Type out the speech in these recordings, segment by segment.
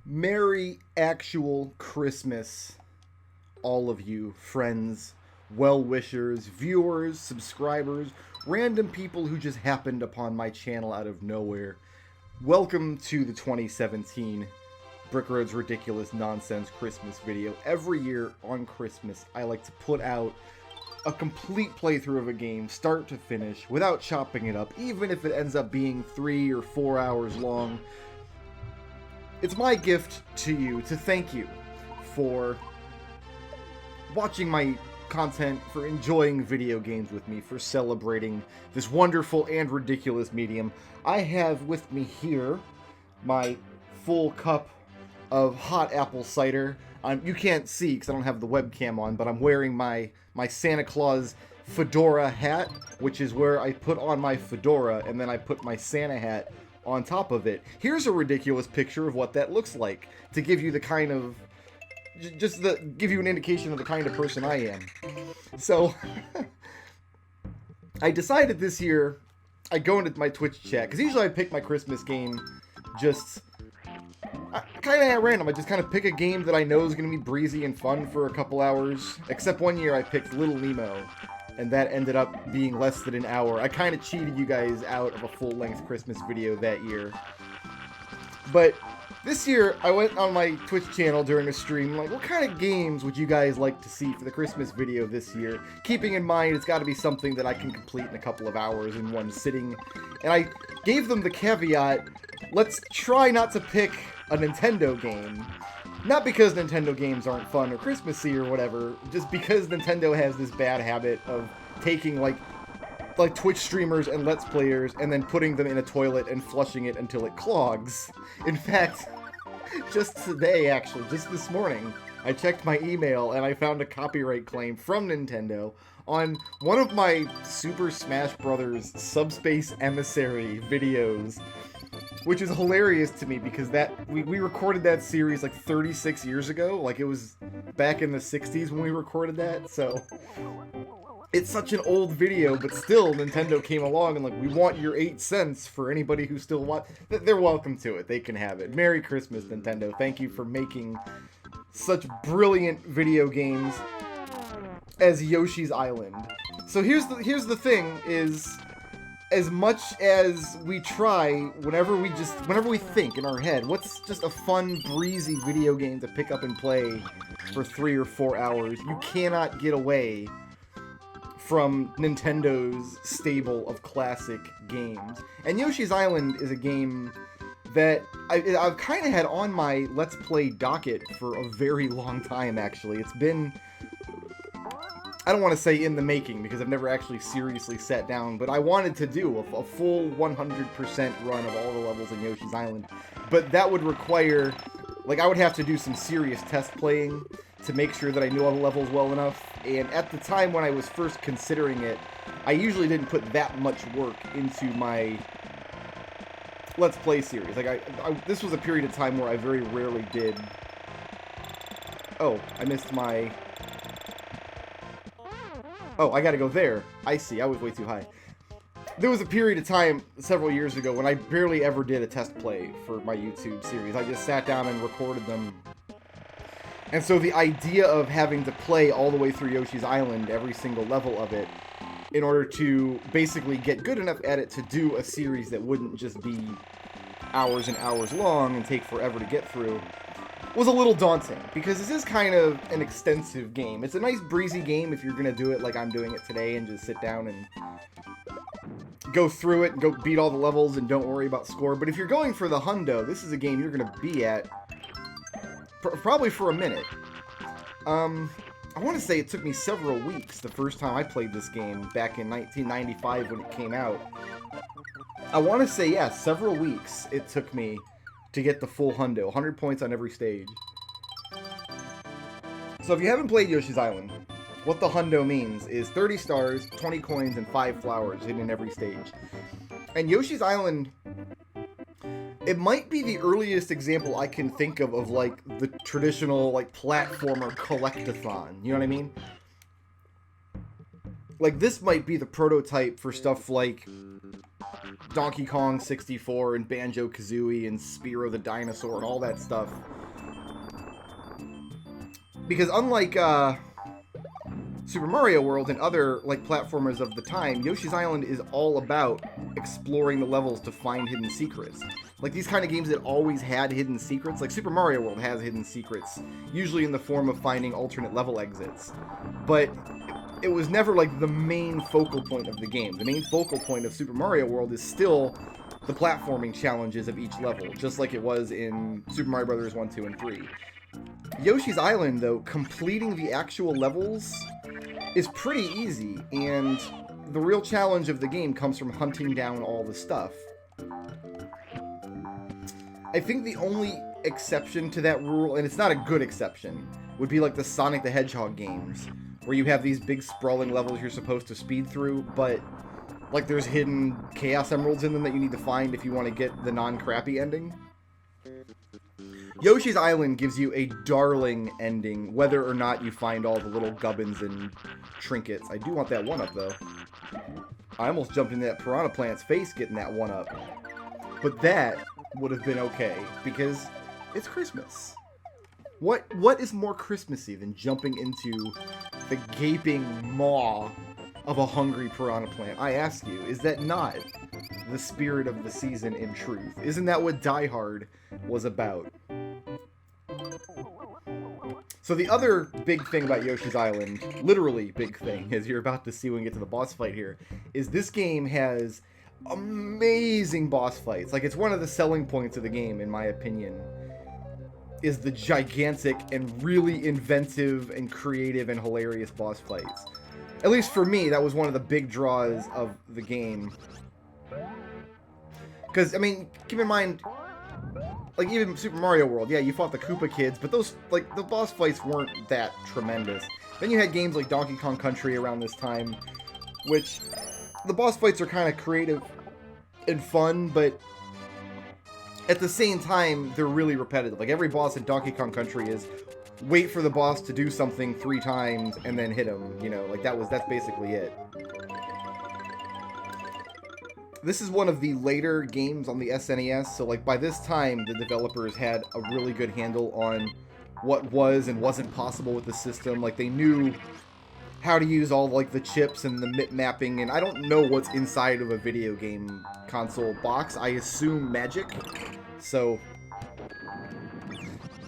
Merry actual Christmas, all of you friends, well-wishers, viewers, subscribers, random people who just happened upon my channel out of nowhere. Welcome to the 2017 Brickroad's Ridiculous Nonsense Christmas video. Every year on Christmas, I like to put out a complete playthrough of a game, start to finish, without chopping it up, even if it ends up being 3 or 4 hours long. It's my gift to you to thank you for watching my content, for enjoying video games with me, for celebrating this wonderful and ridiculous medium. I have with me here my full cup of hot apple cider. You can't see because I don't have the webcam on, but I'm wearing my Santa Claus fedora hat, which is where I put on my fedora and then I put my Santa hat on top of it. Here's a ridiculous picture of what that looks like to give you the kind of give you an indication of the kind of person I am. So I decided this year I go into my Twitch chat because usually I pick my Christmas game just kind of at random. I just kind of pick a game that I know is going to be breezy and fun for a couple hours. Except one year I picked Little Nemo, and that ended up being less than an hour. I kind of cheated you guys out of a full-length Christmas video that year. But this year, I went on my Twitch channel during a stream, like, what kind of games would you guys like to see for the Christmas video this year? Keeping in mind, it's got to be something that I can complete in a couple of hours in one sitting. And I gave them the caveat, let's try not to pick a Nintendo game. Not because Nintendo games aren't fun or Christmassy or whatever, just because Nintendo has this bad habit of taking like Twitch streamers and Let's Players and then putting them in a toilet and flushing it until it clogs. In fact, just today actually, just this morning, I checked my email and I found a copyright claim from Nintendo on one of my Super Smash Bros. Subspace Emissary videos. Which is hilarious to me because we recorded that series like 36 years ago. Like it was back in the 60s when we recorded that. So it's such an old video, but still Nintendo came along and like, we want your 8 cents for anybody who still wants. They're welcome to it. They can have it. Merry Christmas, Nintendo. Thank you for making such brilliant video games as Yoshi's Island. So here's the thing is, as much as we try, whenever we think in our head, what's just a fun, breezy video game to pick up and play for 3 or 4 hours, you cannot get away from Nintendo's stable of classic games. And Yoshi's Island is a game that I've kind of had on my Let's Play docket for a very long time, actually. It's been, I don't want to say in the making, because I've never actually seriously sat down, but I wanted to do a full 100% run of all the levels in Yoshi's Island. But that would require, like, I would have to do some serious test playing to make sure that I knew all the levels well enough. And at the time when I was first considering it, I usually didn't put that much work into my Let's Play series. Like, this was a period of time where I very rarely did. Oh, I missed my... Oh, I gotta go there. I see, I was way too high. There was a period of time, several years ago, when I barely ever did a test play for my YouTube series. I just sat down and recorded them. And so the idea of having to play all the way through Yoshi's Island, every single level of it, in order to basically get good enough at it to do a series that wouldn't just be hours and hours long and take forever to get through, was a little daunting, because this is kind of an extensive game. It's a nice breezy game if you're going to do it like I'm doing it today and just sit down and go through it and go beat all the levels and don't worry about score. But if you're going for the hundo, this is a game you're going to be at probably for a minute. I want to say it took me several weeks the first time I played this game back in 1995 when it came out. I want to say, yeah, several weeks it took me to get the full hundo, 100 points on every stage. So if you haven't played Yoshi's Island, what the hundo means is 30 stars, 20 coins, and 5 flowers hidden in every stage. And Yoshi's Island, it might be the earliest example I can think of like the traditional like platformer collectathon. You know what I mean? Like this might be the prototype for stuff like Donkey Kong 64 and Banjo-Kazooie and Spyro the Dinosaur and all that stuff Because unlike Super Mario World and other like platformers of the time, Yoshi's Island is all about exploring the levels to find hidden secrets. Like these kind of games that always had hidden secrets, like Super Mario World has hidden secrets, usually in the form of finding alternate level exits. But it was never like the main focal point of the game. The main focal point of Super Mario World is still the platforming challenges of each level, just like it was in Super Mario Bros. 1, 2, and 3. Yoshi's Island, though, completing the actual levels is pretty easy, and the real challenge of the game comes from hunting down all the stuff. I think the only exception to that rule, and it's not a good exception, would be like the Sonic the Hedgehog games, where you have these big sprawling levels you're supposed to speed through, but like there's hidden Chaos Emeralds in them that you need to find if you want to get the non-crappy ending. Yoshi's Island gives you a darling ending, whether or not you find all the little gubbins and trinkets. I do want that 1-up, though. I almost jumped into that Piranha Plant's face getting that 1-up. But that would have been okay, because it's Christmas. What is more Christmassy than jumping into the gaping maw of a hungry Piranha Plant? I ask you, is that not the spirit of the season in truth? Isn't that what Die Hard was about? So the other big thing about Yoshi's Island, literally big thing, as you're about to see when we get to the boss fight here, is this game has amazing boss fights. Like, it's one of the selling points of the game, in my opinion, is the gigantic and really inventive and creative and hilarious boss fights. At least for me, that was one of the big draws of the game. Because, I mean, keep in mind, like, even Super Mario World, yeah, you fought the Koopa Kids, but those, like, the boss fights weren't that tremendous. Then you had games like Donkey Kong Country around this time, which the boss fights are kind of creative and fun, but at the same time, they're really repetitive. Like, every boss in Donkey Kong Country is wait for the boss to do something 3 times and then hit him, you know, like that's basically it. This is one of the later games on the SNES, so like by this time the developers had a really good handle on what was and wasn't possible with the system. Like, they knew how to use all like the chips and the mip mapping, and I don't know what's inside of a video game console box. I assume magic. So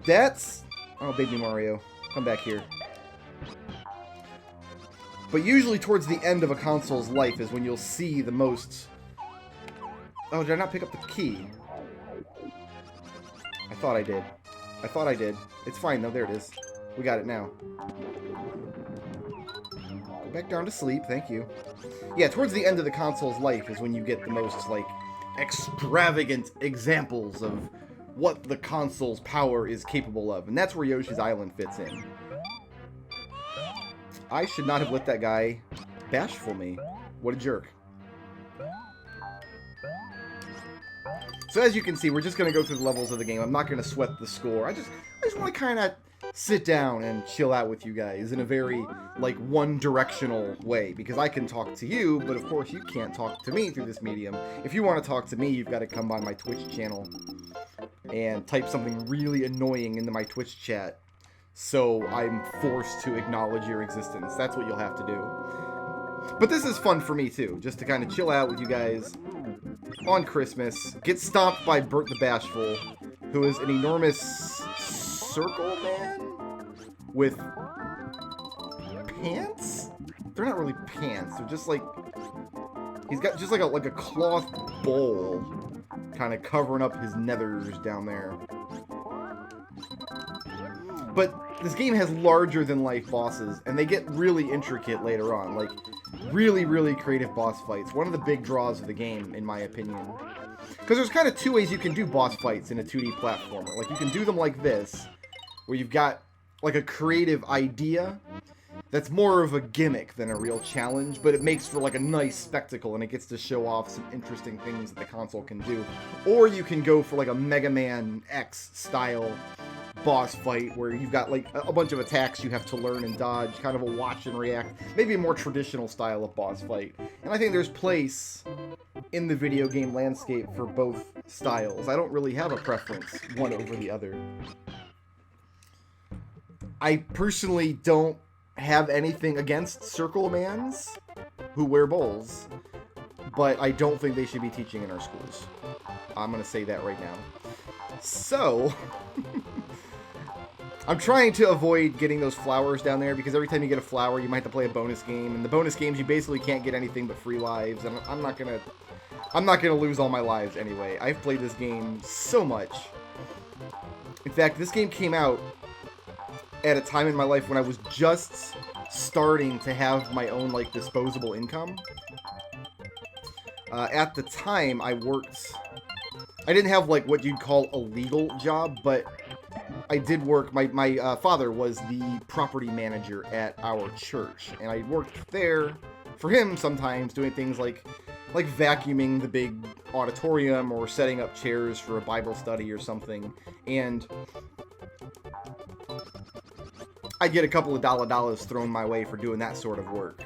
that's... Oh, baby Mario, come back here. But usually towards the end of a console's life is when you'll see the most... Oh, did I not pick up the key? I thought I did. I thought I did. It's fine, though. There it is. We got it now. Go back down to sleep. Thank you. Yeah, towards the end of the console's life is when you get the most, like, extravagant examples of what the console's power is capable of. And that's where Yoshi's Island fits in. I should not have let that guy bashful me. What a jerk. So as you can see, we're just going to go through the levels of the game. I'm not going to sweat the score. I just want to kind of sit down and chill out with you guys in a very, like, one-directional way. Because I can talk to you, but of course you can't talk to me through this medium. If you want to talk to me, you've got to come by my Twitch channel and type something really annoying into my Twitch chat, so I'm forced to acknowledge your existence. That's what you'll have to do. But this is fun for me, too, just to kind of chill out with you guys on Christmas, get stomped by Bert the Bashful, who is an enormous circle man with pants? They're not really pants, they're just like... He's got just like a cloth bowl kind of covering up his nethers down there. But this game has larger-than-life bosses, and they get really intricate later on. Like, really, really creative boss fights. One of the big draws of the game, in my opinion. Because there's kind of 2 ways you can do boss fights in a 2D platformer. Like, you can do them like this, where you've got, like, a creative idea that's more of a gimmick than a real challenge, but it makes for, like, a nice spectacle, and it gets to show off some interesting things that the console can do. Or you can go for, like, a Megaman X style boss fight where you've got like a bunch of attacks you have to learn and dodge, kind of a watch and react, maybe a more traditional style of boss fight. And I think there's place in the video game landscape for both styles. I don't really have a preference one over the other. I personally don't have anything against circle mans who wear bowls, but I don't think they should be teaching in our schools. I'm going to say that right now. So, I'm trying to avoid getting those flowers down there, because every time you get a flower, you might have to play a bonus game, and the bonus games, you basically can't get anything but free lives, and I'm not gonna lose all my lives anyway. I've played this game so much. In fact, this game came out at a time in my life when I was just starting to have my own, like, disposable income. At the time, I didn't have, like, what you'd call a legal job, but I did work. My father was the property manager at our church, and I worked there for him sometimes, doing things like vacuuming the big auditorium or setting up chairs for a Bible study or something. And I get a couple of dollars thrown my way for doing that sort of work.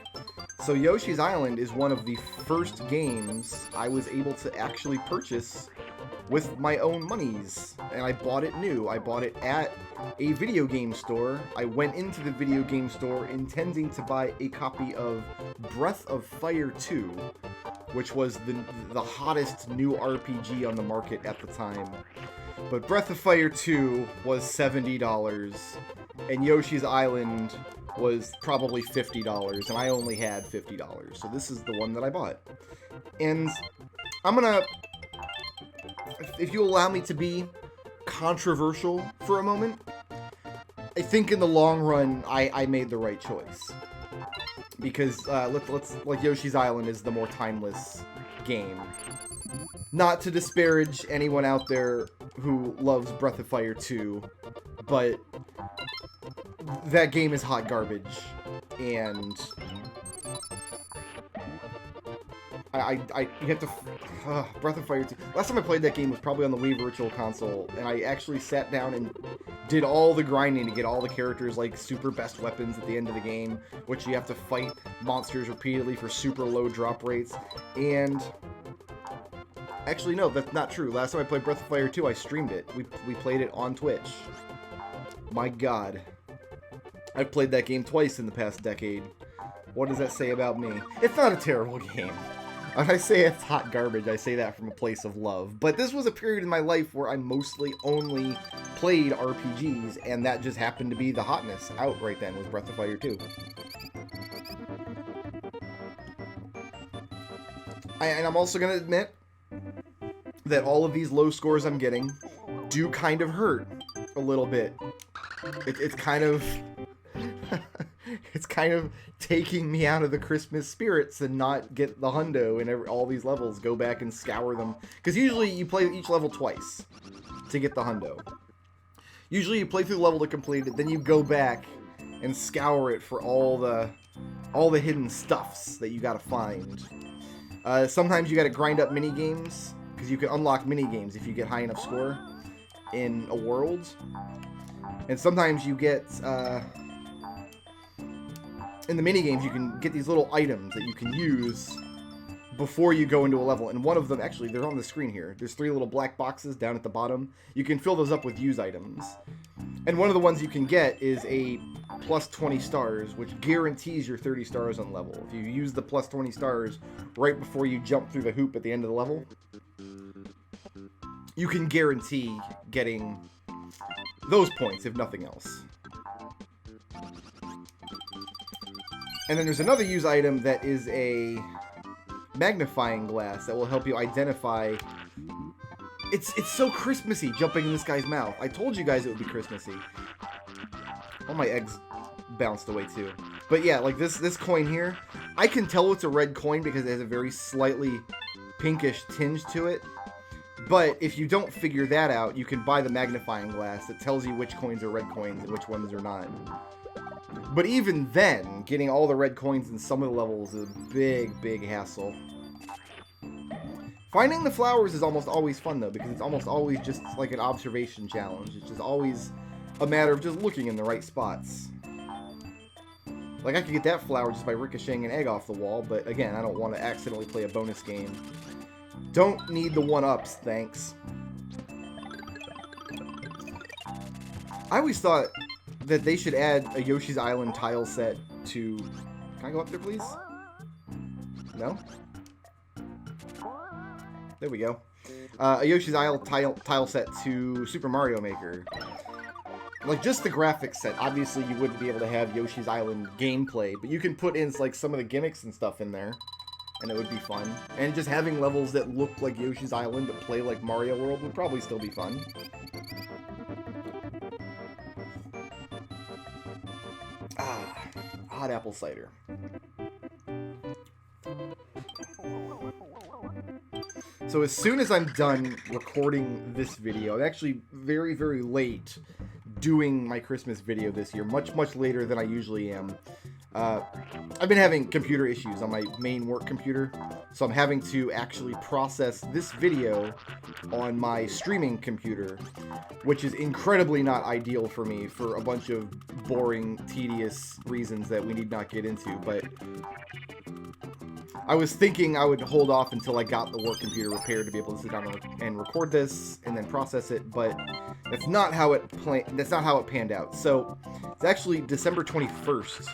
So Yoshi's Island is one of the first games I was able to actually purchase with my own monies, and I bought it new. I bought it at a video game store. I went into the video game store intending to buy a copy of Breath of Fire 2, which was the hottest new RPG on the market at the time. But Breath of Fire 2 was $70, and Yoshi's Island was probably $50, and I only had $50. So this is the one that I bought. And I'm gonna, if you allow me to be controversial for a moment, I think in the long run, I made the right choice. Because, like, Yoshi's Island is the more timeless game. Not to disparage anyone out there who loves Breath of Fire 2, but that game is hot garbage, and you have to, Breath of Fire 2. Last time I played that game was probably on the Wii Virtual Console, and I actually sat down and did all the grinding to get all the characters, like, super best weapons at the end of the game, which you have to fight monsters repeatedly for super low drop rates, and actually, no, that's not true. Last time I played Breath of Fire 2, I streamed it. We played it on Twitch. My god. I've played that game twice in the past decade. What does that say about me? It's not a terrible game. When I say it's hot garbage, I say that from a place of love. But this was a period in my life where I mostly only played RPGs, and that just happened to be the hotness out right then, was Breath of Fire 2. And I'm also going to admit that all of these low scores I'm getting do kind of hurt a little bit. It's kind of... it's kind of taking me out of the Christmas spirits and not get the hundo in all these levels, go back and scour them. Because usually you play each level twice to get the hundo. Usually you play through the level to complete it, then you go back and scour it for all the hidden stuffs that you gotta find. Sometimes you gotta grind up mini games, because you can unlock mini games if you get high enough score in a world. And sometimes you get, in the minigames, you can get these little items that you can use before you go into a level. And one of them, actually, they're on the screen here. There's 3 little black boxes down at the bottom. You can fill those up with use items. And one of the ones you can get is a plus 20 stars, which guarantees your 30 stars on level. If you use the plus 20 stars right before you jump through the hoop at the end of the level, you can guarantee getting those points, if nothing else. And then there's another use item that is a magnifying glass that will help you identify... It's so Christmassy, jumping in this guy's mouth. I told you guys it would be Christmassy. All my eggs bounced away too. But yeah, like this coin here, I can tell it's a red coin because it has a very slightly pinkish tinge to it. But if you don't figure that out, you can buy the magnifying glass that tells you which coins are red coins and which ones are not. But even then, getting all the red coins in some of the levels is a big, big hassle. Finding the flowers is almost always fun, though, because it's almost always just like an observation challenge. It's just always a matter of just looking in the right spots. Like, I could get that flower just by ricocheting an egg off the wall, but again, I don't want to accidentally play a bonus game. Don't need the one-ups, thanks. I always thought that they should add a Yoshi's Island tile set to... Can I go up there, please? No? There we go. A Yoshi's Island tile set to Super Mario Maker. Like, just the graphics set. Obviously, you wouldn't be able to have Yoshi's Island gameplay, but you can put in, like, some of the gimmicks and stuff in there, and it would be fun. And just having levels that look like Yoshi's Island but play like Mario World would probably still be fun. Ah, hot apple cider. So as soon as I'm done recording this video, I'm actually very, very late doing my Christmas video this year, much later than I usually am. I've been having computer issues on my main work computer, so I'm having to actually process this video on my streaming computer, which is incredibly not ideal for me for a bunch of boring, tedious reasons that we need not get into, but I was thinking I would hold off until I got the work computer repaired to be able to sit down and record this and then process it, but that's not how it panned out. So it's actually December 21st.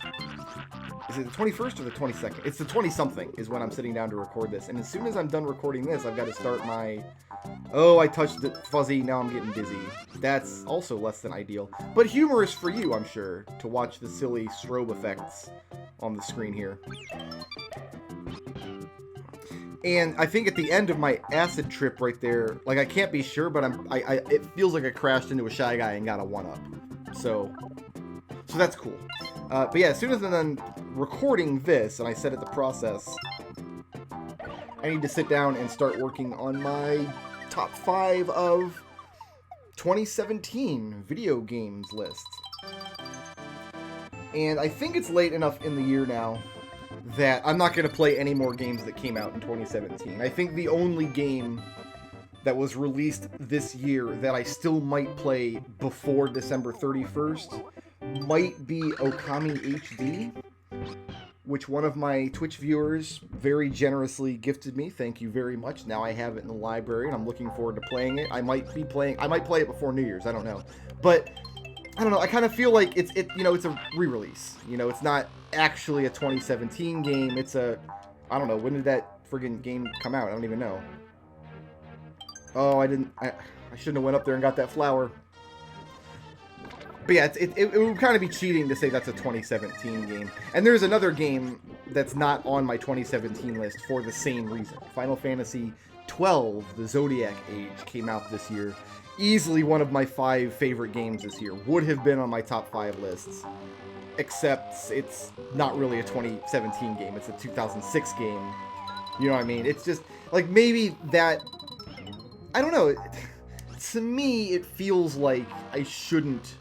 Is it the 21st or the 22nd? It's the 20-something is when I'm sitting down to record this. And as soon as I'm done recording this, I've got to start my... Oh, I touched it fuzzy, now I'm getting dizzy. That's also less than ideal. But humorous for you, I'm sure, to watch the silly strobe effects on the screen here. And I think at the end of my acid trip right there, like, I can't be sure, but it feels like I crashed into a Shy Guy and got a 1-up. So that's cool. But yeah, as soon as I'm done recording this, and I set it to process, I need to sit down and start working on my top 5 of 2017 video games list. And I think it's late enough in the year now that I'm not going to play any more games that came out in 2017. I think the only game that was released this year that I still might play before December 31st might be Okami HD, which one of my Twitch viewers very generously gifted me. Thank you very much. Now I have it in the library, and I'm looking forward to playing it. I might play it before New Year's. I don't know, but I don't know. I kind of feel like it's a re-release. You know, it's not actually a 2017 game. It's I don't know. When did that friggin' game come out? I don't even know. Oh, I shouldn't have went up there and got that flower. But yeah, it would kind of be cheating to say that's a 2017 game. And there's another game that's not on my 2017 list for the same reason. Final Fantasy XII, The Zodiac Age, came out this year. Easily one of my 5 favorite games this year. Would have been on my top 5 lists. Except it's not really a 2017 game. It's a 2006 game. You know what I mean? It's just, like, maybe that... I don't know. To me, it feels like I shouldn't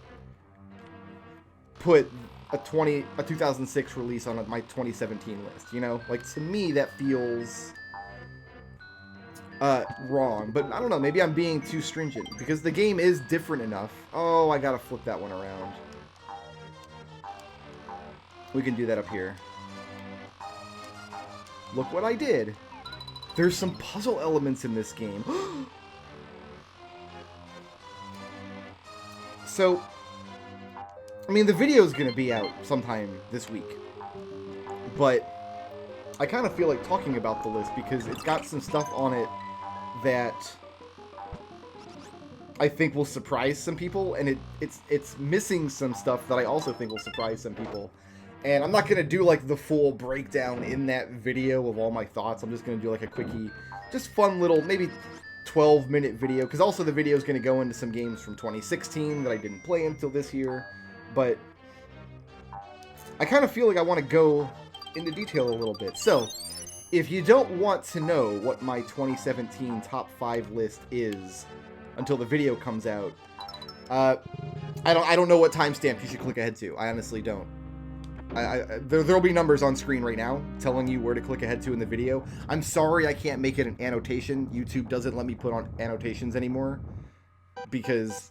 put a 2006 release on my 2017 list, you know? Like, to me, that feels wrong. But I don't know, maybe I'm being too stringent, because the game is different enough. Oh, I gotta flip that one around. We can do that up here. Look what I did. There's some puzzle elements in this game. So, I mean, the video's gonna be out sometime this week, but I kind of feel like talking about the list because it's got some stuff on it that I think will surprise some people, and it's missing some stuff that I also think will surprise some people. And I'm not gonna do like the full breakdown in that video of all my thoughts. I'm just gonna do like a quickie, just fun little, maybe 12-minute video, because also the video is going to go into some games from 2016 that I didn't play until this year, but I kind of feel like I want to go into detail a little bit. So, if you don't want to know what my 2017 top 5 list is until the video comes out, I don't know what timestamp you should click ahead to. I honestly don't. There'll be numbers on screen right now telling you where to click ahead to in the video. I'm sorry I can't make it an annotation. YouTube doesn't let me put on annotations anymore because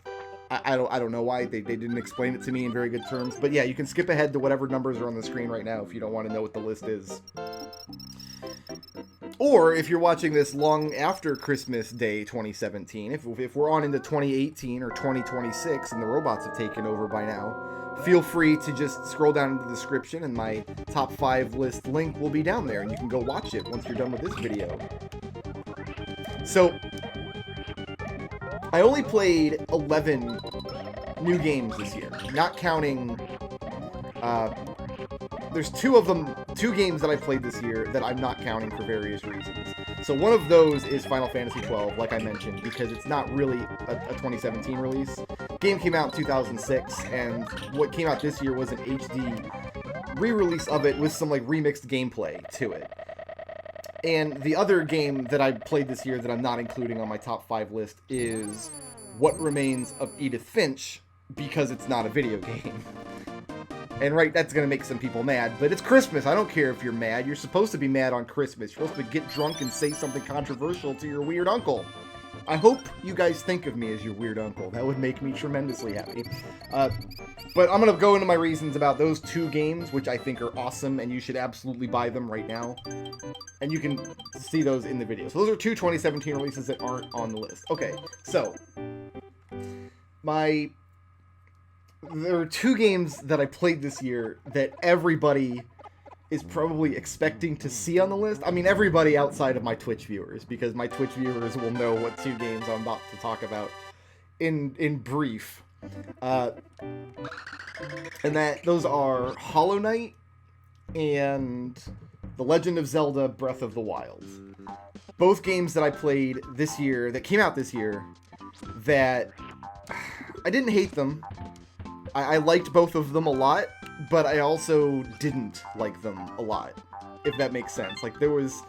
I don't know why. They didn't explain it to me in very good terms. But yeah, you can skip ahead to whatever numbers are on the screen right now if you don't want to know what the list is. Or if you're watching this long after Christmas Day 2017, if we're on into 2018 or 2026 and the robots have taken over by now, feel free to just scroll down into the description and my top 5 list link will be down there and you can go watch it once you're done with this video. So, I only played 11 new games this year, not counting, there's 2 games that I played this year that I'm not counting for various reasons. So one of those is Final Fantasy XII, like I mentioned, because it's not really a 2017 release. Game came out in 2006, and what came out this year was an HD re-release of it with some like remixed gameplay to it. And the other game that I played this year that I'm not including on my top 5 list is What Remains of Edith Finch, because it's not a video game. And right, that's going to make some people mad, but it's Christmas. I don't care if you're mad. You're supposed to be mad on Christmas. You're supposed to get drunk and say something controversial to your weird uncle. I hope you guys think of me as your weird uncle. That would make me tremendously happy. But I'm going to go into my reasons about those 2 games, which I think are awesome, and you should absolutely buy them right now. And you can see those in the video. So those are 2 2017 releases that aren't on the list. Okay, so there are 2 games that I played this year that everybody is probably expecting to see on the list. I mean, everybody outside of my Twitch viewers, because my Twitch viewers will know what 2 games I'm about to talk about in brief. And those are Hollow Knight and The Legend of Zelda Breath of the Wild. Both games that I played this year, that came out this year, that I didn't hate them. I liked both of them a lot, but I also didn't like them a lot, if that makes sense. Like, there was...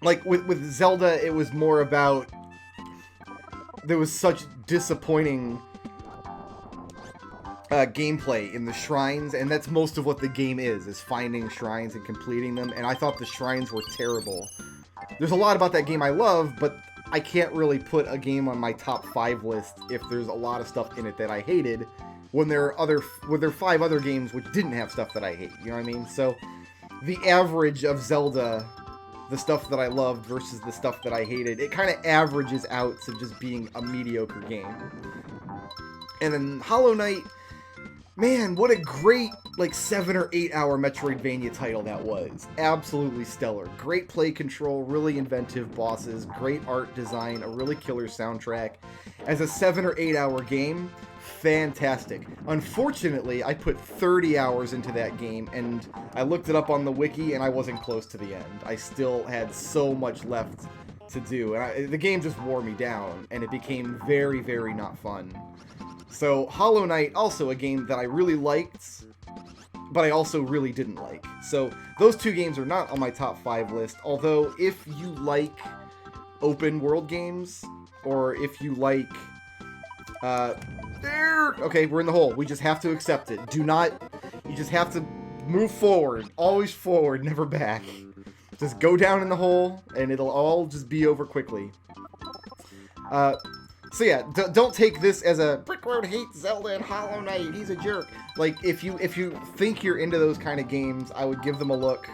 Like, with Zelda, it was more about... There was such disappointing gameplay in the shrines, and that's most of what the game is finding shrines and completing them, and I thought the shrines were terrible. There's a lot about that game I love, but I can't really put a game on my top 5 list if there's a lot of stuff in it that I hated, when there are 5 other games which didn't have stuff that I hate, you know what I mean? So, the average of Zelda, the stuff that I loved versus the stuff that I hated, it kind of averages out to just being a mediocre game. And then Hollow Knight, man, what a great, like, 7 or 8 hour Metroidvania title that was. Absolutely stellar. Great play control, really inventive bosses, great art design, a really killer soundtrack. As a 7 or 8 hour game, fantastic. Unfortunately, I put 30 hours into that game, and I looked it up on the wiki, and I wasn't close to the end. I still had so much left to do, and the game just wore me down, and it became very, very not fun. So, Hollow Knight, also a game that I really liked, but I also really didn't like. So, those 2 games are not on my top 5 list, although if you like open world games, or if you like... Okay, we're in the hole. We just have to accept it. You just have to move forward. Always forward, never back. Just go down in the hole, and it'll all just be over quickly. So yeah, don't take this as a Brickroad hates Zelda and Hollow Knight, he's a jerk. Like, if you think you're into those kind of games, I would give them a look.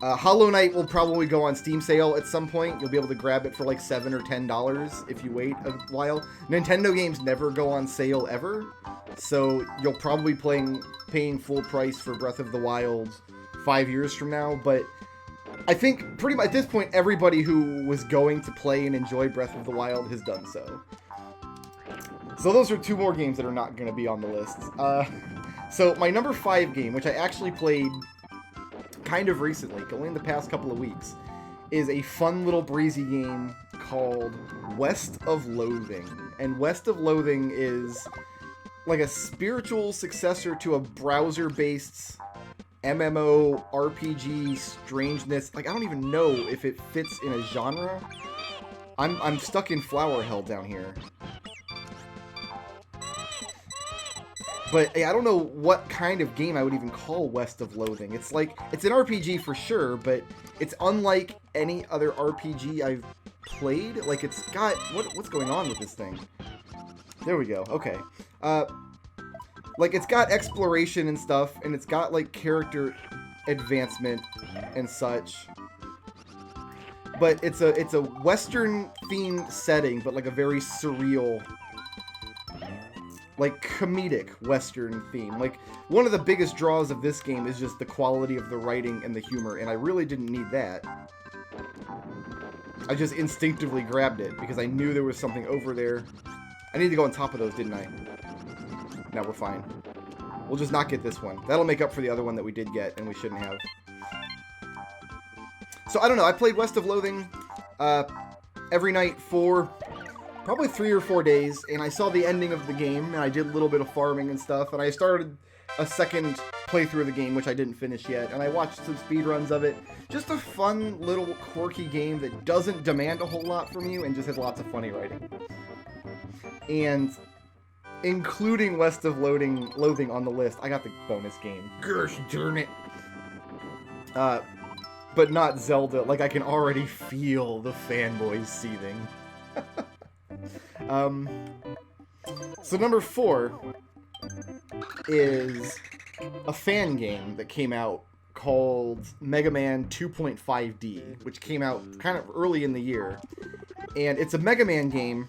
Hollow Knight will probably go on Steam sale at some point. You'll be able to grab it for like $7 or $10 if you wait a while. Nintendo games never go on sale ever, so you'll probably be paying full price for Breath of the Wild 5 years from now, but I think pretty much at this point everybody who was going to play and enjoy Breath of the Wild has done so. So those are 2 more games that are not going to be on the list. So my number 5 game, which I actually played kind of recently, only in the past couple of weeks, is a fun little breezy game called West of Loathing. And West of Loathing is like a spiritual successor to a browser-based MMO RPG strangeness. Like, I don't even know if it fits in a genre. I'm stuck in flower hell down here. But I don't know what kind of game I would even call West of Loathing. It's like, it's an RPG for sure, but it's unlike any other RPG I've played. Like, it's got, what's going on with this thing? There we go, okay. Like, it's got exploration and stuff, and it's got, like, character advancement and such. But it's a Western-themed setting, but, like, a very surreal like, comedic Western theme. Like, one of the biggest draws of this game is just the quality of the writing and the humor, and I really didn't need that. I just instinctively grabbed it, because I knew there was something over there. I need to go on top of those, didn't I? No, we're fine. We'll just not get this one. That'll make up for the other one that we did get, and we shouldn't have. So, I don't know. I played West of Loathing every night for probably 3 or 4 days, and I saw the ending of the game, and I did a little bit of farming and stuff, and I started a second playthrough of the game, which I didn't finish yet, and I watched some speedruns of it. Just a fun, little, quirky game that doesn't demand a whole lot from you, and just has lots of funny writing. And including West of Loathing on the list, I got the bonus game. Gosh darn it. But not Zelda. Like, I can already feel the fanboys seething. So number 4 is a fan game that came out called Megaman 2.5D, which came out kind of early in the year. And it's a Megaman game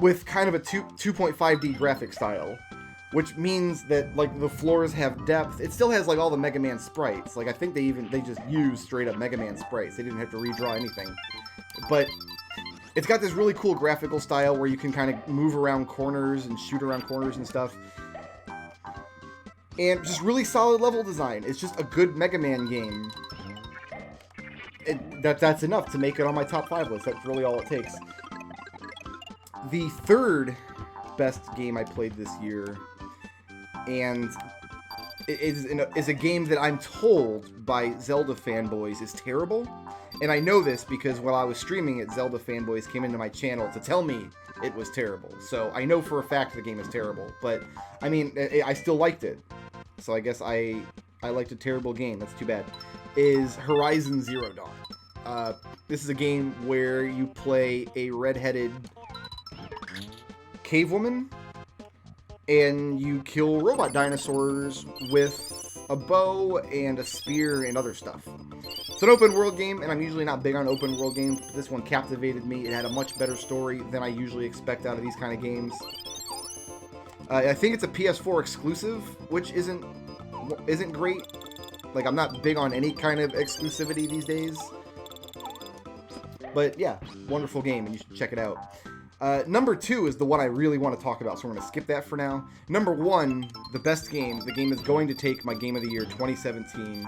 with kind of a 2.5D graphic style, which means that, like, the floors have depth. It still has, like, all the Mega Man sprites. Like, I think they just used straight up Mega Man sprites. They didn't have to redraw anything. But it's got this really cool graphical style where you can kind of move around corners and shoot around corners and stuff. And just really solid level design. It's just a good Mega Man game. That's enough to make it on my top 5 list. That's really all it takes. The third best game I played this year, and is a game that I'm told by Zelda fanboys is terrible. And I know this because while I was streaming it, Zelda fanboys came into my channel to tell me it was terrible. So I know for a fact the game is terrible. But, I mean, I still liked it. So I guess I liked a terrible game. That's too bad. Is Horizon Zero Dawn. This is a game where you play a redheaded cave woman, and you kill robot dinosaurs with a bow and a spear and other stuff. It's an open world game, and I'm usually not big on open world games, but this one captivated me. It had a much better story than I usually expect out of these kind of games. I think it's a PS4 exclusive, which isn't great. Like, I'm not big on any kind of exclusivity these days. But yeah, wonderful game, and you should check it out. Number 2 is the one I really want to talk about, so we're going to skip that for now. Number 1, the best game, the game that's going to take my Game of the Year 2017,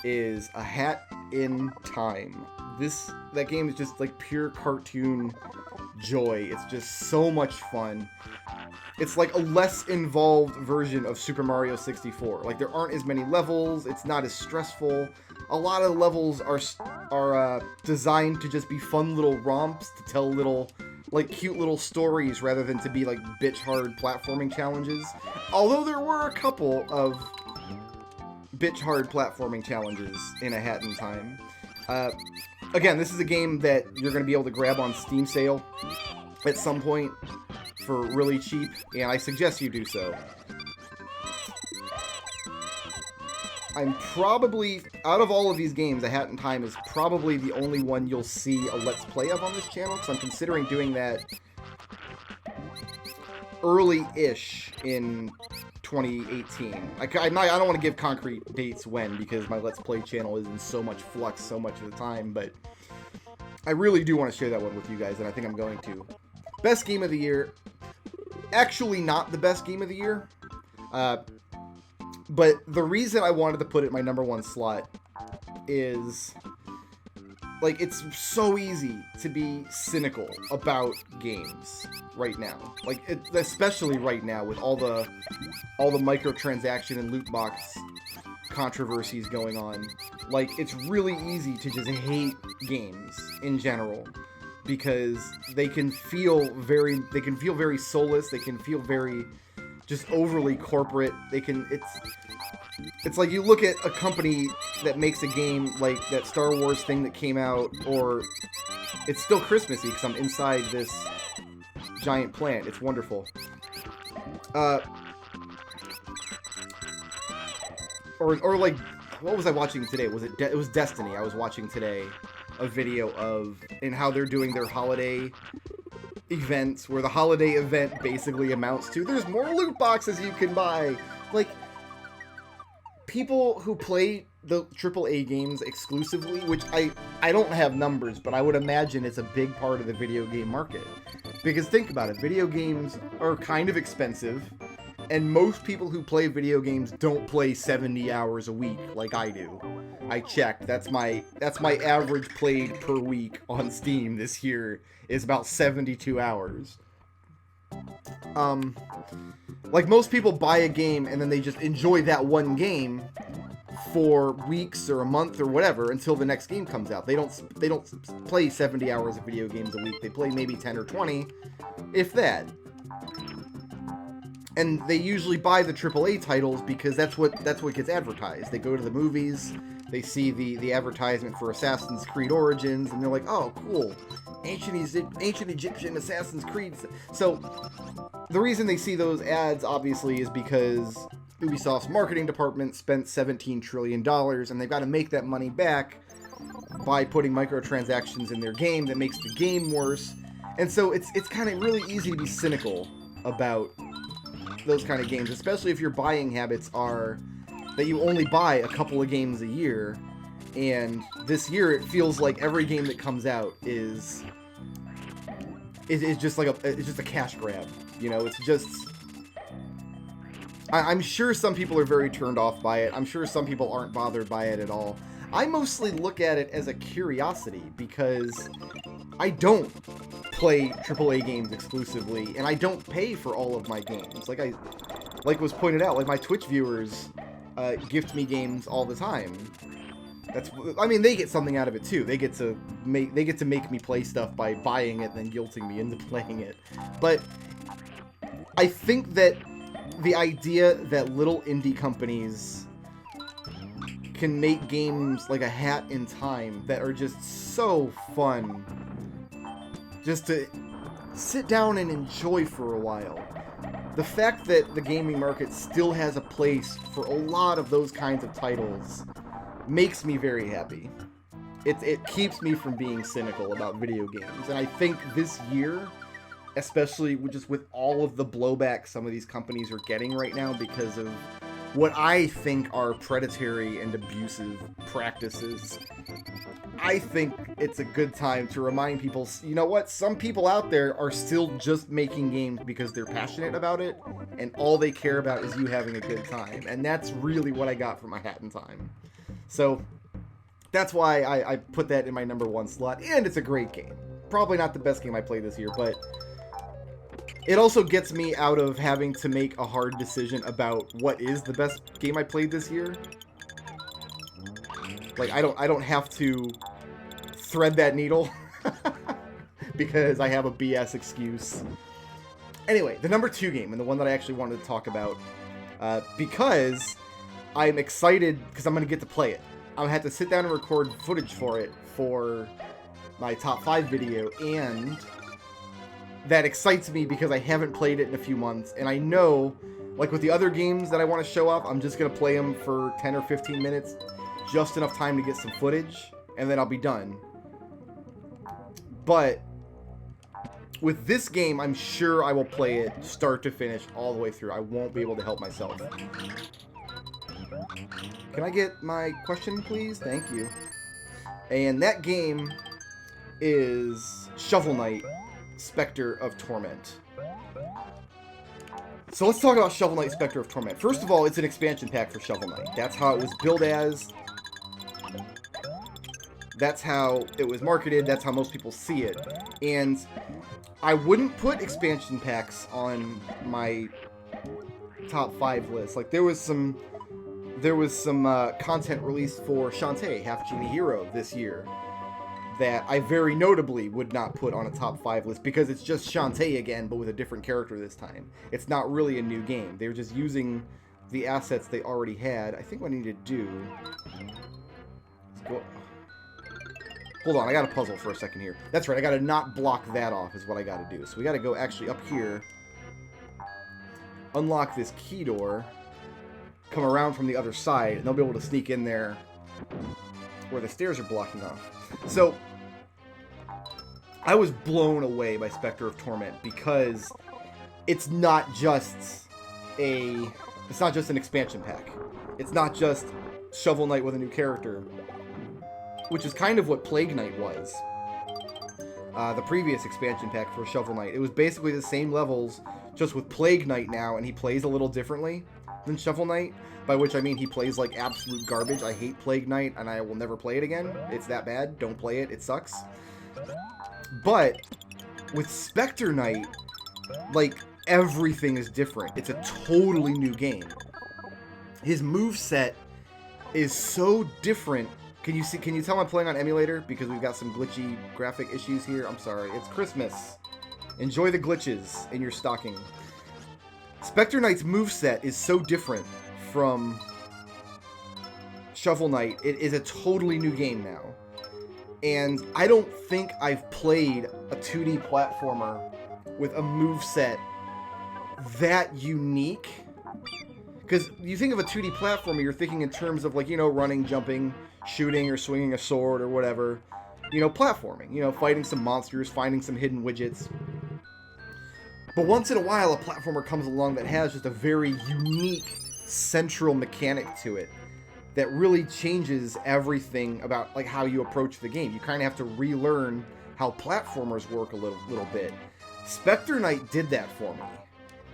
is A Hat in Time. That game is just like pure cartoon joy. It's just so much fun. It's like a less involved version of Super Mario 64. Like, there aren't as many levels, it's not as stressful. A lot of the levels are designed to just be fun little romps, to tell little, like, cute little stories rather than to be, like, bitch-hard platforming challenges. Although there were a couple of bitch-hard platforming challenges in A Hat in Time. Again, this is a game that you're going to be able to grab on Steam sale at some point for really cheap, and I suggest you do so. I'm probably, out of all of these games, A Hat in Time is probably the only one you'll see a Let's Play of on this channel, because I'm considering doing that early-ish in 2018. I don't want to give concrete dates when, because my Let's Play channel is in so much flux so much of the time, but I really do want to share that one with you guys, and I think I'm going to. Best game of the year. Actually not the best game of the year. But the reason I wanted to put it in my number 1 slot is, like, it's so easy to be cynical about games right now. Like, especially right now with all the microtransaction and loot box controversies going on. Like, it's really easy to just hate games in general because they can feel very soulless. They can feel very just overly corporate. It's like you look at a company that makes a game like that Star Wars thing that came out, or it's still Christmassy because I'm inside this giant plant. It's wonderful. Or like, what was I watching today? It was Destiny. I was watching today a video of how they're doing their holiday event where the holiday event basically amounts to there's more loot boxes you can buy. Like, people who play the AAA games exclusively, which I don't have numbers, but I would imagine it's a big part of the video game market. Because think about it, video games are kind of expensive, and most people who play video games don't play 70 hours a week like I do. I checked. That's my average played per week on Steam this year is about 72 hours. Like, most people buy a game and then they just enjoy that one game for weeks or a month or whatever until the next game comes out. They don't play 70 hours of video games a week. They play maybe 10 or 20, if that. And they usually buy the AAA titles because that's what gets advertised. They go to the movies, they see the advertisement for Assassin's Creed Origins, and they're like, oh, cool. Ancient Egyptian Assassin's Creed. So, the reason they see those ads, obviously, is because Ubisoft's marketing department spent $17 trillion, and they've got to make that money back by putting microtransactions in their game that makes the game worse. And so, it's kind of really easy to be cynical about those kind of games, especially if your buying habits are that you only buy a couple of games a year, and this year it feels like every game that comes out is just like it's just a cash grab, you know. It's just, I'm sure some people are very turned off by it. I'm sure some people aren't bothered by it at all. I mostly look at it as a curiosity because I don't play AAA games exclusively, and I don't pay for all of my games. Like was pointed out, like my Twitch viewers gift me games all the time. I mean, they get something out of it too. They get to make me play stuff by buying it and then guilting me into playing it. But I think that the idea that little indie companies can make games like A Hat in Time that are just so fun just to sit down and enjoy for a while. The fact that the gaming market still has a place for a lot of those kinds of titles makes me very happy. It keeps me from being cynical about video games. And I think this year, especially just with all of the blowback some of these companies are getting right now because of what I think are predatory and abusive practices, I think it's a good time to remind people, you know what, some people out there are still just making games because they're passionate about it, and all they care about is you having a good time. And that's really what I got from A Hat in Time. So that's why I put that in my number one slot, and it's a great game. Probably not the best game I played this year, but it also gets me out of having to make a hard decision about what is the best game I played this year. Like, I don't have to thread that needle because I have a BS excuse. Anyway, the number 2 game, and the one that I actually wanted to talk about, because I'm excited because I'm going to get to play it. I'm going to have to sit down and record footage for it for my top 5 video, and that excites me because I haven't played it in a few months, and I know, like with the other games that I want to show off, I'm just going to play them for 10 or 15 minutes, just enough time to get some footage, and then I'll be done. But with this game, I'm sure I will play it start to finish all the way through. I won't be able to help myself. Can I get my question, please? Thank you. And that game is Shovel Knight, Spectre of Torment. So let's talk about Shovel Knight, Spectre of Torment. First of all, it's an expansion pack for Shovel Knight. That's how it was billed as. That's how it was marketed. That's how most people see it. And I wouldn't put expansion packs on my top 5 list. Like, there was some content released for Shantae, Half Genie Hero, this year that I very notably would not put on a top 5 list because it's just Shantae again, but with a different character this time. It's not really a new game. They were just using the assets they already had. I think what I need to do is go... Hold on, I got a puzzle for a second here. That's right, I gotta not block that off is what I gotta do. So we gotta go actually up here, unlock this key door, come around from the other side, and they'll be able to sneak in there where the stairs are blocking off. So, I was blown away by Spectre of Torment because it's not just an expansion pack. It's not just Shovel Knight with a new character, which is kind of what Plague Knight was. The previous expansion pack for Shovel Knight. It was basically the same levels, just with Plague Knight now, and he plays a little differently than Shovel Knight, by which I mean he plays like absolute garbage. I hate Plague Knight, and I will never play it again. It's that bad. Don't play it. It sucks. But with Spectre Knight, like, everything is different. It's a totally new game. His moveset is so different. Can you tell I'm playing on emulator? Because we've got some glitchy graphic issues here. I'm sorry. It's Christmas. Enjoy the glitches in your stocking. Spectre Knight's moveset is so different from Shovel Knight. It is a totally new game now. And I don't think I've played a 2D platformer with a moveset that unique. Because you think of a 2D platformer, you're thinking in terms of, like, you know, running, jumping, shooting, or swinging a sword, or whatever. You know, platforming. You know, fighting some monsters, finding some hidden widgets. But once in a while, a platformer comes along that has just a very unique central mechanic to it that really changes everything about, like, how you approach the game. You kind of have to relearn how platformers work a little bit. Spectre Knight did that for me.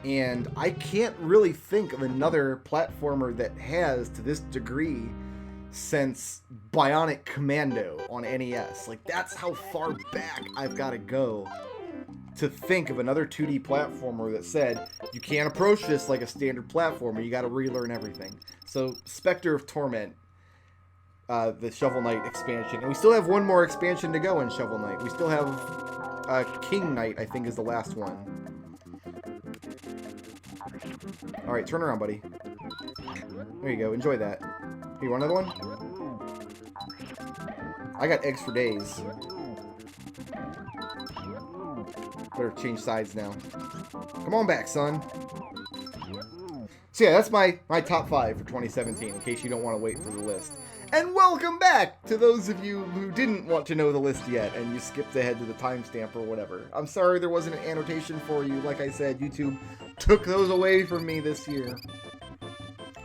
And I can't really think of another platformer that has, to this degree, since Bionic Commando on NES. Like, that's how far back I've got to go to think of another 2D platformer that said, you can't approach this like a standard platformer, you got to relearn everything. So, Spectre of Torment, the Shovel Knight expansion. And we still have one more expansion to go in Shovel Knight. We still have King Knight, I think, is the last one. Alright, turn around, buddy. There you go, enjoy that. Here, you want another one? I got eggs for days. Better change sides now. Come on back, son. So yeah, that's my top 5 for 2017, in case you don't want to wait for the list. And welcome back to those of you who didn't want to know the list yet, and you skipped ahead to the timestamp or whatever. I'm sorry there wasn't an annotation for you. Like I said, YouTube took those away from me this year.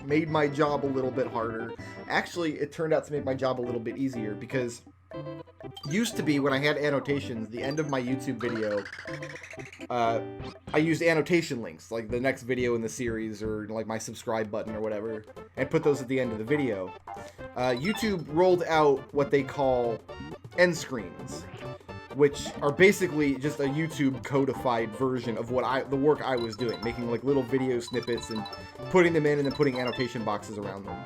Made my job a little bit harder. Actually, it turned out to make my job a little bit easier, because used to be, when I had annotations, the end of my YouTube video, I used annotation links, like the next video in the series, or like my subscribe button or whatever, and put those at the end of the video. YouTube rolled out what they call end screens, which are basically just a YouTube codified version of the work I was doing, making like little video snippets and putting them in and then putting annotation boxes around them.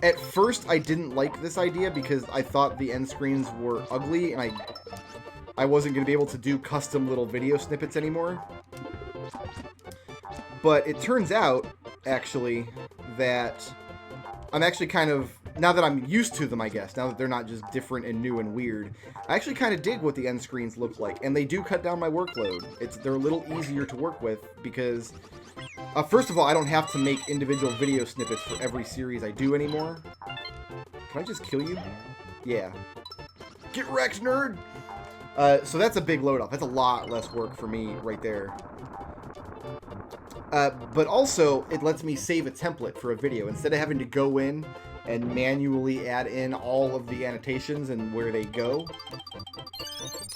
At first, I didn't like this idea because I thought the end screens were ugly, and I wasn't going to be able to do custom little video snippets anymore. But it turns out, actually, that I'm actually kind of, now that I'm used to them, I guess, now that they're not just different and new and weird, I actually kind of dig what the end screens look like, and they do cut down my workload. They're a little easier to work with because, first of all, I don't have to make individual video snippets for every series I do anymore. Can I just kill you? Yeah. Get wrecked, nerd! So that's a big load off. That's a lot less work for me right there. But also, it lets me save a template for a video. Instead of having to go in and manually add in all of the annotations and where they go,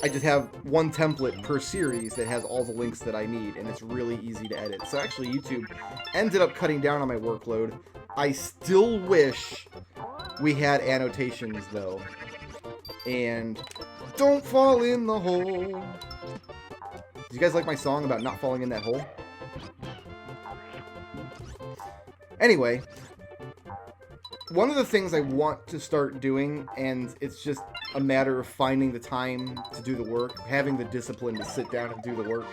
I just have one template per series that has all the links that I need, and it's really easy to edit. So actually, YouTube ended up cutting down on my workload. I still wish we had annotations, though. And don't fall in the hole. Do you guys like my song about not falling in that hole? Anyway, one of the things I want to start doing, and it's just a matter of finding the time to do the work, having the discipline to sit down and do the work,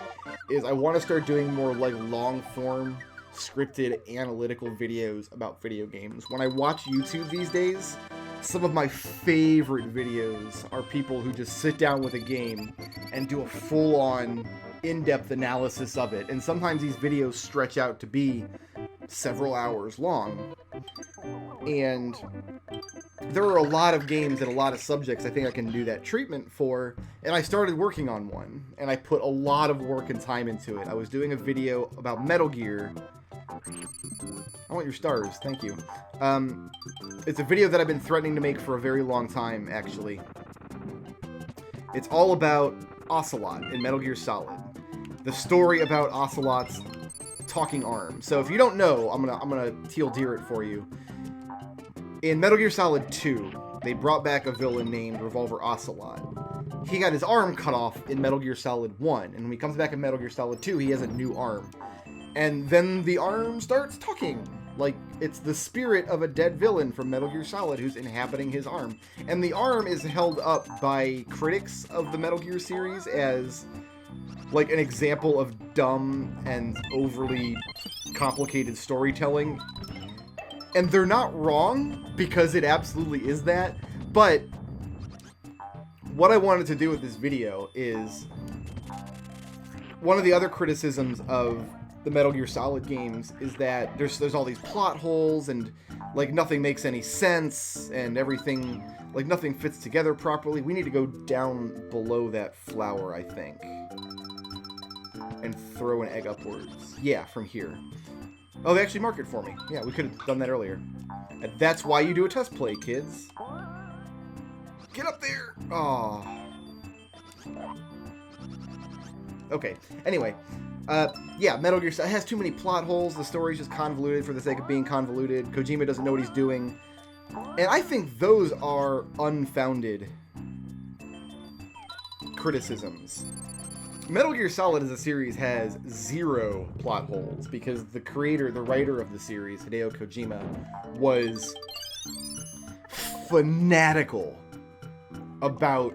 is I want to start doing more like long-form, scripted, analytical videos about video games. When I watch YouTube these days, some of my favorite videos are people who just sit down with a game and do a full-on, in-depth analysis of it. And sometimes these videos stretch out to be several hours long. And there are a lot of games and a lot of subjects I think I can do that treatment for, and I started working on one, and I put a lot of work and time into it. I was doing a video about Metal Gear. I want your stars, thank you. It's a video that I've been threatening to make for a very long time, actually. It's all about Ocelot in Metal Gear Solid. The story about Ocelot's talking arm. So if you don't know, I'm gonna teal deer it for you. In Metal Gear Solid 2, they brought back a villain named Revolver Ocelot. He got his arm cut off in Metal Gear Solid 1, and when he comes back in Metal Gear Solid 2, he has a new arm. And then the arm starts talking. Like, it's the spirit of a dead villain from Metal Gear Solid who's inhabiting his arm. And the arm is held up by critics of the Metal Gear series as, like, an example of dumb and overly complicated storytelling. And they're not wrong, because it absolutely is that. But what I wanted to do with this video is, one of the other criticisms of the Metal Gear Solid games is that there's all these plot holes, and like nothing makes any sense, and everything, like nothing fits together properly. We need to go down below that flower, I think, and throw an egg upwards. Yeah, from here. Oh, they actually marked it for me. Yeah, we could have done that earlier. And that's why you do a test play, kids. Get up there! Aw. Okay, anyway. Yeah, Metal Gear has too many plot holes. The story's just convoluted for the sake of being convoluted. Kojima doesn't know what he's doing. And I think those are unfounded criticisms. Metal Gear Solid as a series has 0 plot holes because the writer of the series, Hideo Kojima, was fanatical about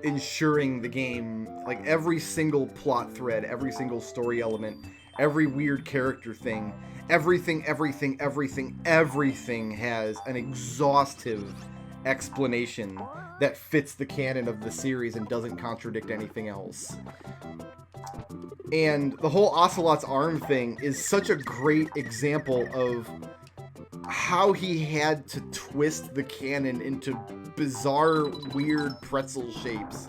ensuring the game, like every single plot thread, every single story element, every weird character thing, everything has an exhaustive explanation that fits the canon of the series and doesn't contradict anything else. And the whole Ocelot's arm thing is such a great example of how he had to twist the canon into bizarre, weird pretzel shapes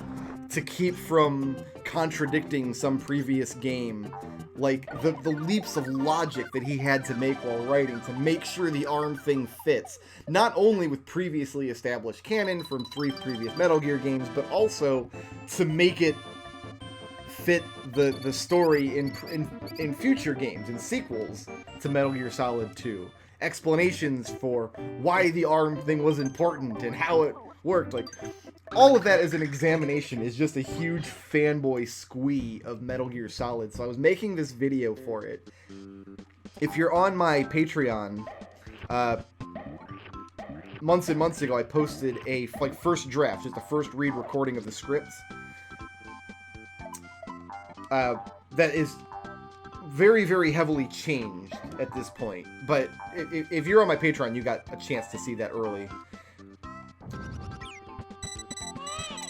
to keep from contradicting some previous game. Like, the leaps of logic that he had to make while writing to make sure the arm thing fits. Not only with previously established canon from 3 previous Metal Gear games, but also to make it fit the story in future games, in sequels to Metal Gear Solid 2. Explanations for why the arm thing was important and how it worked. Like, all of that as an examination is just a huge fanboy squee of Metal Gear Solid. So I was making this video for it. If you're on my Patreon, months and months ago, I posted a first draft, just the first read recording of the scripts. That is very, very heavily changed at this point. But if you're on my Patreon, you got a chance to see that early.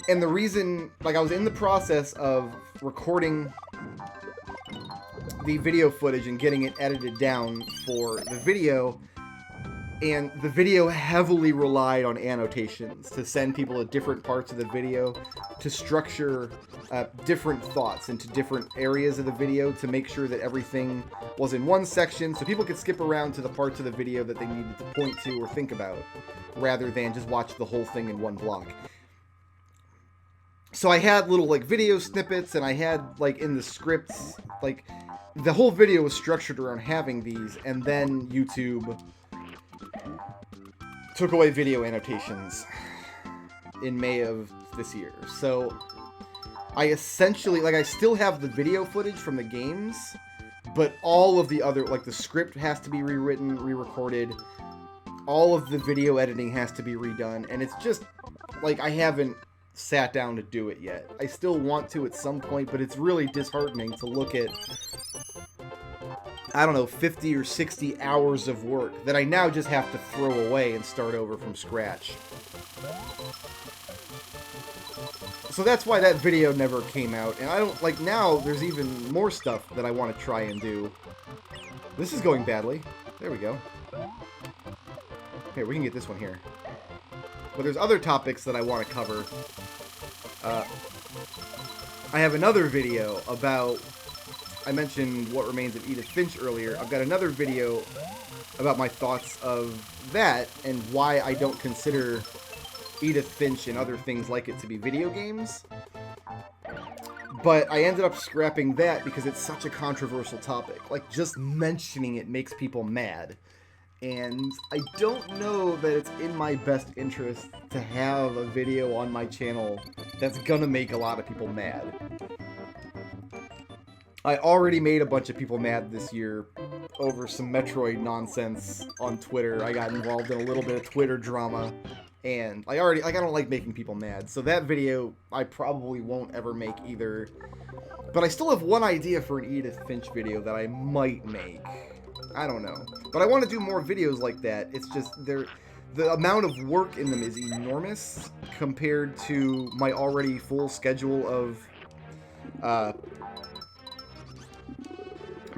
And the reason, like, I was in the process of recording the video footage and getting it edited down for the video, and the video heavily relied on annotations to send people to different parts of the video, to structure different thoughts into different areas of the video to make sure that everything was in one section, so people could skip around to the parts of the video that they needed to point to or think about, rather than just watch the whole thing in one block. So I had little, like, video snippets, and I had, like, in the scripts, like, the whole video was structured around having these, and then YouTube took away video annotations in May of this year. So I essentially, like, I still have the video footage from the games, but all of the other, like, the script has to be rewritten, re-recorded, all of the video editing has to be redone, and it's just, like, I haven't sat down to do it yet. I still want to at some point, but it's really disheartening to look at, I don't know, 50 or 60 hours of work that I now just have to throw away and start over from scratch. So that's why that video never came out, and I don't, like, now there's even more stuff that I want to try and do. This is going badly. There we go. Here, we can get this one here. But there's other topics that I want to cover. I have another video about... I mentioned What Remains of Edith Finch earlier. I've got another video about my thoughts of that and why I don't consider Edith Finch and other things like it to be video games. But I ended up scrapping that because it's such a controversial topic. Like, just mentioning it makes people mad. And I don't know that it's in my best interest to have a video on my channel that's gonna make a lot of people mad. I already made a bunch of people mad this year over some Metroid nonsense on Twitter. I got involved in a little bit of Twitter drama, and I don't like making people mad. So that video I probably won't ever make either. But I still have one idea for an Edith Finch video that I might make. I don't know. But I want to do more videos like that. It's just the amount of work in them is enormous compared to my already full schedule of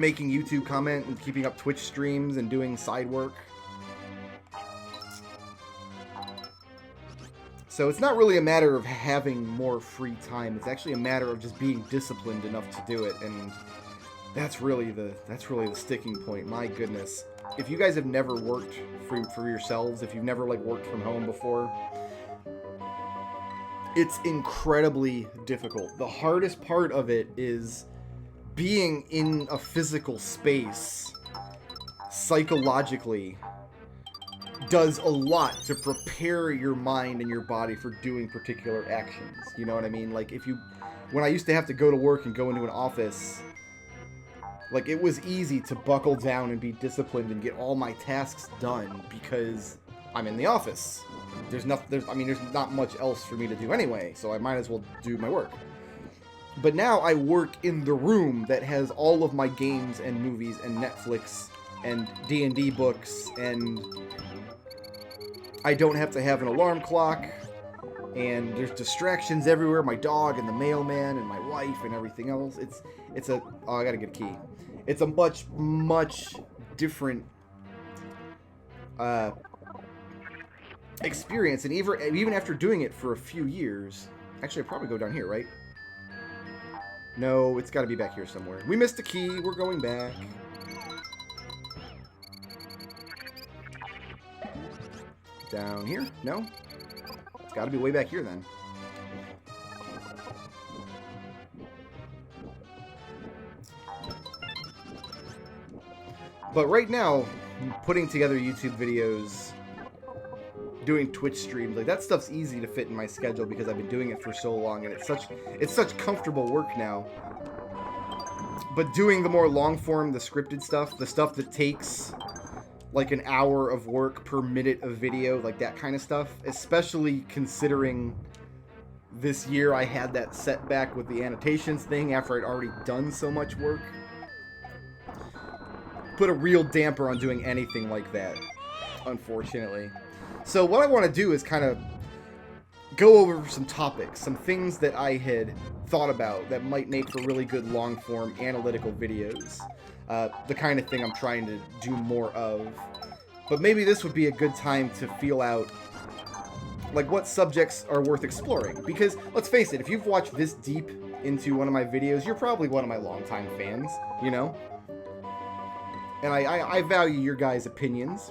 making YouTube content and keeping up Twitch streams and doing side work. So it's not really a matter of having more free time. It's actually a matter of just being disciplined enough to do it, and that's really the sticking point. My goodness. If you guys have never worked for yourselves, if you've never like worked from home before, it's incredibly difficult. The hardest part of it is being in a physical space psychologically does a lot to prepare your mind and your body for doing particular actions. You know what I mean? Like, when I used to have to go to work and go into an office, like, it was easy to buckle down and be disciplined and get all my tasks done because I'm in the office. There's not much else for me to do anyway, so I might as well do my work. But now I work in the room that has all of my games and movies and Netflix and D&D books, and I don't have to have an alarm clock, and there's distractions everywhere, my dog and the mailman and my wife and everything else. Oh, I gotta get a key. It's a much, much different experience, and even after doing it for a few years, actually I'd probably go down here, right? No, it's got to be back here somewhere. We missed a key. We're going back. Down here? No? It's got to be way back here then. But right now, I'm putting together YouTube videos, doing Twitch streams, like that stuff's easy to fit in my schedule because I've been doing it for so long, and it's such comfortable work now. But doing the more long form, the scripted stuff, the stuff that takes like an hour of work per minute of video, like that kind of stuff, especially considering this year I had that setback with the annotations thing after I'd already done so much work, put a real damper on doing anything like that, unfortunately. So what I want to do is kind of go over some topics, some things that I had thought about that might make for really good long-form analytical videos. The kind of thing I'm trying to do more of. But maybe this would be a good time to feel out like what subjects are worth exploring. Because, let's face it, if you've watched this deep into one of my videos, you're probably one of my longtime fans, you know? And I value your guys' opinions.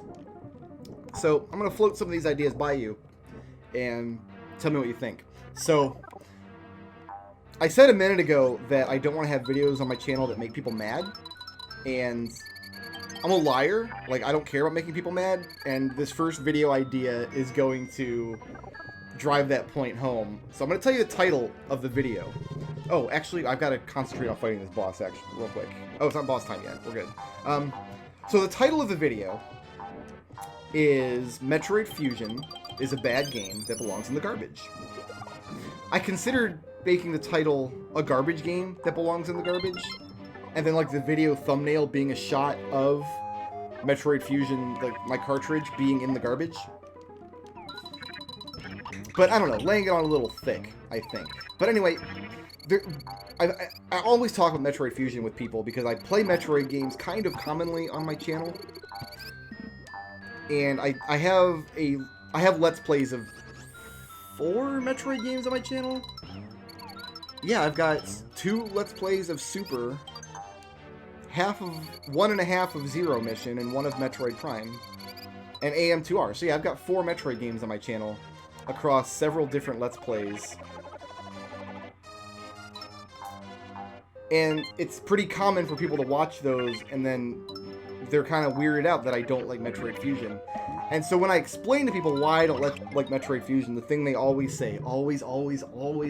So, I'm going to float some of these ideas by you, and tell me what you think. So, I said a minute ago that I don't want to have videos on my channel that make people mad, and I'm a liar. Like, I don't care about making people mad, and this first video idea is going to drive that point home. So, I'm going to tell you the title of the video. Oh, actually, I've got to concentrate on fighting this boss, actually, real quick. Oh, it's not boss time yet. We're good. So, the title of the video is Metroid Fusion is a bad game that belongs in the garbage. I considered making the title a garbage game that belongs in the garbage, and then like the video thumbnail being a shot of Metroid Fusion, like my cartridge, being in the garbage. But I don't know, laying it on a little thick, I think. But anyway, I always talk about Metroid Fusion with people because I play Metroid games kind of commonly on my channel. And I have Let's Plays of 4 Metroid games on my channel. Yeah, I've got 2 Let's Plays of Super, 1.5 of Zero Mission, and 1 of Metroid Prime, and AM2R. So yeah, I've got 4 Metroid games on my channel across several different Let's Plays. And it's pretty common for people to watch those, and then they're kind of weirded out that I don't like Metroid Fusion. And so when I explain to people why I don't like Metroid Fusion, the thing they always say, always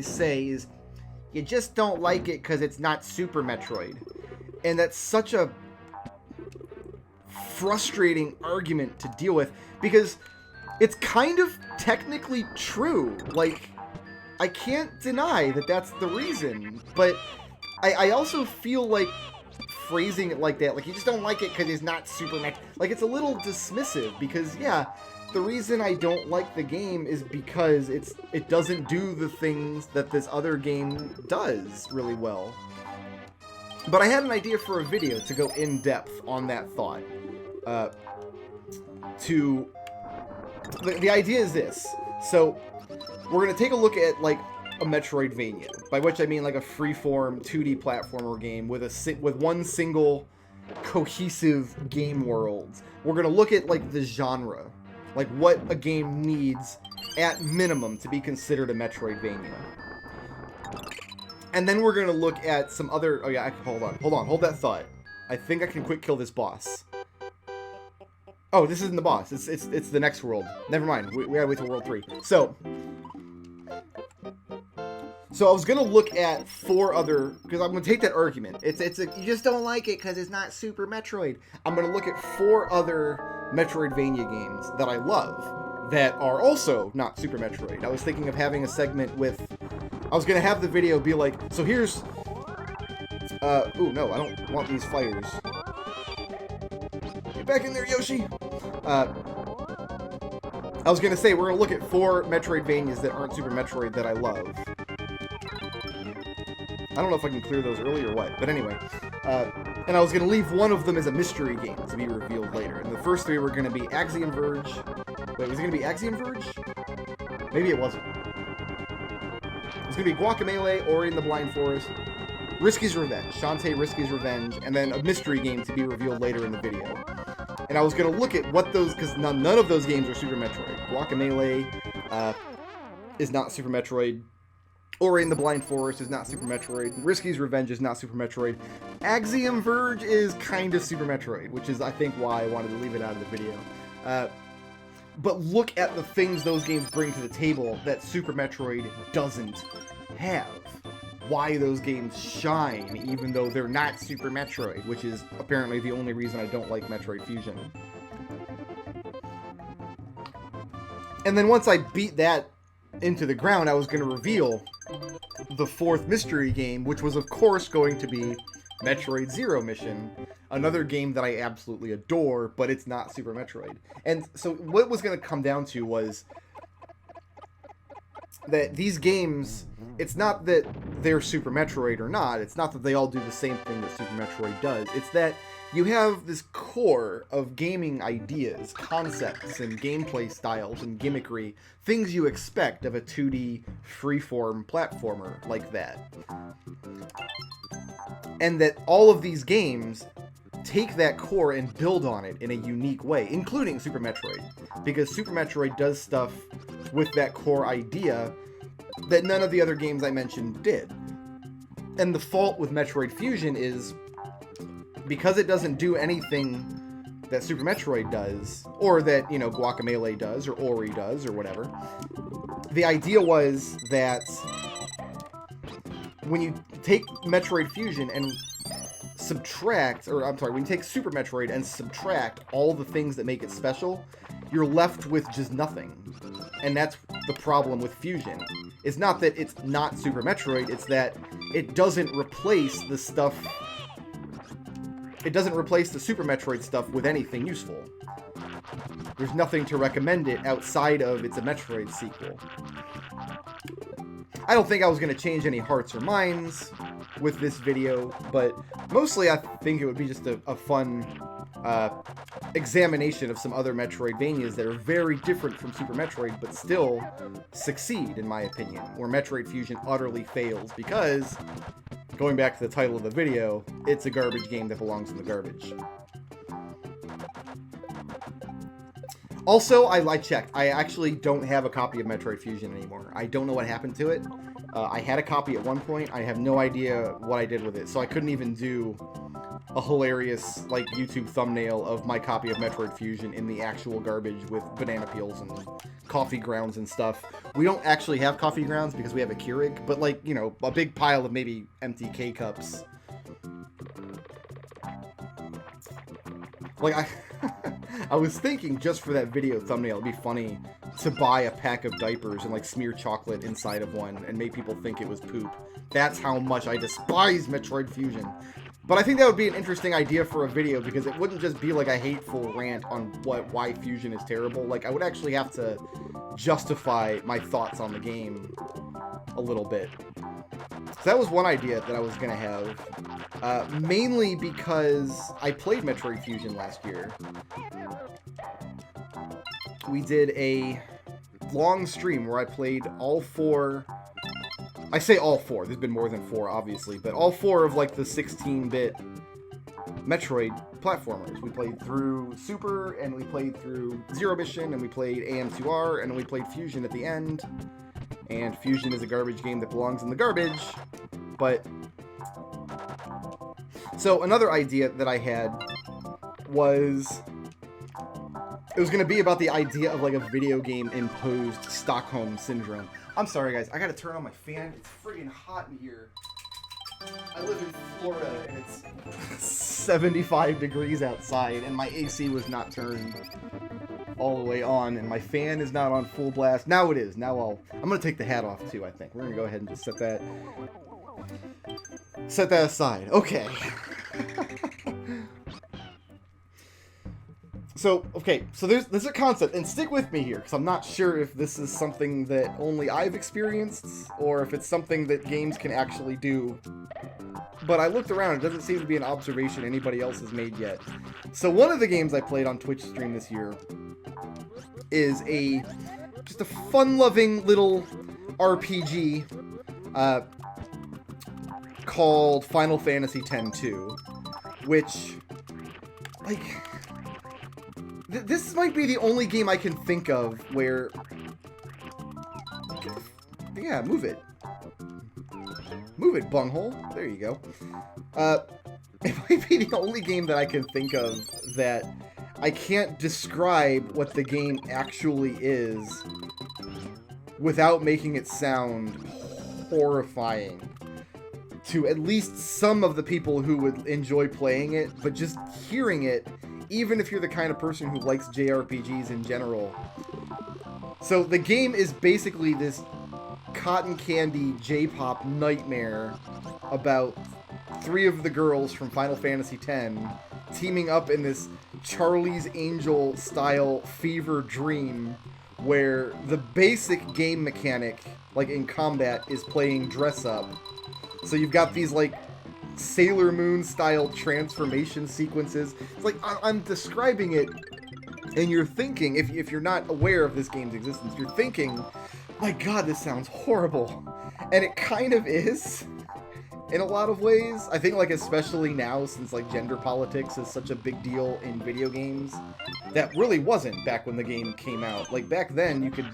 say is, you just don't like it because it's not Super Metroid. And that's such a frustrating argument to deal with, because it's kind of technically true. Like, I can't deny that that's the reason, but I also feel like phrasing it like that, like you just don't like it because it's not Super Metroid, like it's a little dismissive, because yeah, the reason I don't like the game is because it doesn't do the things that this other game does really well. But I had an idea for a video to go in depth on that thought. The idea is this. So we're gonna take a look at like a Metroidvania, by which I mean like a freeform 2D platformer game with one single cohesive game world. We're gonna look at like the genre, like what a game needs at minimum to be considered a Metroidvania. And then we're gonna look at some other. Oh yeah, hold that thought. I think I can quick kill this boss. Oh, this isn't the boss. It's the next world. Never mind. We gotta wait till World 3. So I was gonna look at 4 other, because I'm gonna take that argument. You just don't like it because it's not Super Metroid. I'm gonna look at 4 other Metroidvania games that I love that are also not Super Metroid. I was thinking of having a segment with. I was gonna have the video be like, so here's. Ooh, no, I don't want these fires. Get back in there, Yoshi. I was gonna say we're gonna look at 4 Metroidvanias that aren't Super Metroid that I love. I don't know if I can clear those early or what, but anyway. And I was going to leave one of them as a mystery game to be revealed later. And the first 3 were going to be Axiom Verge. Wait, was it going to be Axiom Verge? Maybe it wasn't. It was going to be Guacamelee, Ori and the Blind Forest, Risky's Revenge, Shantae Risky's Revenge, and then a mystery game to be revealed later in the video. And I was going to look at what those, because none of those games are Super Metroid. Guacamelee is not Super Metroid. Ori and the Blind Forest is not Super Metroid. Risky's Revenge is not Super Metroid. Axiom Verge is kind of Super Metroid, which is, I think, why I wanted to leave it out of the video. But look at the things those games bring to the table that Super Metroid doesn't have. Why those games shine, even though they're not Super Metroid, which is apparently the only reason I don't like Metroid Fusion. And then once I beat that into the ground, I was going to reveal the 4th mystery game, which was of course going to be Metroid Zero Mission, another game that I absolutely adore, but it's not Super Metroid. And so what was going to come down to was that these games, it's not that they're Super Metroid or not, it's not that they all do the same thing that Super Metroid does, it's that you have this core of gaming ideas, concepts, and gameplay styles and gimmickry, things you expect of a 2D freeform platformer like that. And that all of these games take that core and build on it in a unique way, including Super Metroid. Because Super Metroid does stuff with that core idea that none of the other games I mentioned did. And the fault with Metroid Fusion is, because it doesn't do anything that Super Metroid does, or that, you know, Guacamelee does, or Ori does, or whatever, the idea was that when you take Metroid Fusion and subtract, or I'm sorry, when you take Super Metroid and subtract all the things that make it special, you're left with just nothing. And that's the problem with Fusion. It's not that it's not Super Metroid, it's that it doesn't replace the stuff. It doesn't replace the Super Metroid stuff with anything useful. There's nothing to recommend it outside of it's a Metroid sequel. I don't think I was going to change any hearts or minds with this video, but mostly I think it would be just a fun examination of some other Metroidvanias that are very different from Super Metroid, but still succeed, in my opinion, where Metroid Fusion utterly fails because, going back to the title of the video, it's a garbage game that belongs in the garbage. Also, I checked. I actually don't have a copy of Metroid Fusion anymore. I don't know what happened to it. I had a copy at one point. I have no idea what I did with it, so I couldn't even do a hilarious, like, YouTube thumbnail of my copy of Metroid Fusion in the actual garbage with banana peels and coffee grounds and stuff. We don't actually have coffee grounds because we have a Keurig, but, like, you know, a big pile of maybe empty K-cups. Like, I was thinking just for that video thumbnail, it'd be funny to buy a pack of diapers and, like, smear chocolate inside of one and make people think it was poop. That's how much I despise Metroid Fusion. But I think that would be an interesting idea for a video because it wouldn't just be like a hateful rant on why Fusion is terrible. Like, I would actually have to justify my thoughts on the game a little bit. So that was one idea that I was going to have. Mainly because I played Metroid Fusion last year. We did a long stream where I played all four... I say all four, there's been more than four, obviously, but all four of, like, the 16-bit Metroid platformers. We played through Super, and we played through Zero Mission, and we played AM2R, and then we played Fusion at the end. And Fusion is a garbage game that belongs in the garbage, but... So, another idea that I had was... It was going to be about the idea of, like, a video game-imposed Stockholm Syndrome. I'm sorry, guys. I gotta turn on my fan. It's friggin' hot in here. I live in Florida, and it's 75 degrees outside, and my AC was not turned all the way on, and my fan is not on full blast. Now it is. Now I'm gonna take the hat off, too, I think. We're gonna go ahead and just set that aside. Okay. So, okay, so there's a concept, and stick with me here, because I'm not sure if this is something that only I've experienced, or if it's something that games can actually do. But I looked around, it doesn't seem to be an observation anybody else has made yet. So one of the games I played on Twitch stream this year is just a fun-loving little RPG called Final Fantasy X-2, which, like... This might be the only game I can think of where... Yeah, move it. Move it, bunghole. There you go. It might be the only game that I can think of that I can't describe what the game actually is without making it sound horrifying to at least some of the people who would enjoy playing it, but just hearing it, even if you're the kind of person who likes JRPGs in general. So the game is basically this cotton candy J-pop nightmare about three of the girls from Final Fantasy X teaming up in this Charlie's Angel style fever dream where the basic game mechanic, like in combat, is playing dress up. So you've got these like Sailor Moon style transformation sequences. It's like I'm describing it and you're thinking, if you're not aware of this game's existence, you're thinking, my god, this sounds horrible. And it kind of is in a lot of ways. I think, like, especially now, since like gender politics is such a big deal in video games, that really wasn't back when the game came out. Like, back then you could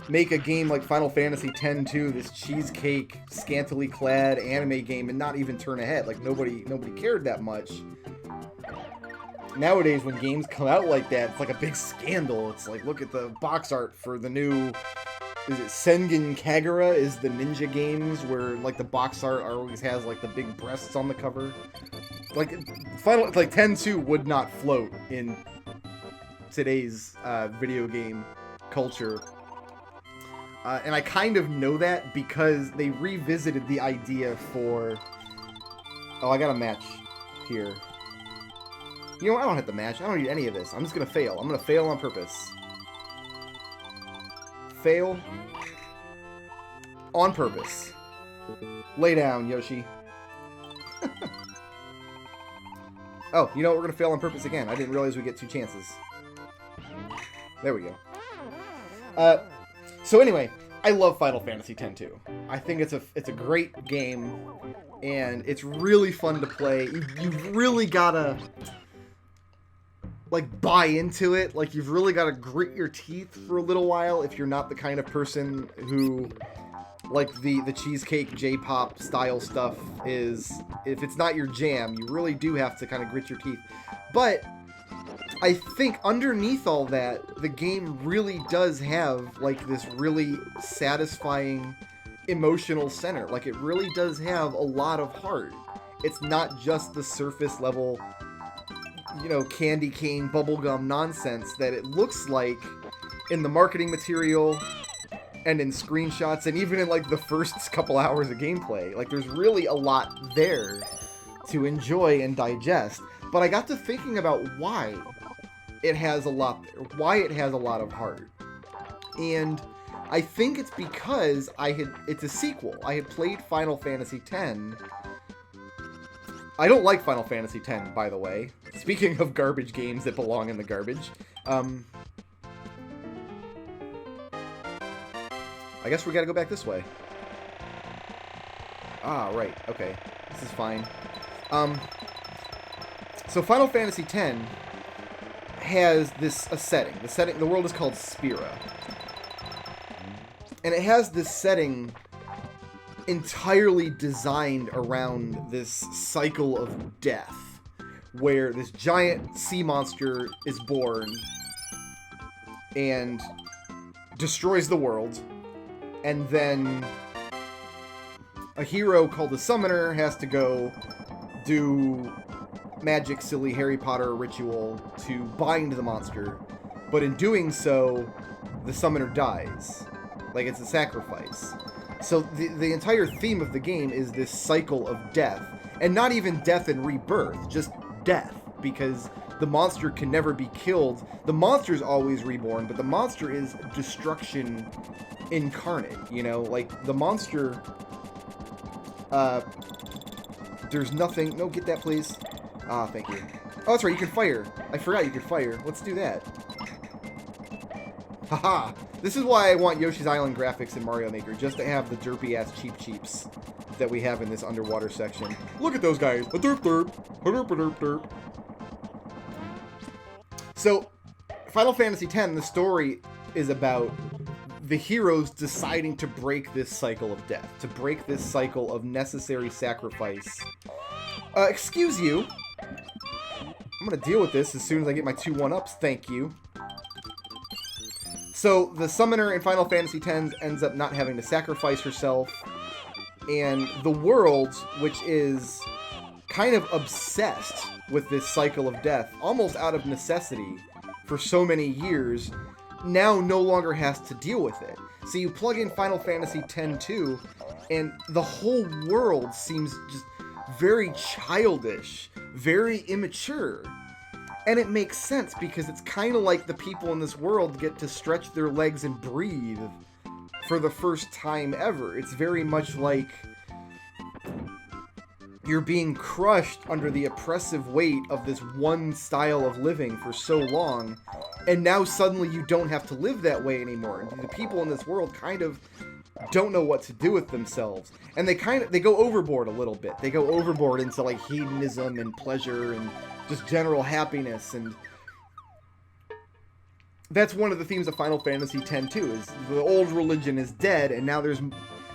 make a game like Final Fantasy X-2, this cheesecake, scantily clad anime game, and not even turn ahead. Like, nobody cared that much. Nowadays, when games come out like that, it's like a big scandal. It's like, look at the box art for the new... Is it Sengen Kagura is the ninja games where, like, the box art always has, like, the big breasts on the cover. Like, X-2 would not float in today's video game culture. And I kind of know that because they revisited the idea for... Oh, I got a match here. You know what? I don't have to match. I don't need any of this. I'm just going to fail. I'm going to fail on purpose. Fail. On purpose. Lay down, Yoshi. Oh, you know what? We're going to fail on purpose again. I didn't realize we get 2 chances. There we go. So anyway, I love Final Fantasy X too. I think it's a great game, and it's really fun to play. You've really gotta like buy into it. Like you've really gotta grit your teeth for a little while if you're not the kind of person who like the cheesecake J-pop style stuff is. If it's not your jam, you really do have to kind of grit your teeth. But I think underneath all that, the game really does have like this really satisfying emotional center. Like it really does have a lot of heart. It's not just the surface level, you know, candy cane bubblegum nonsense that it looks like in the marketing material and in screenshots and even in like the first couple hours of gameplay. Like there's really a lot there to enjoy and digest. But I got to thinking about why it has a lot there, why it has a lot of heart. And I think it's because it's a sequel. I had played Final Fantasy X. I don't like Final Fantasy X, by the way. Speaking of garbage games that belong in the garbage. I guess we gotta go back this way. Ah, right. Okay. This is fine. So Final Fantasy X has a setting. The world is called Spira. And it has this setting entirely designed around this cycle of death, where this giant sea monster is born and destroys the world, and then a hero called the Summoner has to go do magic, silly Harry Potter ritual to bind the monster, but in doing so, the Summoner dies. Like, it's a sacrifice. So the entire theme of the game is this cycle of death. And not even death and rebirth, just death. Because the monster can never be killed. The monster's always reborn, but the monster is destruction incarnate, you know? Like, the monster... there's nothing... No, get that, please. Ah, thank you. Oh, that's right, you can fire. I forgot you could fire. Let's do that. Haha! This is why I want Yoshi's Island graphics in Mario Maker, just to have the derpy-ass cheeps that we have in this underwater section. Look at those guys! A derp derp! A derp a derp derp! So, Final Fantasy X, the story is about the heroes deciding to break this cycle of death, to break this cycle of necessary sacrifice. Excuse you. I'm gonna deal with this as soon as I get my 2 1-ups, thank you. So, the Summoner in Final Fantasy X ends up not having to sacrifice herself, and the world, which is kind of obsessed with this cycle of death, almost out of necessity, for so many years, now no longer has to deal with it. So you plug in Final Fantasy X-2, and the whole world seems just very childish, very immature. And it makes sense, because it's kind of like the people in this world get to stretch their legs and breathe for the first time ever. It's very much like you're being crushed under the oppressive weight of this one style of living for so long, and now suddenly you don't have to live that way anymore. And the people in this world kind of don't know what to do with themselves. And they go overboard a little bit. They go overboard into like hedonism and pleasure and just general happiness, and that's one of the themes of Final Fantasy X too, is the old religion is dead, and now there's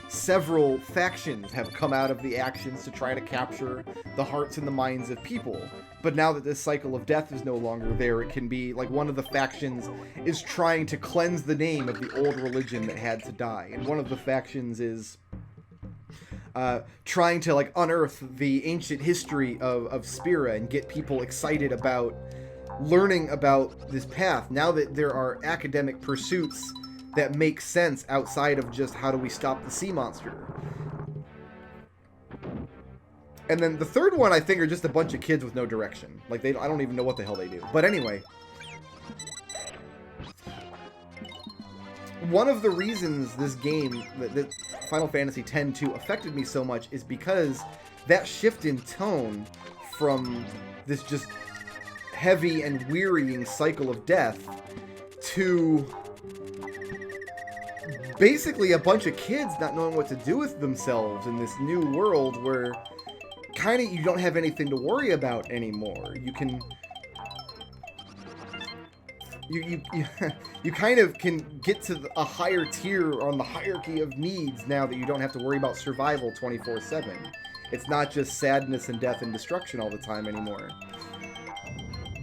several factions have come out of the actions to try to capture the hearts and the minds of people. But now that this cycle of death is no longer there, it can be like one of the factions is trying to cleanse the name of the old religion that had to die, and one of the factions is trying to like unearth the ancient history of Spira and get people excited about learning about this path now that there are academic pursuits that make sense outside of just how do we stop the sea monster. And then the third one I think are just a bunch of kids with no direction. Like I don't even know what the hell they do. But anyway, one of the reasons this game, that Final Fantasy X-2 affected me so much, is because that shift in tone from this just heavy and wearying cycle of death to basically a bunch of kids not knowing what to do with themselves in this new world where kind of you don't have anything to worry about anymore. You can you kind of can get to a higher tier on the hierarchy of needs now that you don't have to worry about survival 24/7. It's not just sadness and death and destruction all the time anymore.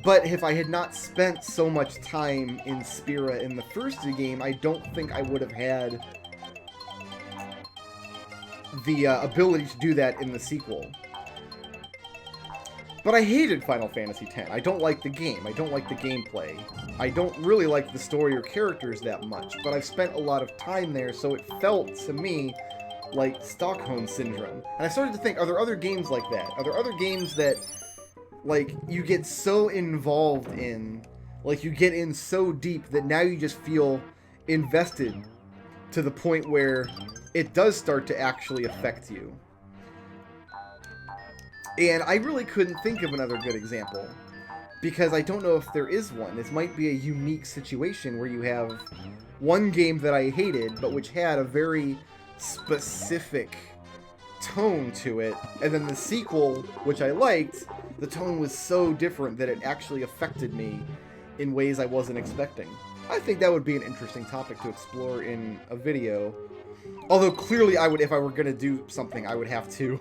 But if I had not spent so much time in Spira in the first game, I don't think I would have had the ability to do that in the sequel. But I hated Final Fantasy X. I don't like the game. I don't like the gameplay. I don't really like the story or characters that much, but I've spent a lot of time there, so it felt to me like Stockholm Syndrome. And I started to think, are there other games like that? Are there other games that, like, you get so involved in, like, you get in so deep that now you just feel invested to the point where it does start to actually affect you? And I really couldn't think of another good example, because I don't know if there is one. This might be a unique situation where you have one game that I hated, but which had a very specific tone to it, and then the sequel, which I liked, the tone was so different that it actually affected me in ways I wasn't expecting. I think that would be an interesting topic to explore in a video. Although clearly I would, if I were going to do something, I would have to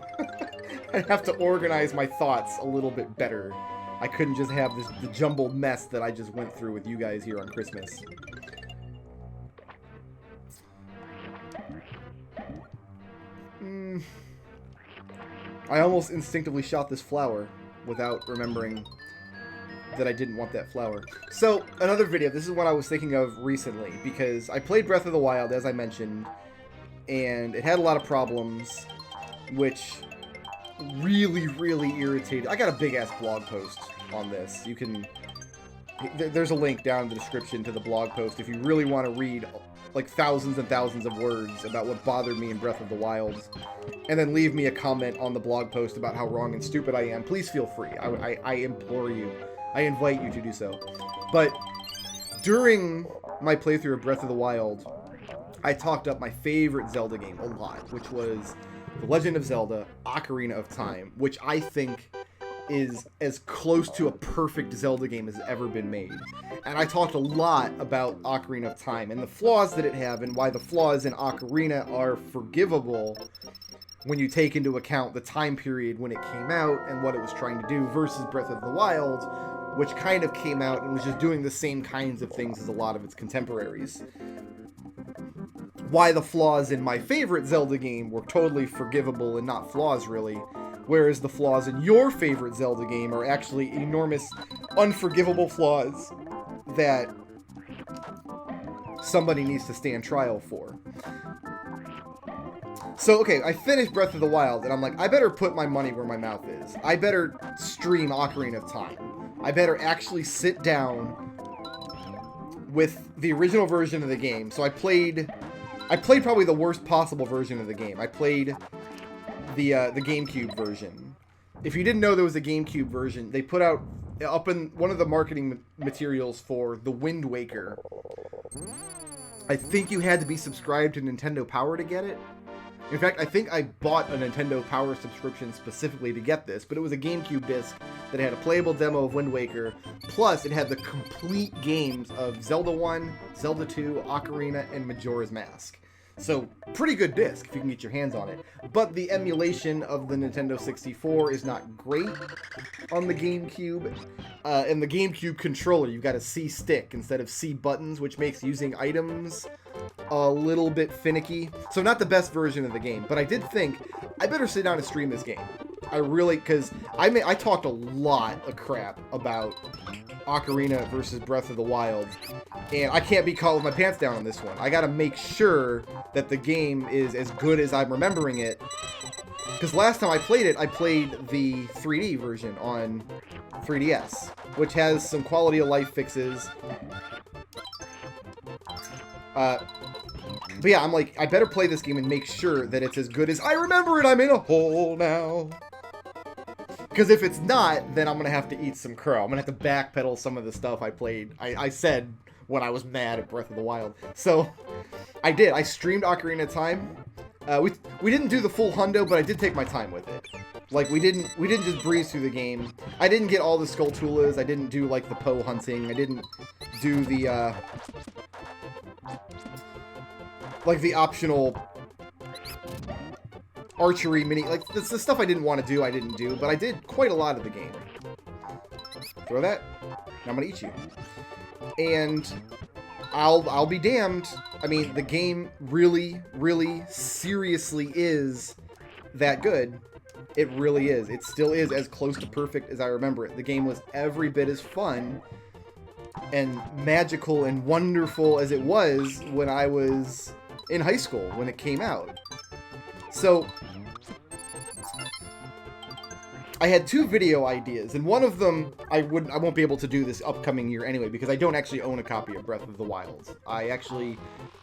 I'd have to organize my thoughts a little bit better. I couldn't just have the jumbled mess that I just went through with you guys here on Christmas. I almost instinctively shot this flower without remembering that I didn't want that flower. So, another video. This is what I was thinking of recently, because I played Breath of the Wild, as I mentioned, and it had a lot of problems, which really, really irritated. I got a big-ass blog post on this. You can... There's a link down in the description to the blog post if you really want to read like thousands and thousands of words about what bothered me in Breath of the Wild, and then leave me a comment on the blog post about how wrong and stupid I am. Please feel free. I implore you. I invite you to do so. But during my playthrough of Breath of the Wild, I talked up my favorite Zelda game a lot, which was The Legend of Zelda: Ocarina of Time, which I think is as close to a perfect Zelda game as ever been made. And I talked a lot about Ocarina of Time and the flaws that it have, and why the flaws in Ocarina are forgivable when you take into account the time period when it came out and what it was trying to do, versus Breath of the Wild, which kind of came out and was just doing the same kinds of things as a lot of its contemporaries. Why the flaws in my favorite Zelda game were totally forgivable and not flaws, really, whereas the flaws in your favorite Zelda game are actually enormous, unforgivable flaws that somebody needs to stand trial for. So, okay, I finished Breath of the Wild, and I'm like, I better put my money where my mouth is. I better stream Ocarina of Time. I better actually sit down with the original version of the game. So I played probably the worst possible version of the game. I played the GameCube version. If you didn't know there was a GameCube version, they put out up in one of the marketing materials for the Wind Waker. I think you had to be subscribed to Nintendo Power to get it. In fact, I think I bought a Nintendo Power subscription specifically to get this, but it was a GameCube disc that had a playable demo of Wind Waker, plus it had the complete games of Zelda 1, Zelda 2, Ocarina, and Majora's Mask. So, pretty good disc if you can get your hands on it. But the emulation of the Nintendo 64 is not great on the GameCube. And the GameCube controller, you've got a C stick instead of C buttons, which makes using items a little bit finicky. So not the best version of the game, but I did think I better sit down and stream this game. I really, because I talked a lot of crap about Ocarina versus Breath of the Wild, and I can't be caught with my pants down on this one. I gotta make sure that the game is as good as I'm remembering it, because last time I played it, I played the 3D version on 3DS, which has some quality of life fixes. But yeah, I'm like, I better play this game and make sure that it's as good as I remember it. I'm in a hole now. Because if it's not, then I'm going to have to eat some crow. I'm going to have to backpedal some of the stuff I played. I said when I was mad at Breath of the Wild. So, I did. I streamed Ocarina of Time. We didn't do the full hundo, but I did take my time with it. Like, we didn't just breeze through the game. I didn't get all the Skulltulas. I didn't do, like, the Poe hunting. I didn't do the, like, the optional archery mini. Like, the stuff I didn't want to do, I didn't do. But I did quite a lot of the game. Throw that. Now I'm gonna eat you. And I'll be damned. I mean, the game really, really, seriously is that good. It really is. It still is as close to perfect as I remember it. The game was every bit as fun and magical and wonderful as it was when I was in high school, when it came out. So, I had 2 video ideas, and one of them I won't be able to do this upcoming year anyway, because I don't actually own a copy of Breath of the Wild. I actually,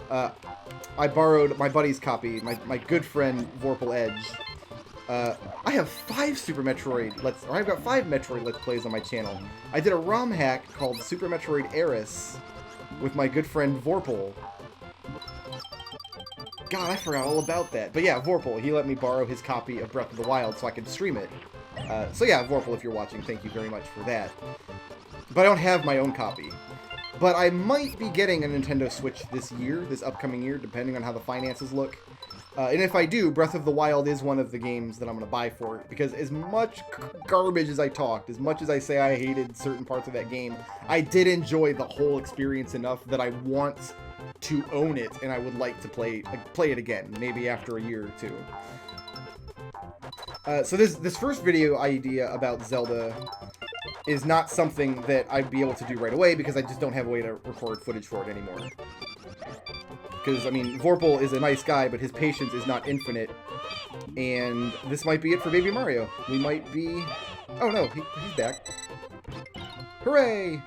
I borrowed my buddy's copy, my good friend Vorpal Edge. I have 5 Super Metroid I've got 5 Metroid Let's Plays on my channel. I did a ROM hack called Super Metroid Eris with my good friend Vorpal. God, I forgot all about that. But yeah, Vorpal, he let me borrow his copy of Breath of the Wild so I could stream it. So yeah, Vorpal, if you're watching, thank you very much for that. But I don't have my own copy. But I might be getting a Nintendo Switch this upcoming year, depending on how the finances look. And if I do, Breath of the Wild is one of the games that I'm going to buy for it. Because as much garbage as I talked, as much as I say I hated certain parts of that game, I did enjoy the whole experience enough that I want to own it, and I would like to play it again, maybe after a year or 2. So this first video idea about Zelda is not something that I'd be able to do right away, because I just don't have a way to record footage for it anymore. Because, I mean, Vorpal is a nice guy, but his patience is not infinite. And this might be it for Baby Mario. We might be... Oh, no, he's back. Hooray!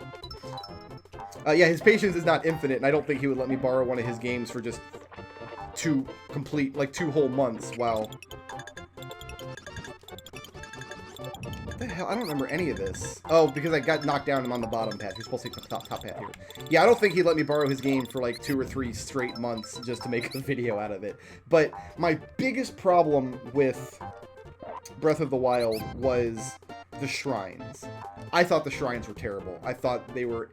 Yeah, his patience is not infinite, and I don't think he would let me borrow one of his games for just 2 whole months, while... What the hell? I don't remember any of this. Oh, because I got knocked down and I'm on the bottom path. You're supposed to take the top path here. Yeah, I don't think he'd let me borrow his game for like 2 or 3 straight months just to make a video out of it. But my biggest problem with Breath of the Wild was the shrines. I thought the shrines were terrible. I thought they were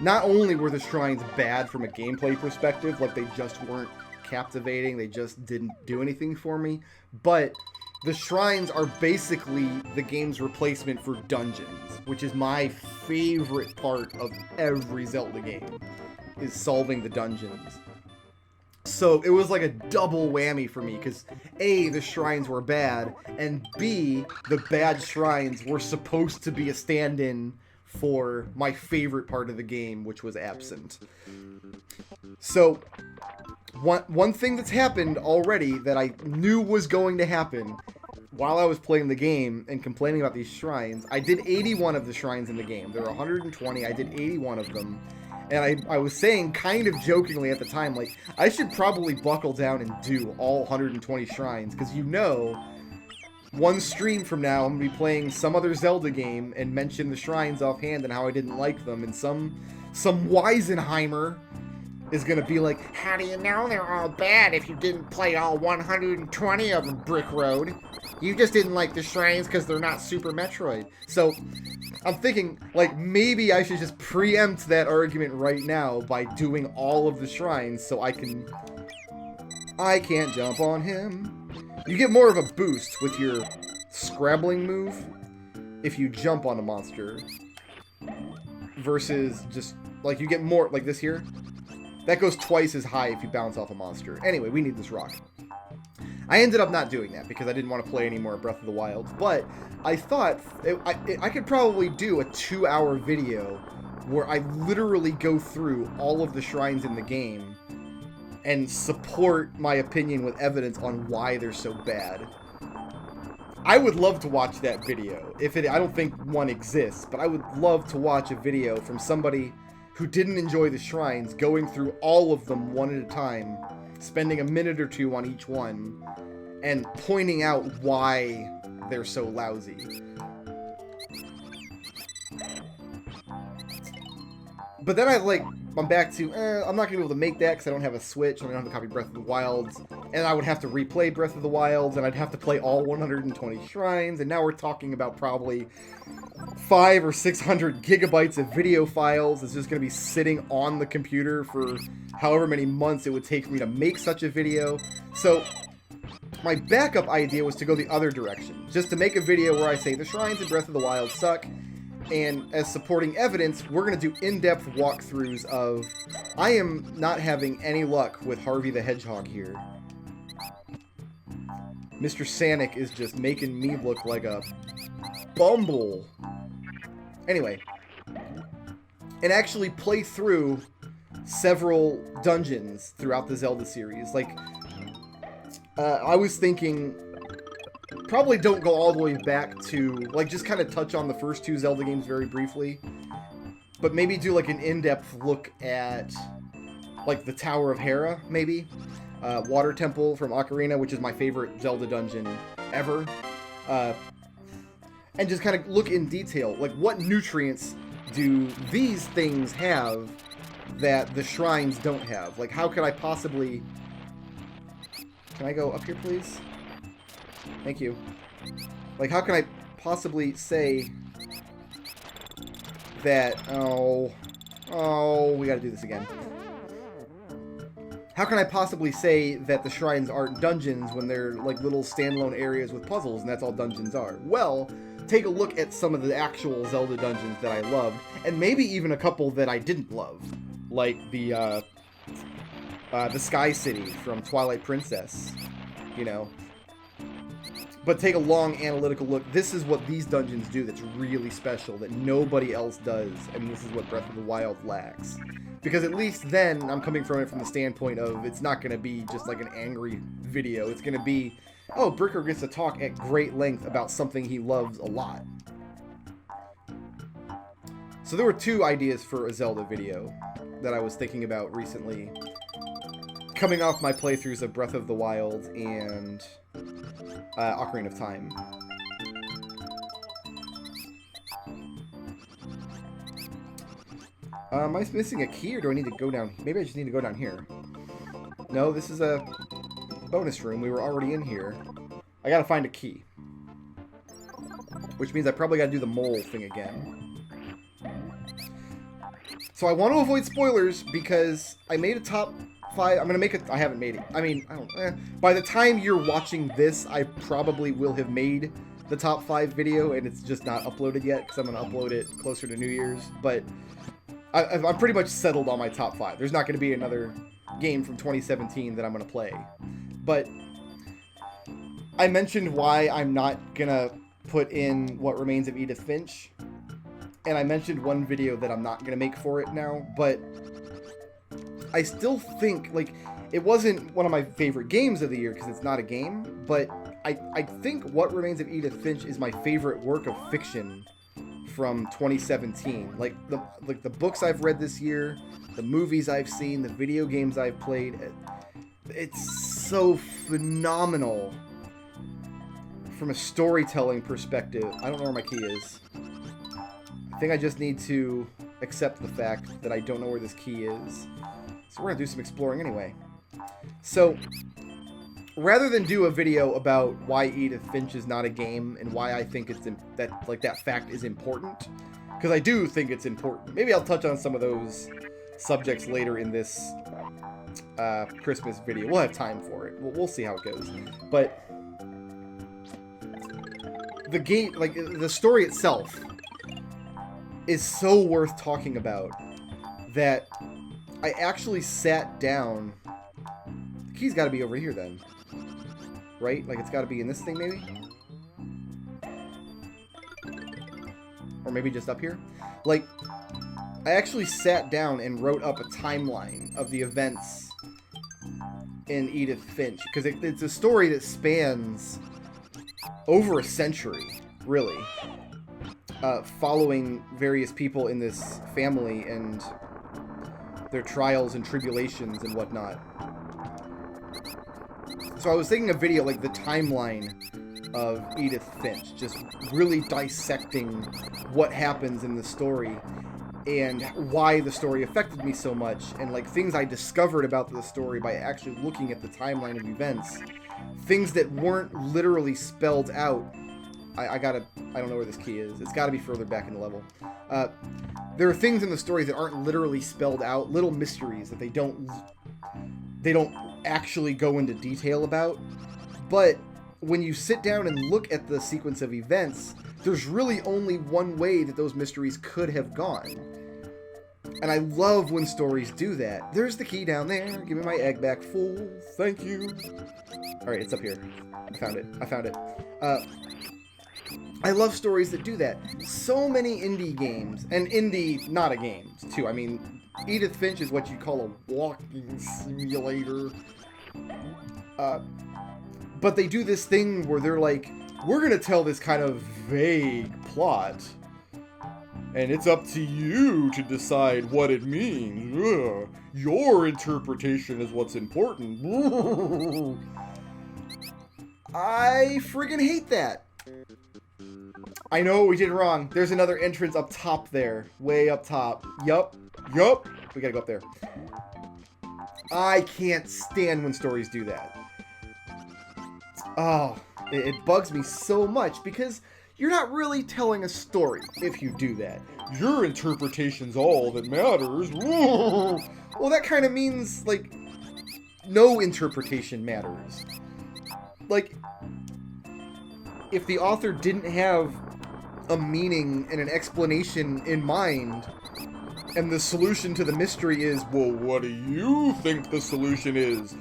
not only were the shrines bad from a gameplay perspective, like they just weren't captivating, they just didn't do anything for me, but the shrines are basically the game's replacement for dungeons, which is my favorite part of every Zelda game, is solving the dungeons. So it was like a double whammy for me, because A, the shrines were bad, and B, the bad shrines were supposed to be a stand-in for my favorite part of the game, which was absent. So, one thing that's happened already that I knew was going to happen while I was playing the game and complaining about these shrines, I did 81 of the shrines in the game. There were 120, I did 81 of them. And I was saying kind of jokingly at the time, like, I should probably buckle down and do all 120 shrines, because you know, one stream from now, I'm going to be playing some other Zelda game and mention the shrines offhand and how I didn't like them, and some Weisenheimer is going to be like, how do you know they're all bad if you didn't play all 120 of them, Brickroad? You just didn't like the shrines because they're not Super Metroid. So, I'm thinking, like, maybe I should just preempt that argument right now by doing all of the shrines so I can't jump on him. You get more of a boost with your scrabbling move if you jump on a monster versus just, like, you get more, like this here. That goes twice as high if you bounce off a monster. Anyway, we need this rock. I ended up not doing that because I didn't want to play any more Breath of the Wild, but I thought I could probably do a 2-hour video where I literally go through all of the shrines in the game and support my opinion with evidence on why they're so bad. I would love to watch that video. I don't think one exists, but I would love to watch a video from somebody who didn't enjoy the shrines, going through all of them one at a time, spending a minute or 2 on each one, and pointing out why they're so lousy. But then I'm back to, I'm not going to be able to make that because I don't have a Switch, and I don't have a copy of Breath of the Wild, and I would have to replay Breath of the Wild, and I'd have to play all 120 shrines, and now we're talking about probably 500 or 600 gigabytes of video files that's just going to be sitting on the computer for however many months it would take for me to make such a video. So my backup idea was to go the other direction, just to make a video where I say the shrines in Breath of the Wild suck, and as supporting evidence, we're going to do in-depth walkthroughs of... I am not having any luck with Harvey the Hedgehog here. Mr. Sanic is just making me look like a bumble. Anyway. And actually play through several dungeons throughout the Zelda series. Like, I was thinking... Probably don't go all the way back to, like, just kind of touch on the first 2 Zelda games very briefly. But maybe do, like, an in-depth look at, like, the Tower of Hera, maybe. Water Temple from Ocarina, which is my favorite Zelda dungeon ever. And just kind of look in detail, like, what nutrients do these things have that the shrines don't have? Like, how could I possibly... Can I go up here, please? Thank you. Like, how can I possibly say that... Oh, we gotta do this again. How can I possibly say that the shrines aren't dungeons when they're, like, little standalone areas with puzzles, and that's all dungeons are? Well, take a look at some of the actual Zelda dungeons that I loved, and maybe even a couple that I didn't love. Like the Sky City from Twilight Princess, you know. But take a long analytical look. This is what these dungeons do that's really special, that nobody else does, and this is what Breath of the Wild lacks. Because at least then, I'm coming from it from the standpoint of, it's not going to be just like an angry video. It's going to be, oh, Brickroad gets to talk at great length about something he loves a lot. So there were 2 ideas for a Zelda video that I was thinking about recently. Coming off my playthroughs of Breath of the Wild and... Ocarina of Time. Am I missing a key, or do I need to go down? Maybe I just need to go down here. No, this is a bonus room. We were already in here. I gotta find a key. Which means I probably gotta do the mole thing again. So I want to avoid spoilers, because I made a top 5. I'm gonna make it. I haven't made it. I mean, I don't. By the time you're watching this, I probably will have made the top 5 video, and it's just not uploaded yet because I'm gonna upload it closer to New Year's. But I'm pretty much settled on my top 5. There's not gonna be another game from 2017 that I'm gonna play. But I mentioned why I'm not gonna put in What Remains of Edith Finch, and I mentioned one video that I'm not gonna make for it now, but. I still think, like, it wasn't one of my favorite games of the year because it's not a game, but I think What Remains of Edith Finch is my favorite work of fiction from 2017. Like the books I've read this year, the movies I've seen, the video games I've played, it's so phenomenal from a storytelling perspective. I don't know where my key is. I think I just need to accept the fact that I don't know where this key is. So we're going to do some exploring anyway. So, rather than do a video about why Edith Finch is not a game and why I think it's that fact is important, because I do think it's important. Maybe I'll touch on some of those subjects later in this Christmas video. We'll have time for it. We'll see how it goes. But the game, like the story itself, is so worth talking about that I actually sat down. The key's got to be over here then, right? Like it's got to be in this thing maybe, or maybe just up here. Like I actually sat down and wrote up a timeline of the events in Edith Finch, because it's a story that spans over a century, really, following various people in this family and their trials and tribulations and whatnot. So I was thinking a video like the timeline of Edith Finch, just really dissecting what happens in the story. and why the story affected me so much, and like things I discovered about the story by actually looking at the timeline of events, things that weren't literally spelled out. I don't know where this key is. It's gotta be further back in the level. There are things in the story that aren't literally spelled out, little mysteries that they don't actually go into detail about, but when you sit down and look at the sequence of events, there's really only one way that those mysteries could have gone. And I love when stories do that. There's the key down there. Give me my egg back, fool. Thank you. Alright, it's up here. I found it. I love stories that do that. So many indie games, and indie, not a games, too. I mean, Edith Finch is what you call a walking simulator. But they do this thing where they're like, we're going to tell this kind of vague plot, and it's up to you to decide what it means. Ugh. Your interpretation is what's important. I friggin' hate that. I know we did wrong. There's another entrance up top there. Way up top. Yup. We gotta go up there. I can't stand when stories do that. Oh, it bugs me so much because you're not really telling a story if you do that. Your interpretation's all that matters. Well, that kind of means, like, no interpretation matters. Like, if the author didn't have a meaning and an explanation in mind, and the solution to the mystery is, well, what do you think the solution is?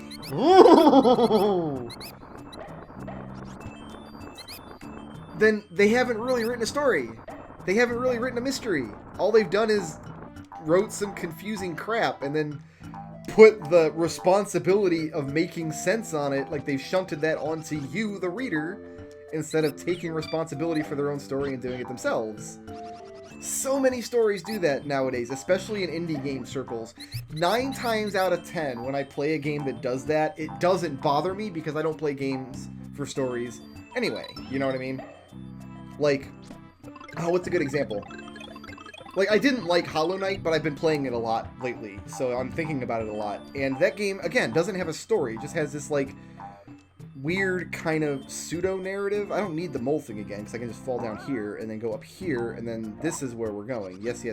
Then they haven't really written a story. They haven't really written a mystery. All they've done is wrote some confusing crap and then put the responsibility of making sense on it, like they've shunted that onto you, the reader, instead of taking responsibility for their own story and doing it themselves. So many stories do that nowadays, especially in indie game circles. 9 times out of 10, when I play a game that does that, it doesn't bother me because I don't play games for stories anyway. You know what I mean? Like, oh, what's a good example? Like, I didn't like Hollow Knight, but I've been playing it a lot lately, so I'm thinking about it a lot. And that game, again, doesn't have a story. It just has this, like, weird kind of pseudo-narrative. I don't need the mole thing again, because I can just fall down here, and then go up here, and then this is where we're going. Yes.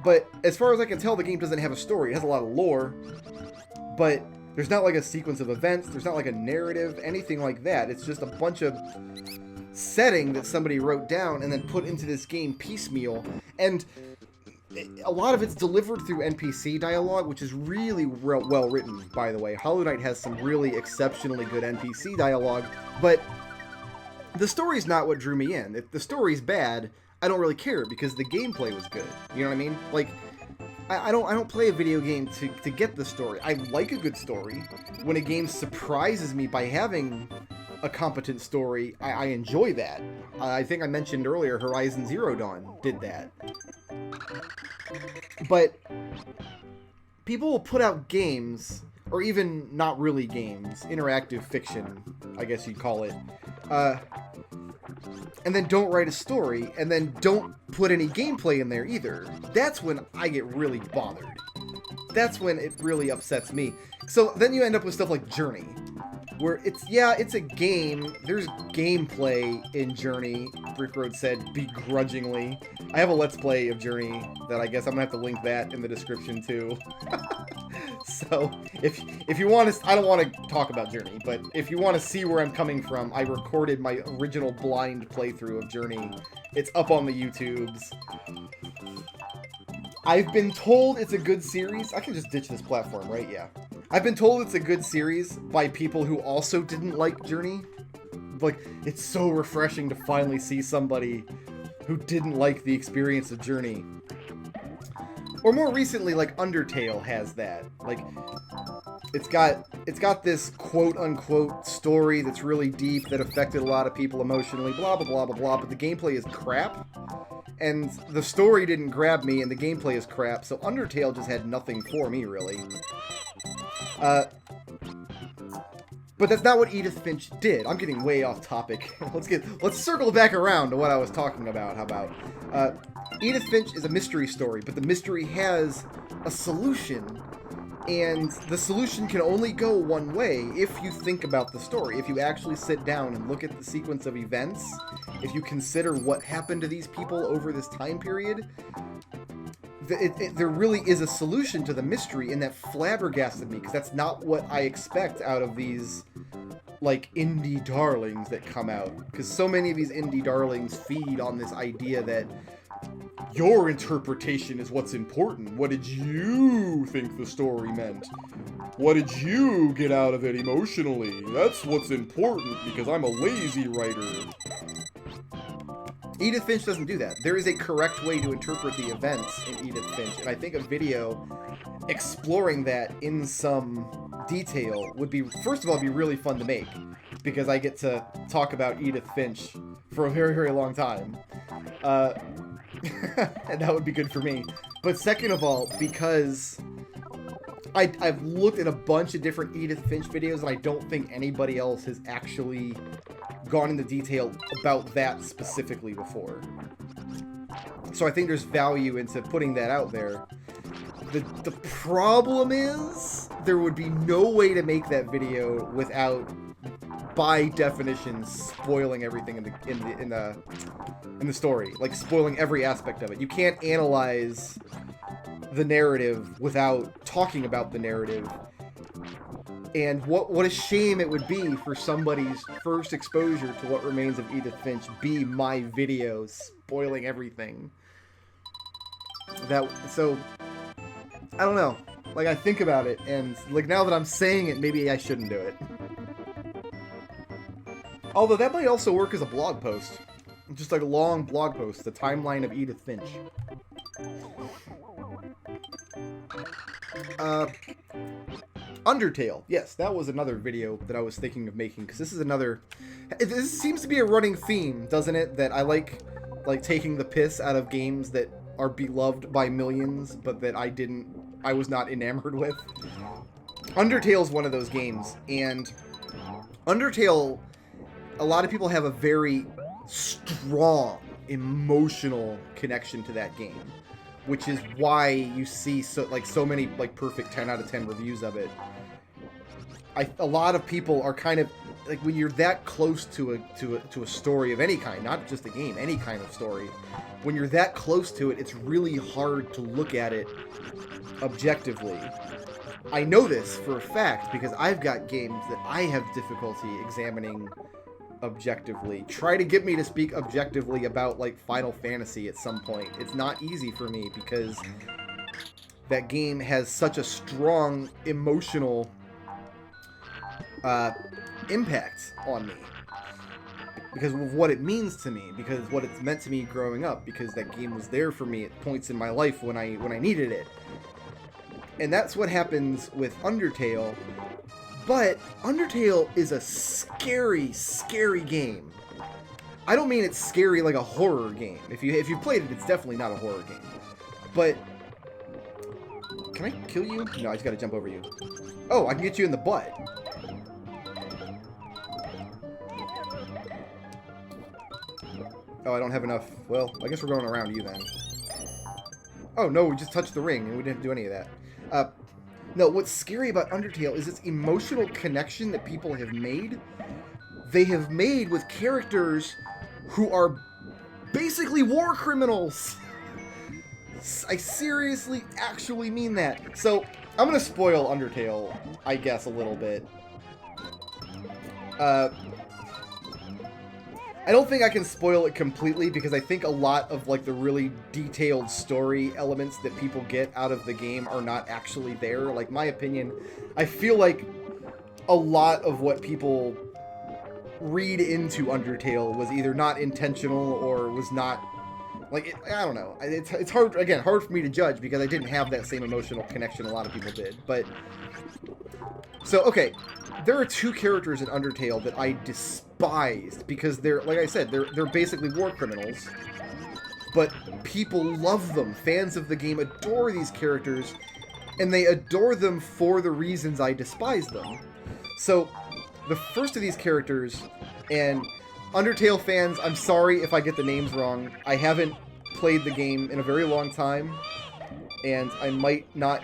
But as far as I can tell, the game doesn't have a story. It has a lot of lore, but there's not, like, a sequence of events. There's not, like, a narrative, anything like that. It's just a bunch of setting that somebody wrote down and then put into this game piecemeal, and a lot of it's delivered through NPC dialogue, which is really well written, by the way. Hollow Knight has some really exceptionally good NPC dialogue, but the story's not what drew me in. If the story's bad, I don't really care because the gameplay was good. You know what I mean? Like, I don't play a video game to get the story. I like a good story. When a game surprises me by having a competent story, I enjoy that. I think I mentioned earlier Horizon Zero Dawn did that. But people will put out games, or even not really games, interactive fiction, I guess you'd call it, and then don't write a story, and then don't put any gameplay in there either. That's when I get really bothered. That's when it really upsets me. So then you end up with stuff like Journey, where it's a game. There's gameplay in Journey, Brickroad said begrudgingly. I have a Let's Play of Journey that I guess I'm gonna have to link that in the description too. So if you want to, I don't want to talk about Journey, but if you want to see where I'm coming from, I recorded my original blind playthrough of Journey. It's up on the YouTubes. I've been told it's a good series. I can just ditch this platform, right? Yeah. I've been told it's a good series by people who also didn't like Journey. Like, it's so refreshing to finally see somebody who didn't like the experience of Journey. Or more recently, like, Undertale has that. Like, it's got this quote-unquote story that's really deep that affected a lot of people emotionally, blah, blah, blah, blah, blah, but the gameplay is crap. And the story didn't grab me, and the gameplay is crap, so Undertale just had nothing for me, really. But that's not what Edith Finch did. I'm getting way off topic. Let's circle back around to what I was talking about. How about? Edith Finch is a mystery story, but the mystery has a solution. And the solution can only go one way if you think about the story. If you actually sit down and look at the sequence of events, if you consider what happened to these people over this time period, there really is a solution to the mystery, and that flabbergasted me, because that's not what I expect out of these, like, indie darlings that come out. Because so many of these indie darlings feed on this idea that your interpretation is what's important. What did you think the story meant? What did you get out of it emotionally? That's what's important, because I'm a lazy writer. Edith Finch doesn't do that. There is a correct way to interpret the events in Edith Finch, and I think a video exploring that in some detail would be, first of all, be really fun to make, because I get to talk about Edith Finch for a very, very long time. And that would be good for me. But second of all, because I've looked at a bunch of different Edith Finch videos, and I don't think anybody else has actually gone into detail about that specifically before. So I think there's value into putting that out there. The problem is, there would be no way to make that video without, by definition, spoiling everything in the story, like spoiling every aspect of it. You can't analyze the narrative without talking about the narrative. And what a shame it would be for somebody's first exposure to What Remains of Edith Finch be my video spoiling everything. So I don't know. Like, I think about it, and like, now that I'm saying it, maybe I shouldn't do it. Although that might also work as a blog post. Just like a long blog post, the timeline of Edith Finch. Undertale. Yes, that was another video that I was thinking of making, because this is another... This seems to be a running theme, doesn't it? That I like taking the piss out of games that are beloved by millions, but that I was not enamored with. Undertale's one of those games, and Undertale, a lot of people have a very strong emotional connection to that game, which is why you see so many like perfect 10 out of 10 reviews of it. A lot of people are kind of like, when you're that close to a story of any kind, not just a game, any kind of story, when you're that close to it, it's really hard to look at it objectively. I know this for a fact because I've got games that I have difficulty examining objectively. Try to get me to speak objectively about like Final Fantasy at some point. It's not easy for me because that game has such a strong emotional impact on me because of what it means to me, because what it's meant to me growing up, because that game was there for me at points in my life when I needed it. And that's what happens with Undertale. But Undertale is a scary, scary game. I don't mean it's scary like a horror game. If you played it, it's definitely not a horror game. But can I kill you? No, I just gotta jump over you. Oh, I can get you in the butt. Oh, I don't have enough. Well, I guess we're going around you then. Oh no, we just touched the ring and we didn't do any of that. No, what's scary about Undertale is its emotional connection that people have made. They have made with characters who are basically war criminals. I seriously, actually mean that. So, I'm going to spoil Undertale, I guess, a little bit. I don't think I can spoil it completely because I think a lot of like the really detailed story elements that people get out of the game are not actually there. Like, my opinion, I feel like a lot of what people read into Undertale was either not intentional or was not, like, I don't know. It's hard, again, hard for me to judge because I didn't have that same emotional connection a lot of people did. But, so, okay, there are two characters in Undertale that I despised because they're, like I said, they're basically war criminals, but people love them. Fans of the game adore these characters, and they adore them for the reasons I despise them. So, the first of these characters, and Undertale fans, I'm sorry if I get the names wrong. I haven't played the game in a very long time, and I might not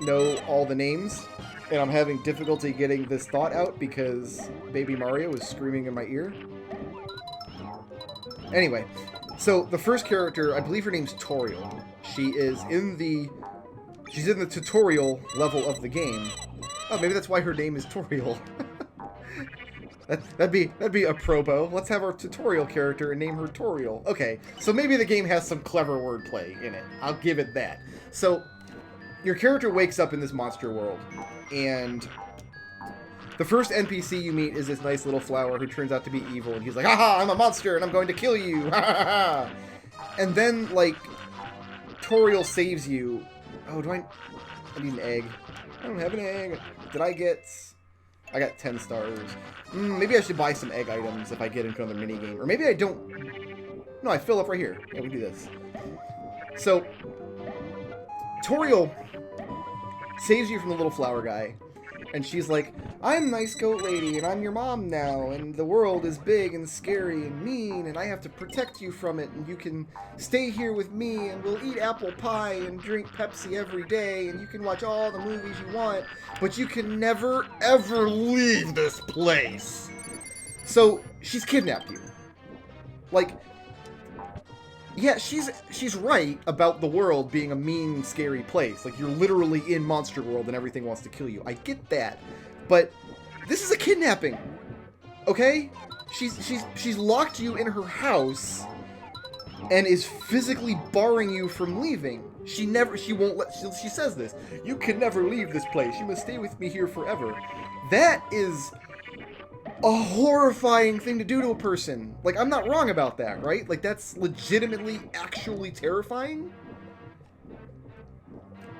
know all the names, and I'm having difficulty getting this thought out because Baby Mario is screaming in my ear. Anyway, so the first character, I believe her name's Toriel. She's in the tutorial level of the game. Oh, maybe that's why her name is Toriel. That'd be a probo. Let's have our tutorial character and name her Toriel. Okay, so maybe the game has some clever wordplay in it. I'll give it that. So, your character wakes up in this monster world, and the first NPC you meet is this nice little flower who turns out to be evil, and he's like, haha, I'm a monster, and I'm going to kill you, ha ha ha. And then, like, Toriel saves you. Oh, I need an egg. I don't have an egg. I got 10 stars. Maybe I should buy some egg items if I get into another minigame. Or maybe I don't. No, I fill up right here. Yeah, we do this. So, Toriel saves you from the little flower guy. And she's like, I'm nice goat lady, and I'm your mom now, and the world is big and scary and mean, and I have to protect you from it, and you can stay here with me, and we'll eat apple pie and drink Pepsi every day, and you can watch all the movies you want, but you can never, ever leave this place. So, she's kidnapped you. Like, yeah, she's right about the world being a mean, scary place. Like, you're literally in Monster World and everything wants to kill you. I get that. But this is a kidnapping. Okay? She's locked you in her house and is physically barring you from leaving. She says this. You can never leave this place. You must stay with me here forever. That is a horrifying thing to do to a person. Like, I'm not wrong about that, right? Like, that's legitimately, actually terrifying.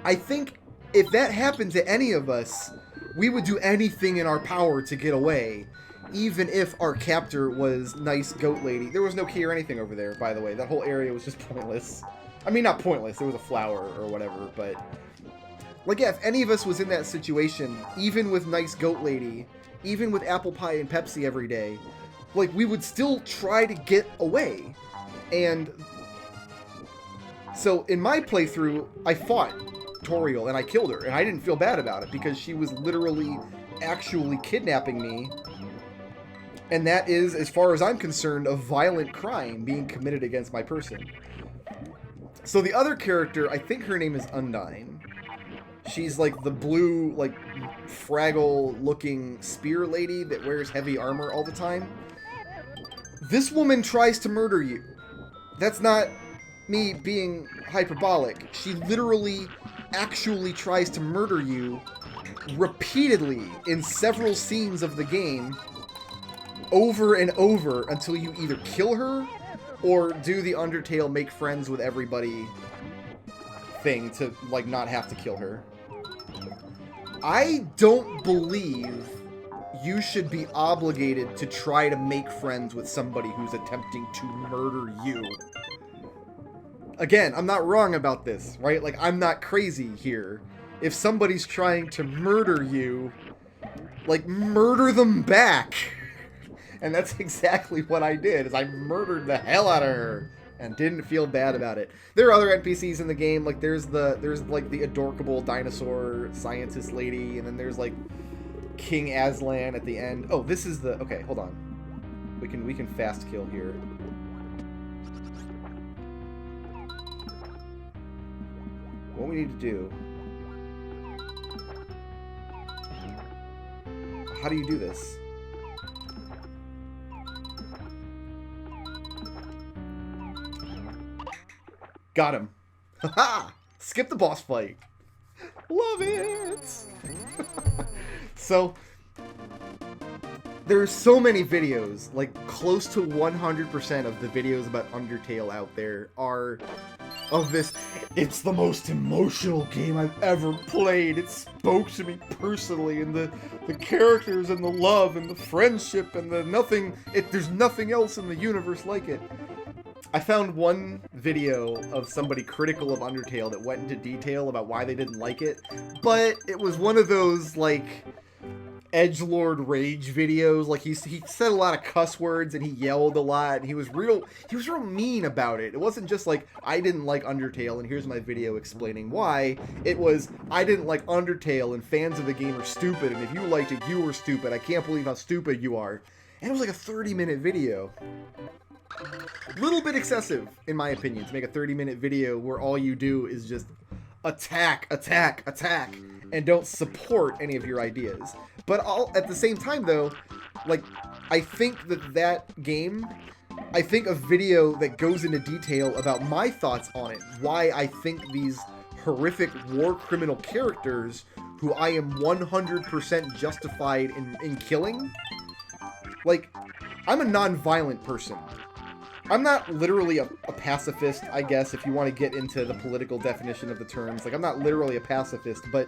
I think if that happened to any of us, we would do anything in our power to get away, even if our captor was nice goat lady. There was no key or anything over there, by the way. That whole area was just pointless. I mean, not pointless. There was a flower or whatever, but like, yeah, if any of us was in that situation, even with nice goat lady, even with apple pie and Pepsi every day, like, we would still try to get away. And so in my playthrough, I fought Toriel and I killed her, and I didn't feel bad about it because she was literally actually kidnapping me. And that is, as far as I'm concerned, a violent crime being committed against my person. So the other character, I think her name is Undyne. She's like the blue, like, Fraggle-looking spear lady that wears heavy armor all the time. This woman tries to murder you. That's not me being hyperbolic. She literally, actually tries to murder you repeatedly in several scenes of the game, over and over, until you either kill her or do the Undertale make friends with everybody thing to, like, not have to kill her. I don't believe you should be obligated to try to make friends with somebody who's attempting to murder you. Again, I'm not wrong about this, right? Like, I'm not crazy here. If somebody's trying to murder you, like, murder them back. And that's exactly what I did, is I murdered the hell out of her and didn't feel bad about it. There are other NPCs in the game, like there's like the adorable dinosaur scientist lady, and then there's like King Aslan at the end. Oh, this is the, okay, hold on. We can fast kill here. What we need to do. How do you do this? Got him. Haha! Skip the boss fight. Love it! So, there's so many videos, like close to 100% of the videos about Undertale out there are of this. It's the most emotional game I've ever played. It spoke to me personally, and the characters and the love and the friendship and the nothing. There's nothing else in the universe like it. I found one video of somebody critical of Undertale that went into detail about why they didn't like it, but it was one of those, like, edgelord rage videos. Like he said a lot of cuss words and he yelled a lot. And he was real mean about it. It wasn't just like I didn't like Undertale and here's my video explaining why. It was I didn't like Undertale and fans of the game are stupid and if you liked it you were stupid. I can't believe how stupid you are. And it was like a 30-minute video. Little bit excessive in my opinion to make a 30-minute video where all you do is just attack and don't support any of your ideas. But at the same time though, like I think that game, I think a video that goes into detail about my thoughts on it, why I think these horrific war criminal characters who I am 100% justified in killing, like I'm a non-violent person. I'm not literally a pacifist, I guess, if you want to get into the political definition of the terms. Like, I'm not literally a pacifist, but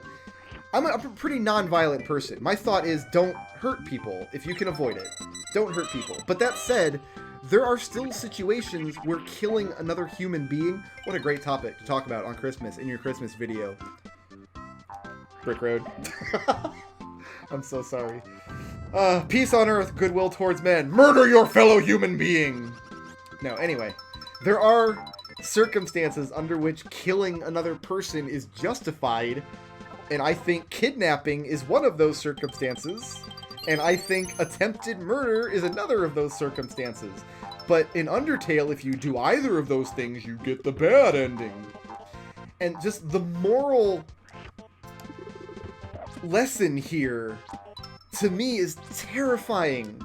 I'm a pretty non-violent person. My thought is, don't hurt people if you can avoid it. Don't hurt people. But that said, there are still situations where killing another human being... What a great topic to talk about on Christmas, in your Christmas video. Brickroad. I'm so sorry. Peace on earth, goodwill towards men. Murder your fellow human being! No, anyway, there are circumstances under which killing another person is justified, and I think kidnapping is one of those circumstances, and I think attempted murder is another of those circumstances. But in Undertale, if you do either of those things, you get the bad ending. And just the moral lesson here, to me, is terrifying.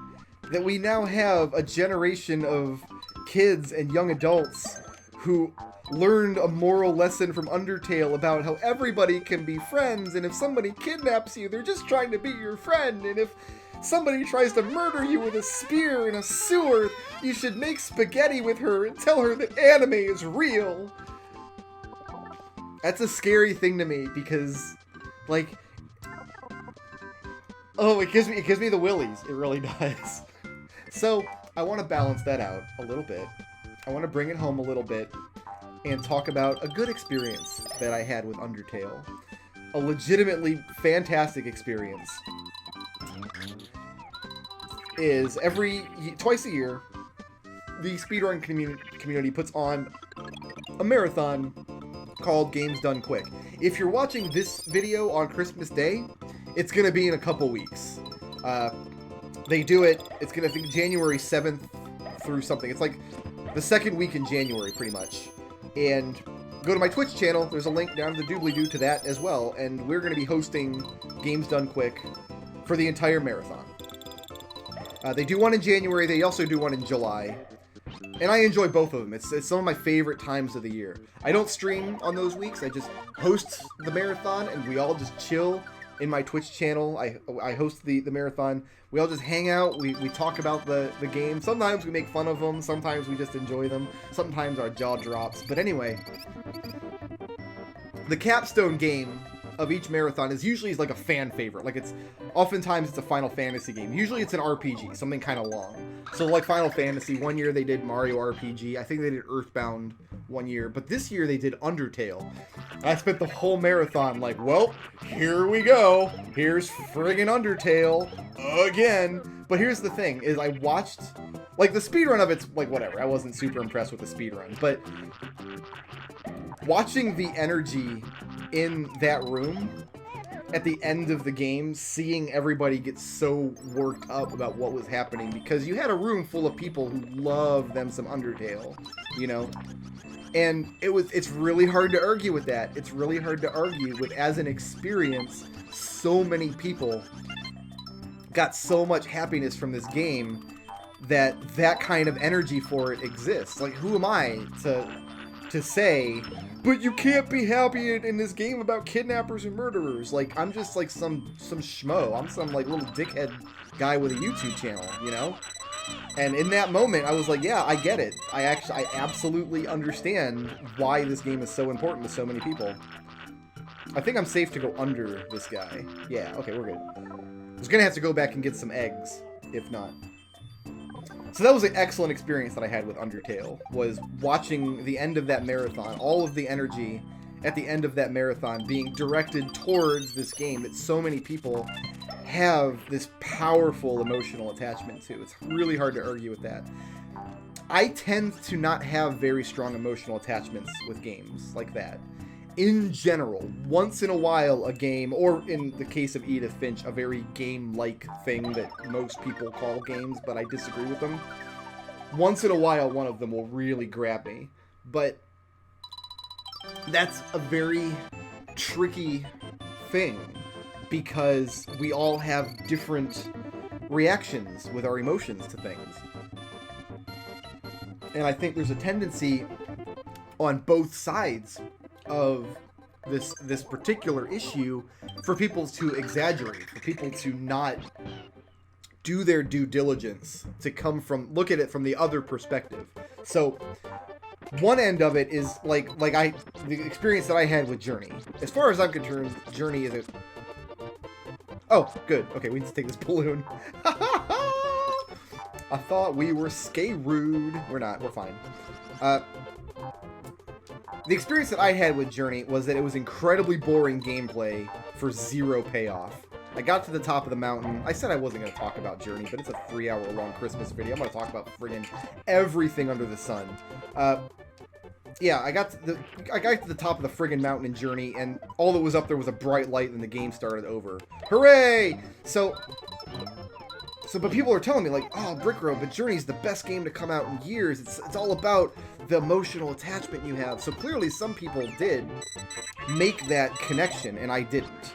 That we now have a generation of kids and young adults who learned a moral lesson from Undertale about how everybody can be friends, and if somebody kidnaps you, they're just trying to be your friend, and if somebody tries to murder you with a spear in a sewer, you should make spaghetti with her and tell her that anime is real. That's a scary thing to me, because, like, oh, it gives me the willies. It really does. So, I want to balance that out a little bit. I want to bring it home a little bit and talk about a good experience that I had with Undertale. A legitimately fantastic experience. Is twice a year, the speedrun community puts on a marathon called Games Done Quick. If you're watching this video on Christmas Day, it's going to be in a couple weeks. They do it, it's going to be January 7th through something. It's like the second week in January, pretty much. And go to my Twitch channel, there's a link down to the doobly-doo to that as well, and we're going to be hosting Games Done Quick for the entire marathon. They do one in January, they also do one in July. And I enjoy both of them. It's some of my favorite times of the year. I don't stream on those weeks, I just host the marathon, and we all just chill in my Twitch channel. I host the marathon. We all just hang out, we talk about the game. Sometimes we make fun of them, sometimes we just enjoy them, sometimes our jaw drops. But anyway, the capstone game of each marathon is usually like a fan favorite. Like oftentimes it's a Final Fantasy game. Usually it's an RPG, something kind of long. So like Final Fantasy, one year they did Mario RPG. I think they did Earthbound one year, but this year they did Undertale. I spent the whole marathon like, well, here we go. Here's friggin' Undertale again. But here's the thing, is I watched, like the speedrun of it's like whatever. I wasn't super impressed with the speedrun, but watching the energy in that room at the end of the game, seeing everybody get so worked up about what was happening, because you had a room full of people who love them some Undertale, you know? And it's really hard to argue with that. It's really hard to argue with, as an experience, so many people got so much happiness from this game that kind of energy for it exists. Like, who am I to say, but you can't be happy in this game about kidnappers and murderers? Like, I'm just like some schmo. I'm some like little dickhead guy with a YouTube channel, you know? And in that moment, I was like, yeah, I get it. I absolutely understand why this game is so important to so many people. I think I'm safe to go under this guy. Yeah, okay, we're good. I was gonna have to go back and get some eggs, if not. So that was an excellent experience that I had with Undertale, was watching the end of that marathon, all of the energy at the end of that marathon being directed towards this game that so many people have this powerful emotional attachment to. It's really hard to argue with that. I tend to not have very strong emotional attachments with games like that. In general, once in a while a game, or in the case of Edith Finch, a very game-like thing that most people call games, but I disagree with them. Once in a while, one of them will really grab me. But that's a very tricky thing, because we all have different reactions with our emotions to things. And I think there's a tendency on both sides of this particular issue for people to exaggerate, for people to not do their due diligence, to look at it from the other perspective. So one end of it is the experience that I had with Journey. As far as I'm concerned, Journey is a... Oh, good. Okay, we need to take this balloon. I thought we were rude. We're not. We're fine. The experience that I had with Journey was that it was incredibly boring gameplay for zero payoff. I got to the top of the mountain. I said I wasn't going to talk about Journey, but it's a 3-hour-long Christmas video. I'm going to talk about friggin' everything under the sun. Yeah, I got to the top of the friggin' mountain in Journey, and all that was up there was a bright light, and the game started over. Hooray! But people are telling me, like, oh, Brickroad, but Journey's the best game to come out in years. It's all about the emotional attachment you have. So clearly some people did make that connection, and I didn't.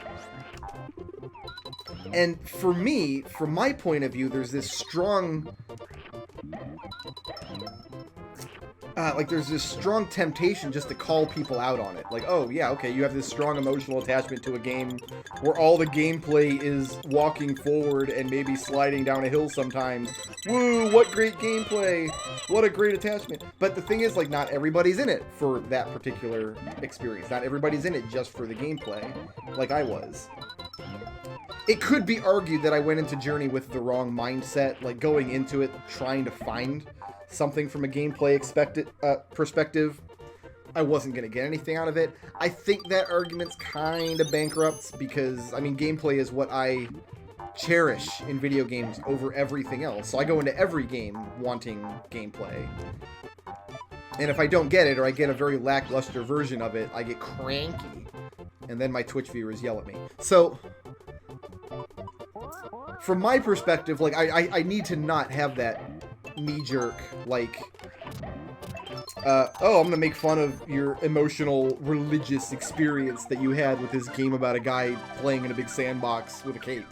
And for me, from my point of view, there's this strong... there's this strong temptation just to call people out on it. Like, oh, yeah, okay, you have this strong emotional attachment to a game where all the gameplay is walking forward and maybe sliding down a hill sometimes. Woo, what great gameplay! What a great attachment. But the thing is, like, not everybody's in it for that particular experience. Not everybody's in it just for the gameplay, like I was. It could be argued that I went into Journey with the wrong mindset, like going into it trying to find something from a gameplay perspective. I wasn't going to get anything out of it. I think that argument's kind of bankrupt because, I mean, gameplay is what I cherish in video games over everything else. So I go into every game wanting gameplay. And if I don't get it, or I get a very lackluster version of it, I get cranky. And then my Twitch viewers yell at me. So... from my perspective, like, I need to not have that knee-jerk, like, oh, I'm gonna make fun of your emotional, religious experience that you had with this game about a guy playing in a big sandbox with a cape.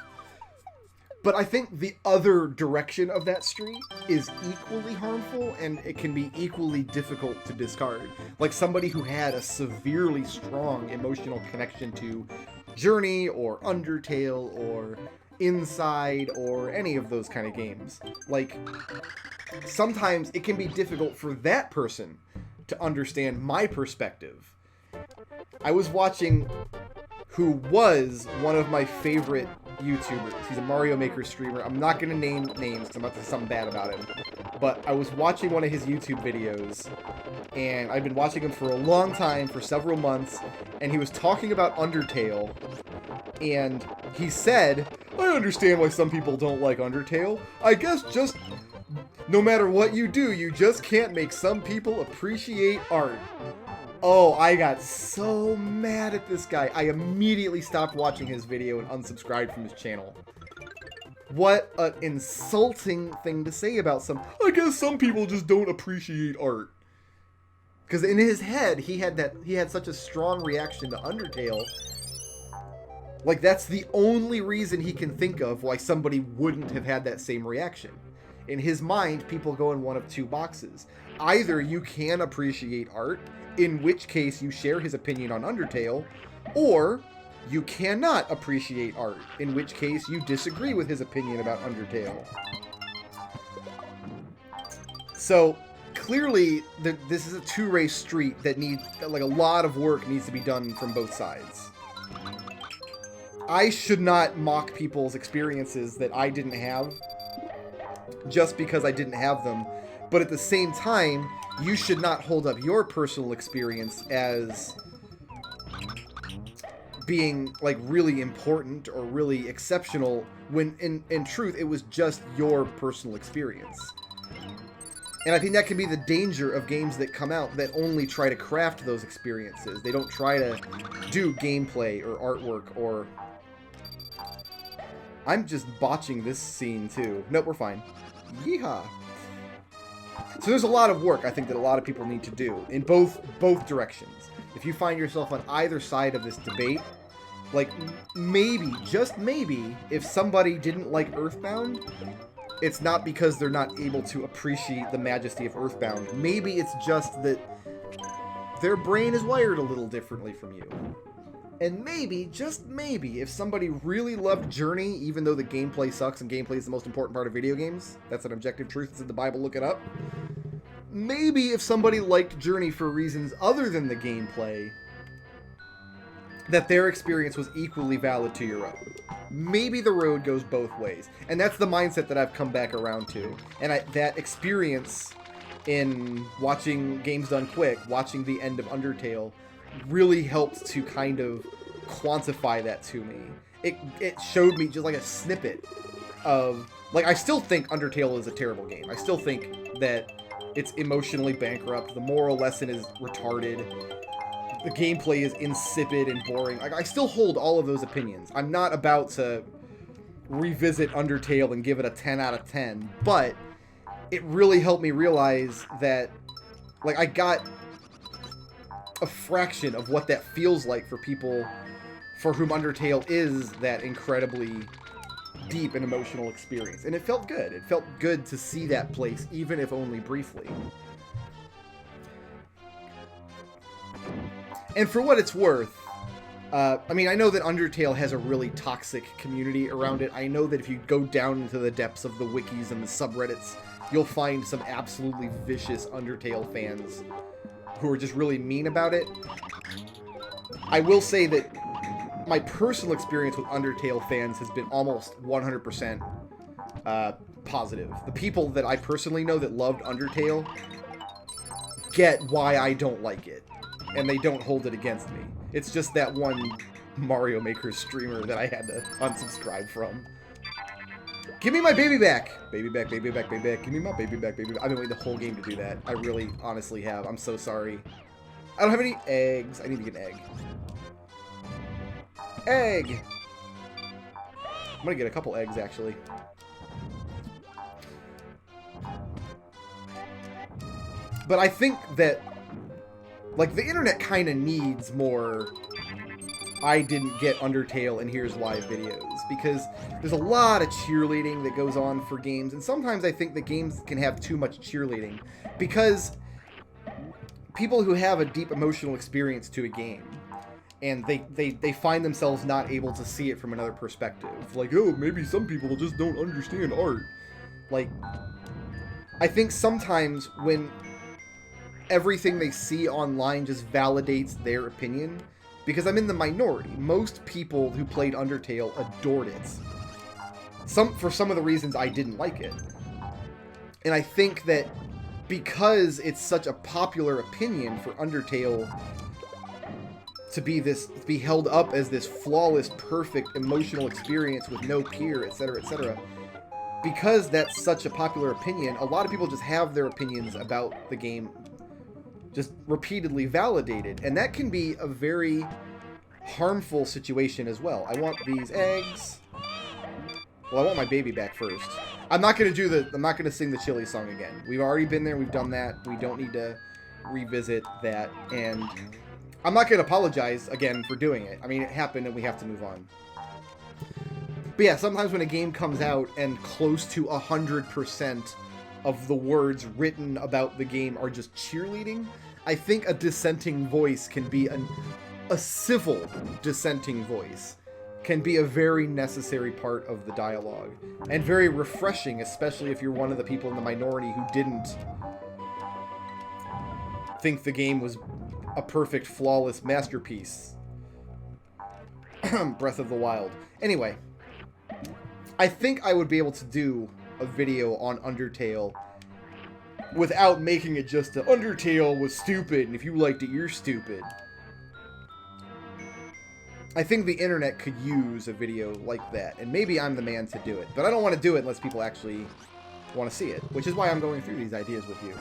But I think the other direction of that street is equally harmful, and it can be equally difficult to discard. Like somebody who had a severely strong emotional connection to Journey, or Undertale, or Inside, or any of those kind of games. Like, sometimes it can be difficult for that person to understand my perspective. I was watching who was one of my favorite YouTubers. He's a Mario Maker streamer. I'm not going to name names because I'm about to say something bad about him. But I was watching one of his YouTube videos, and I've been watching him for a long time, for several months, and he was talking about Undertale, and he said, I understand why some people don't like Undertale. I guess just no matter what you do, you just can't make some people appreciate art. Oh, I got so mad at this guy. I immediately stopped watching his video and unsubscribed from his channel. What an insulting thing to say about I guess some people just don't appreciate art. Because in his head, he had such a strong reaction to Undertale. Like, that's the only reason he can think of why somebody wouldn't have had that same reaction. In his mind, people go in one of two boxes. Either you can appreciate art, in which case you share his opinion on Undertale, or you cannot appreciate art, in which case you disagree with his opinion about Undertale. So, clearly, this is a two-way street that needs, like, a lot of work needs to be done from both sides. I should not mock people's experiences that I didn't have just because I didn't have them. But at the same time, you should not hold up your personal experience as being like really important or really exceptional when in truth it was just your personal experience. And I think that can be the danger of games that come out that only try to craft those experiences. They don't try to do gameplay or artwork or... I'm just botching this scene too. Nope, we're fine. Yeehaw. So there's a lot of work I think that a lot of people need to do in both directions. If you find yourself on either side of this debate, like maybe, just maybe, if somebody didn't like Earthbound, it's not because they're not able to appreciate the majesty of Earthbound. Maybe it's just that their brain is wired a little differently from you. And maybe, just maybe, if somebody really loved Journey, even though the gameplay sucks and gameplay is the most important part of video games, that's an objective truth, it's in the Bible, look it up. Maybe if somebody liked Journey for reasons other than the gameplay, that their experience was equally valid to your own. Maybe the road goes both ways. And that's the mindset that I've come back around to. And that experience in watching Games Done Quick, watching the end of Undertale, really helped to kind of quantify that to me. It showed me just like a snippet of... Like, I still think Undertale is a terrible game. I still think that it's emotionally bankrupt. The moral lesson is retarded. The gameplay is insipid and boring. Like, I still hold all of those opinions. I'm not about to revisit Undertale and give it a 10 out of 10, but it really helped me realize that, like, I got a fraction of what that feels like for people for whom Undertale is that incredibly deep and emotional experience. And it felt good. It felt good to see that place, even if only briefly. And for what it's worth, I mean, I know that Undertale has a really toxic community around it. I know that if you go down into the depths of the wikis and the subreddits, you'll find some absolutely vicious Undertale fans who are just really mean about it. I will say that my personal experience with Undertale fans has been almost 100% positive. The people that I personally know that loved Undertale get why I don't like it. And they don't hold it against me. It's just that one Mario Maker streamer that I had to unsubscribe from. Give me my baby back! Baby back, baby back, baby back. Give me my baby back, baby back. I've been waiting the whole game to do that. I really, honestly have. I'm so sorry. I don't have any eggs. I need to get an egg. Egg! I'm gonna get a couple eggs, actually. But I think that like, the internet kind of needs more I didn't get Undertale and here's why videos, because there's a lot of cheerleading that goes on for games, and sometimes I think that games can have too much cheerleading, because people who have a deep emotional experience to a game, and they find themselves not able to see it from another perspective, like, oh, maybe some people just don't understand art. Like, I think sometimes when everything they see online just validates their opinion, because I'm in the minority. Most people who played Undertale adored it. For some of the reasons I didn't like it. And I think that because it's such a popular opinion for Undertale to be held up as this flawless, perfect, emotional experience with no peer, etc., etc., because that's such a popular opinion, a lot of people just have their opinions about the game just repeatedly validated, and that can be a very harmful situation as well. I want these eggs. Well, I want my baby back first. I'm not gonna sing the Chili song again. We've already been there, we've done that. We don't need to revisit that, and I'm not gonna apologize again for doing it. I mean, it happened and we have to move on. But yeah, sometimes when a game comes out and close to 100% of the words written about the game are just cheerleading, I think a dissenting voice can be a civil dissenting voice can be a very necessary part of the dialogue, and very refreshing, especially if you're one of the people in the minority who didn't think the game was a perfect, flawless masterpiece. Breath of the Wild. Anyway, I think I would be able to do a video on Undertale without making it just a Undertale was stupid, and if you liked it, you're stupid. I think the internet could use a video like that, and maybe I'm the man to do it. But I don't want to do it unless people actually want to see it, which is why I'm going through these ideas with you.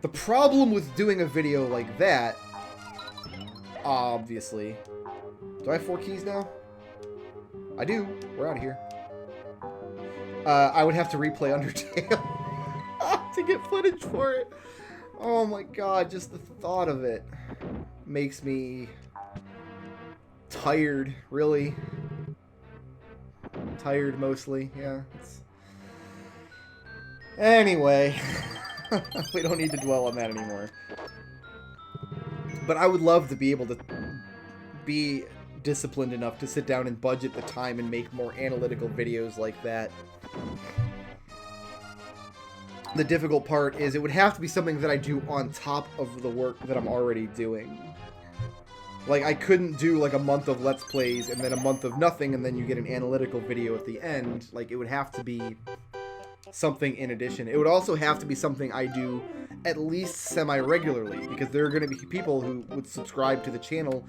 The problem with doing a video like that, obviously... Do I have 4 keys now? I do. We're out of here. I would have to replay Undertale to get footage for it. Oh my god, just the thought of it makes me tired, really. Tired, mostly, yeah. Anyway, we don't need to dwell on that anymore. But I would love to be able to be disciplined enough to sit down and budget the time and make more analytical videos like that. The difficult part is it would have to be something that I do on top of the work that I'm already doing. Like, I couldn't do like a month of Let's Plays and then a month of nothing and then you get an analytical video at the end. Like, it would have to be something in addition. It would also have to be something I do at least semi-regularly, because there are going to be people who would subscribe to the channel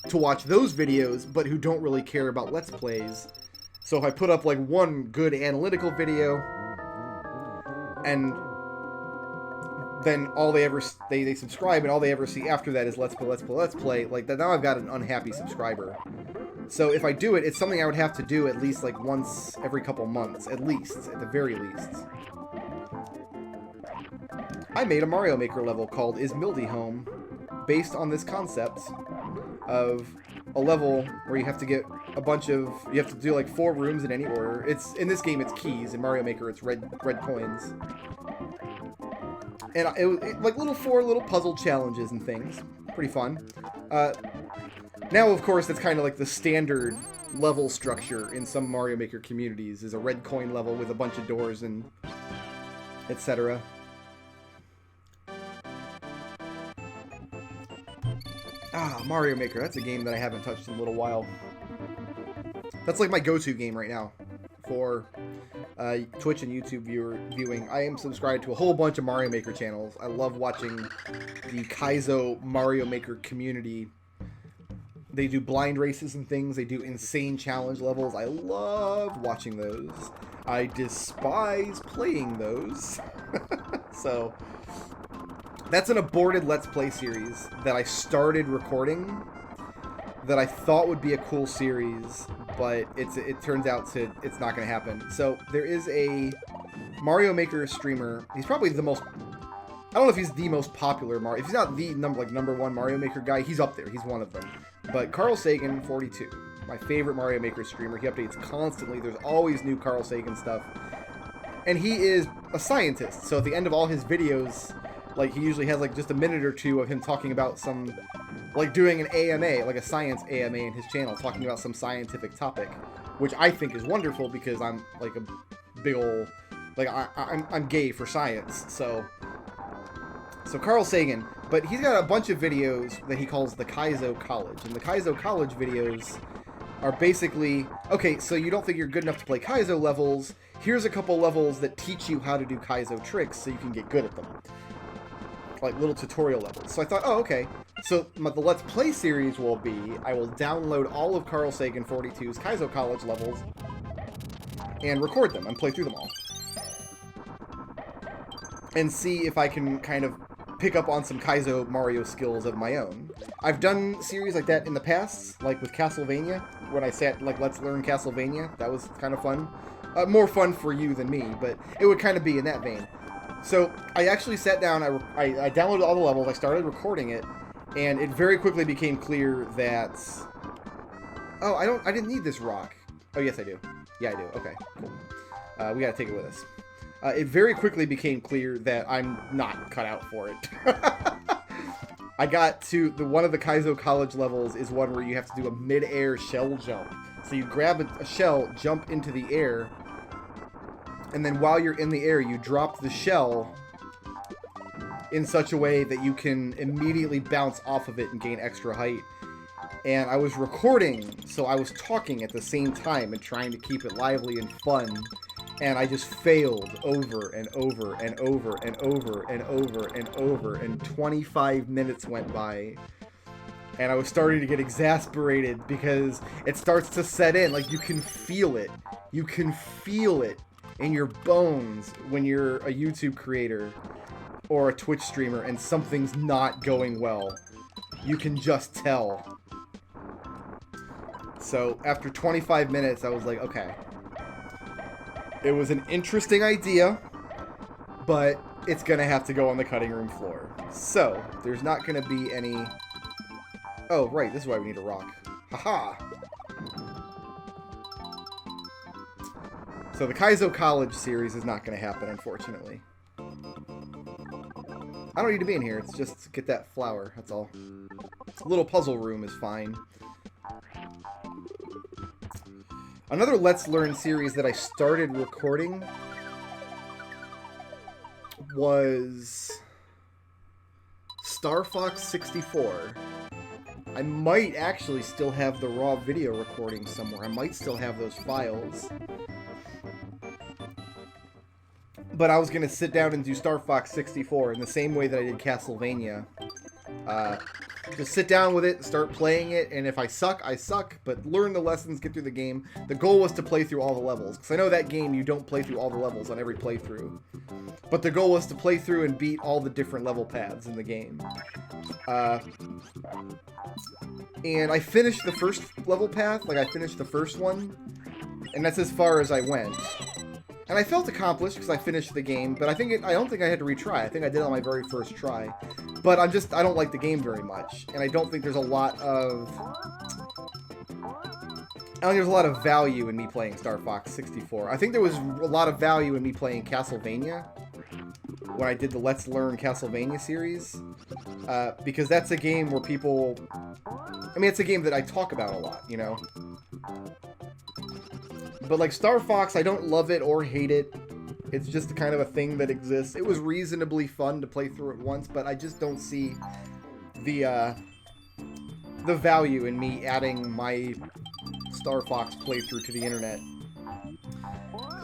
to watch those videos, but who don't really care about Let's Plays. So if I put up like one good analytical video, and then all they ever they subscribe, and all they ever see after that is Let's Play, like that, now I've got an unhappy subscriber. So if I do it, it's something I would have to do at least like once every couple months, at least, at the very least. I made a Mario Maker level called Is Mildy Home, based on this concept of a level where you have to get a bunch of, you have to do like 4 rooms in any order. It's, in this game it's keys, in Mario Maker it's red coins. And it like 4 little puzzle challenges and things. Pretty fun. Now, of course, that's kind of like the standard level structure in some Mario Maker communities, is a red coin level with a bunch of doors and etc. Ah, Mario Maker, that's a game that I haven't touched in a little while. That's like my go-to game right now for Twitch and YouTube viewing. I am subscribed to a whole bunch of Mario Maker channels. I love watching the Kaizo Mario Maker community. They do blind races and things. They do insane challenge levels. I love watching those. I despise playing those. So, that's an aborted Let's Play series that I started recording that I thought would be a cool series, but it turns out it's not going to happen. So, there is a Mario Maker streamer. He's probably the most... I don't know if he's the most popular Mario... If he's not the number 1 Mario Maker guy, he's up there. He's one of them. But Carl Sagan, 42. My favorite Mario Maker streamer. He updates constantly. There's always new Carl Sagan stuff. And he is a scientist. So at the end of all his videos, like, he usually has like just a minute or 2 of him talking about some... Like doing an AMA, like a science AMA in his channel, talking about some scientific topic. Which I think is wonderful because I'm like a big old... Like, I'm gay for science, so... So Carl Sagan, but he's got a bunch of videos that he calls the Kaizo College. And the Kaizo College videos are basically, okay, so you don't think you're good enough to play Kaizo levels, here's a couple levels that teach you how to do Kaizo tricks so you can get good at them. Like little tutorial levels. So I thought, oh, okay. So the Let's Play series will be, I will download all of Carl Sagan 42's Kaizo College levels and record them and play through them all. And see if I can kind of pick up on some Kaizo Mario skills of my own. I've done series like that in the past, like with Castlevania, when I sat, like, Let's Learn Castlevania. That was kind of fun. More fun for you than me, but it would kind of be in that vein. So, I actually sat down, I downloaded all the levels, I started recording it, and it very quickly became clear that... Oh, I didn't need this rock. Oh, yes, I do. Yeah, I do. Okay, cool. We gotta take it with us. It very quickly became clear that I'm not cut out for it. I got to one of the Kaizo College levels is one where you have to do a mid-air shell jump. So you grab a shell, jump into the air, and then while you're in the air, you drop the shell in such a way that you can immediately bounce off of it and gain extra height. And I was recording, so I was talking at the same time and trying to keep it lively and fun. And I just failed over and over and over and over and over and over, and 25 minutes went by. And I was starting to get exasperated because it starts to set in. Like, you can feel it. You can feel it in your bones when you're a YouTube creator or a Twitch streamer and something's not going well. You can just tell. So after 25 minutes, I was like, okay. It was an interesting idea, but it's going to have to go on the cutting room floor. So there's not going to be any... Oh, right, this is why we need a rock. Haha! So the Kaizo College series is not going to happen, unfortunately. I don't need to be in here, it's just to get that flower, that's all. A little puzzle room is fine. Another Let's Learn series that I started recording was Star Fox 64. I might actually still have the raw video recording somewhere. I might still have those files. But I was going to sit down and do Star Fox 64 in the same way that I did Castlevania. Just sit down with it, start playing it, and if I suck, I suck, but learn the lessons, get through the game. The goal was to play through all the levels, because I know that game you don't play through all the levels on every playthrough. But the goal was to play through and beat all the different level paths in the game. And I finished the first level path, like I finished the first one, and that's as far as I went. And I felt accomplished because I finished the game, but I don't think I had to retry. I think I did it on my very first try. But I don't like the game very much, and I don't think there's a lot of... I don't think there's a lot of value in me playing Star Fox 64. I think there was a lot of value in me playing Castlevania when I did the Let's Learn Castlevania series. Because that's a game where people... I mean, it's a game that I talk about a lot, you know? But like Star Fox, I don't love it or hate it. It's just kind of a thing that exists. It was reasonably fun to play through it once, but I just don't see the value in me adding my Star Fox playthrough to the internet.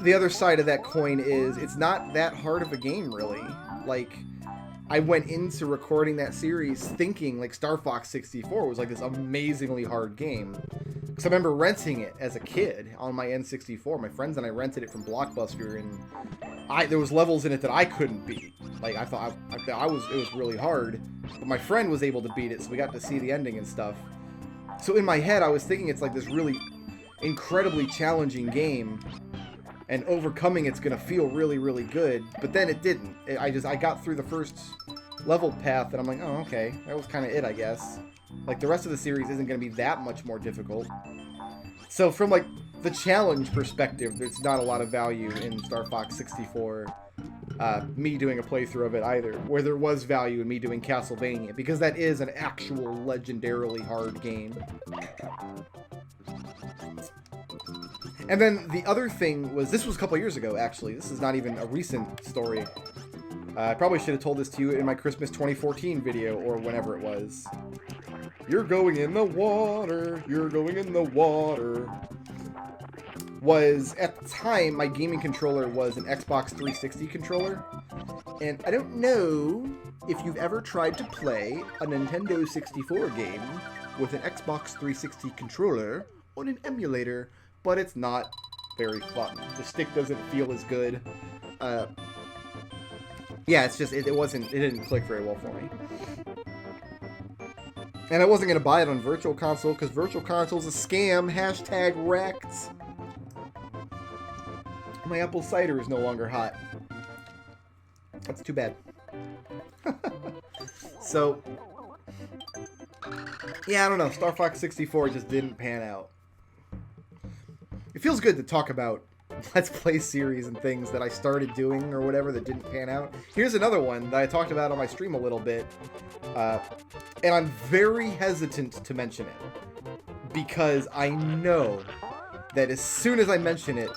The other side of that coin is it's not that hard of a game, really. Like, I went into recording that series thinking like Star Fox 64 was like this amazingly hard game. Because I remember renting it as a kid on my N64. My friends and I rented it from Blockbuster, and there was levels in it that I couldn't beat. Like, I thought it was really hard, but my friend was able to beat it, so we got to see the ending and stuff. So in my head, I was thinking it's like this really incredibly challenging game, and overcoming it's gonna feel really, really good. But then it didn't. I got through the first level path, and I'm like, oh, okay, that was kind of it, I guess. Like, the rest of the series isn't going to be that much more difficult. So, from, like, the challenge perspective, there's not a lot of value in Star Fox 64, me doing a playthrough of it either, where there was value in me doing Castlevania, because that is an actual legendarily hard game. And then the other thing was, this was a couple years ago, actually. This is not even a recent story. I probably should have told this to you in my Christmas 2014 video, or whenever it was. You're going in the water, you're going in the water. Was, at the time, my gaming controller was an Xbox 360 controller. And I don't know if you've ever tried to play a Nintendo 64 game with an Xbox 360 controller on an emulator, but it's not very fun. The stick doesn't feel as good. Yeah, it's just, it didn't click very well for me. And I wasn't going to buy it on Virtual Console, because Virtual Console's a scam, hashtag wrecked. My apple cider is no longer hot. That's too bad. So, yeah, I don't know, Star Fox 64 just didn't pan out. It feels good to talk about Let's Play series and things that I started doing or whatever that didn't pan out. Here's another one that I talked about on my stream a little bit. And I'm very hesitant to mention it. Because I know that as soon as I mention it,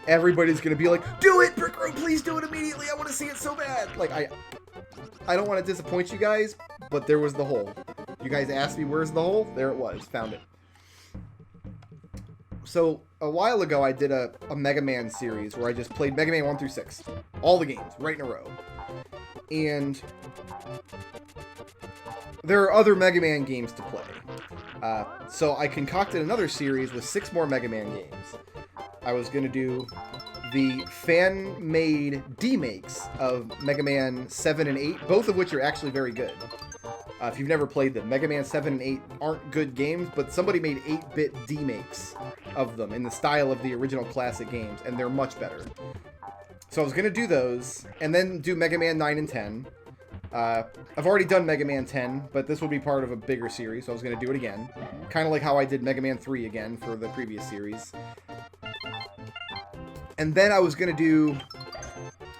everybody's going to be like, do it, Brickroad, please do it immediately. I want to see it so bad. Like, I don't want to disappoint you guys, but there was the hole. You guys asked me where's the hole? There it was. Found it. So, a while ago, I did a Mega Man series where I just played Mega Man 1 through 6. All the games, right in a row. And there are other Mega Man games to play. So I concocted another series with 6 more Mega Man games. I was going to do the fan-made demakes of Mega Man 7 and 8, both of which are actually very good. If you've never played them, Mega Man 7 and 8 aren't good games, but somebody made 8-bit demakes of them in the style of the original classic games, and they're much better. So I was going to do those, and then do Mega Man 9 and 10. I've already done Mega Man 10, but this would be part of a bigger series, so I was going to do it again. Kind of like how I did Mega Man 3 again for the previous series. And then I was going to do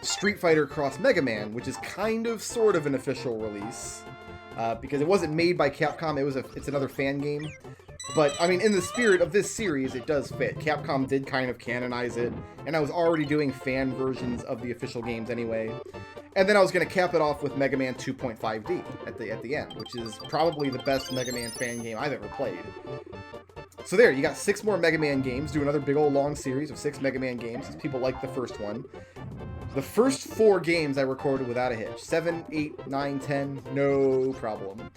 Street Fighter Cross Mega Man, which is kind of, sort of an official release. Because it wasn't made by Capcom, it's another fan game. But, I mean, in the spirit of this series, it does fit. Capcom did kind of canonize it, and I was already doing fan versions of the official games anyway. And then I was going to cap it off with Mega Man 2.5D at the end, which is probably the best Mega Man fan game I've ever played. So there, you got 6 more Mega Man games. Do another big old long series of 6 Mega Man games, because people like the first one. The first 4 games I recorded without a hitch. 7, 8, 9, 10, no problem.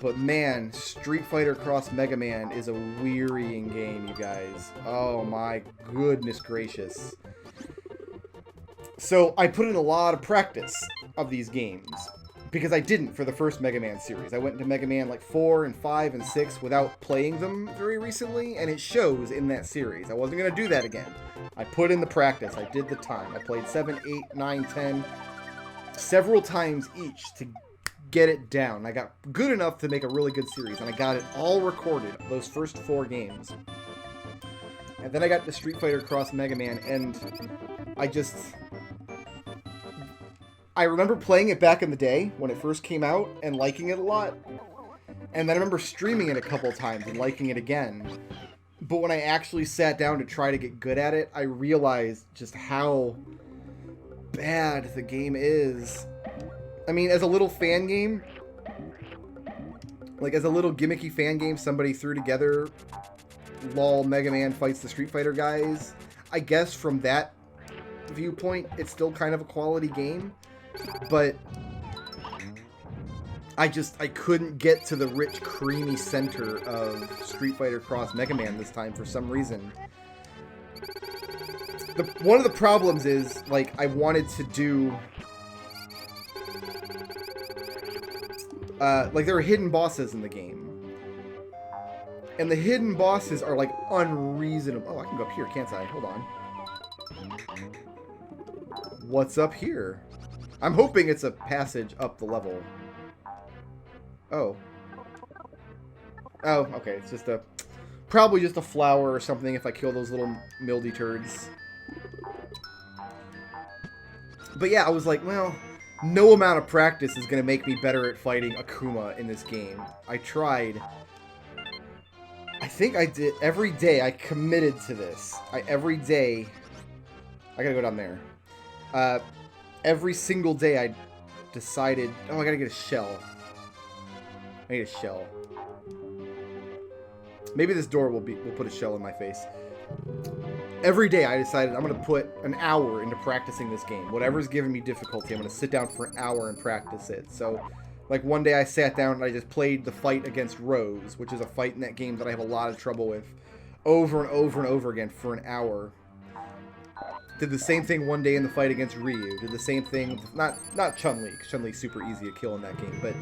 But man, Street Fighter Cross Mega Man is a wearying game, you guys. Oh my goodness gracious. So I put in a lot of practice of these games, because I didn't for the first Mega Man series. I went into Mega Man like 4 and 5 and 6 without playing them very recently, and it shows in that series. I wasn't going to do that again. I put in the practice. I did the time. I played 7, 8, 9, 10 several times each to get it down. I got good enough to make a really good series, and I got it all recorded, those first 4 games. And then I got the Street Fighter Cross Mega Man, and I remember playing it back in the day when it first came out and liking it a lot. And then I remember streaming it a couple times and liking it again. But when I actually sat down to try to get good at it, I realized just how bad the game is. I mean, as a little fan game, like as a little gimmicky fan game somebody threw together, lol, Mega Man fights the Street Fighter guys, I guess from that viewpoint, it's still kind of a quality game. But I couldn't get to the rich, creamy center of Street Fighter Cross Mega Man this time for some reason. One of the problems is, like, I wanted to do... like, there are hidden bosses in the game. And the hidden bosses are, like, unreasonable. Oh, I can go up here, can't I? Hold on. What's up here? I'm hoping it's a passage up the level. Oh. Oh, okay. It's just probably just a flower or something if I kill those little mildy turds. But yeah, I was like, well, no amount of practice is going to make me better at fighting Akuma in this game. I tried. I think I did. Every day I committed to this. Every day... I gotta go down there. Every single day I decided, oh, I gotta get a shell. I need a shell. Maybe this door will put a shell in my face. Every day I decided I'm gonna put an hour into practicing this game. Whatever's giving me difficulty, I'm gonna sit down for an hour and practice it. So, like one day I sat down and I just played the fight against Rose, which is a fight in that game that I have a lot of trouble with, over and over and over again for an hour. Did the same thing one day in the fight against Ryu. Did the same thing, not Chun-Li, because Chun-Li's super easy to kill in that game, but...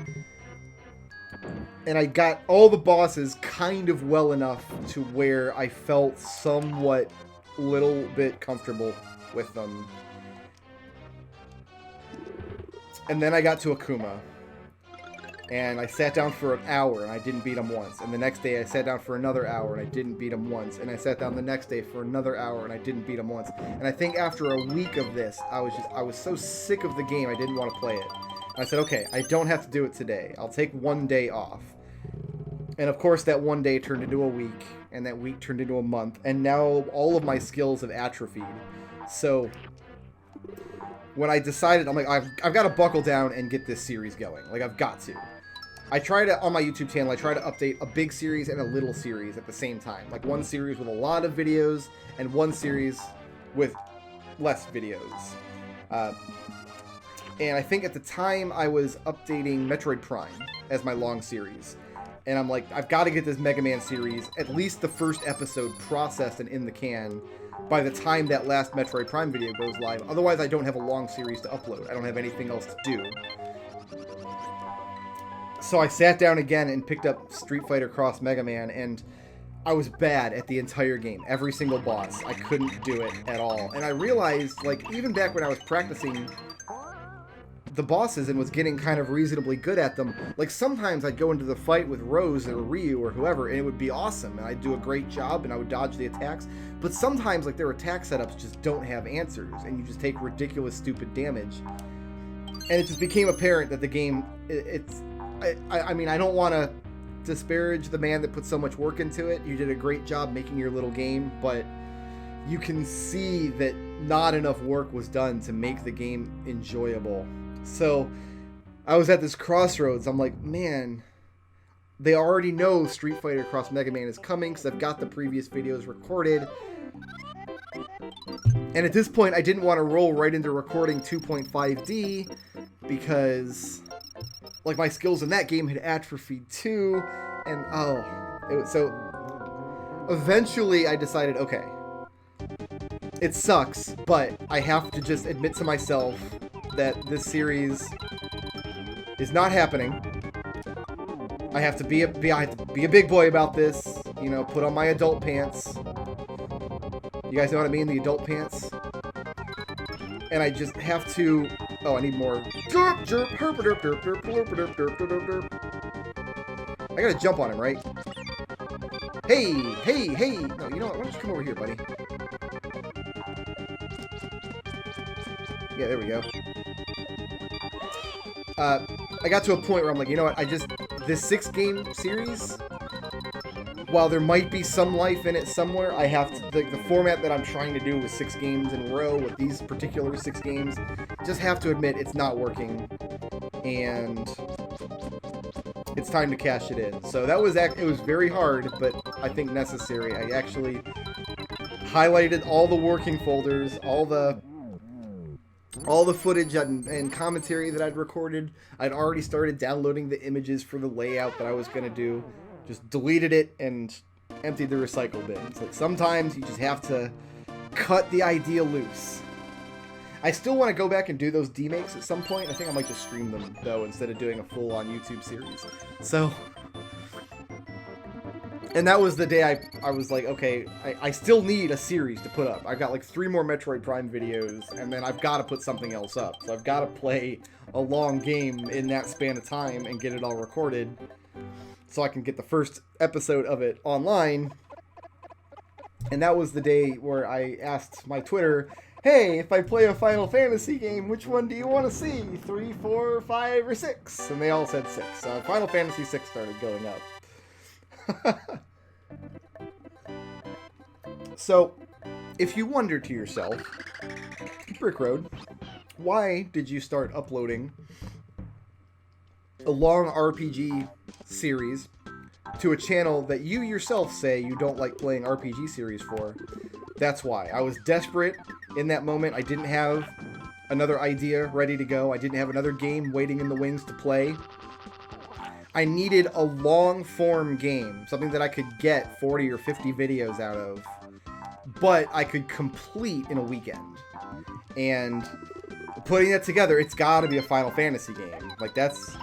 And I got all the bosses kind of well enough to where I felt somewhat little bit comfortable with them. And then I got to Akuma. And I sat down for an hour and I didn't beat him once. And the next day I sat down for another hour and I didn't beat him once. And I sat down the next day for another hour and I didn't beat him once. And I think after a week of this, I was so sick of the game I didn't want to play it. And I said, okay, I don't have to do it today. I'll take one day off. And of course that one day turned into a week. And that week turned into a month. And now all of my skills have atrophied. So... when I decided, I'm like, I've got to buckle down and get this series going. Like, I've got to. I try to, on my YouTube channel, I try to update a big series and a little series at the same time. Like one series with a lot of videos and one series with less videos. And I think at the time I was updating Metroid Prime as my long series. And I'm like, I've got to get this Mega Man series, at least the first episode, processed and in the can by the time that last Metroid Prime video goes live. Otherwise, I don't have a long series to upload. I don't have anything else to do. So I sat down again and picked up Street Fighter Cross Mega Man, and I was bad at the entire game. Every single boss. I couldn't do it at all. And I realized, like, even back when I was practicing the bosses and was getting kind of reasonably good at them, like, sometimes I'd go into the fight with Rose or Ryu or whoever, and it would be awesome, and I'd do a great job, and I would dodge the attacks. But sometimes, like, their attack setups just don't have answers, and you just take ridiculous, stupid damage. And it just became apparent that the game, I mean, I don't want to disparage the man that put so much work into it. You did a great job making your little game, but you can see that not enough work was done to make the game enjoyable. So I was at this crossroads. I'm like, man, they already know Street Fighter Cross Mega Man is coming because I've got the previous videos recorded. And at this point, I didn't want to roll right into recording 2.5D because, like, my skills in that game had atrophied too. And, so eventually I decided, okay, it sucks, but I have to just admit to myself that this series is not happening. I have to be a big boy about this, you know, put on my adult pants. You guys know what I mean? The adult pants. And I just have to... Oh, I need more... I gotta jump on him, right? Hey! No, you know what? Why don't you come over here, buddy? Yeah, there we go. I got to a point where I'm like, you know what? This 6-game series, while there might be some life in it somewhere, I have to, the format that I'm trying to do with 6 games in a row, with these particular 6 games, just have to admit it's not working, and it's time to cash it in. So that was, it was very hard, but I think necessary. I actually highlighted all the working folders, all the footage and commentary that I'd recorded. I'd already started downloading the images for the layout that I was going to do. Just deleted it and emptied the recycle bin. It's like sometimes you just have to cut the idea loose. I still want to go back and do those demakes at some point. I think I might just stream them, though, instead of doing a full-on YouTube series. So... And that was the day I was like, okay, I still need a series to put up. I've got like 3 more Metroid Prime videos, and then I've got to put something else up. So I've got to play a long game in that span of time and get it all recorded so I can get the first episode of it online. And that was the day where I asked my Twitter, hey, if I play a Final Fantasy game, which one do you want to see? 3, 4, 5, or 6? And they all said 6. So Final Fantasy 6 started going up. So, if you wonder to yourself, Brickroad, why did you start uploading a long RPG series to a channel that you yourself say you don't like playing RPG series for? That's why. I was desperate in that moment. I didn't have another idea ready to go. I didn't have another game waiting in the wings to play. I needed a long-form game, something that I could get 40 or 50 videos out of, but I could complete in a weekend. And putting that together, it's got to be a Final Fantasy game. Like, that's...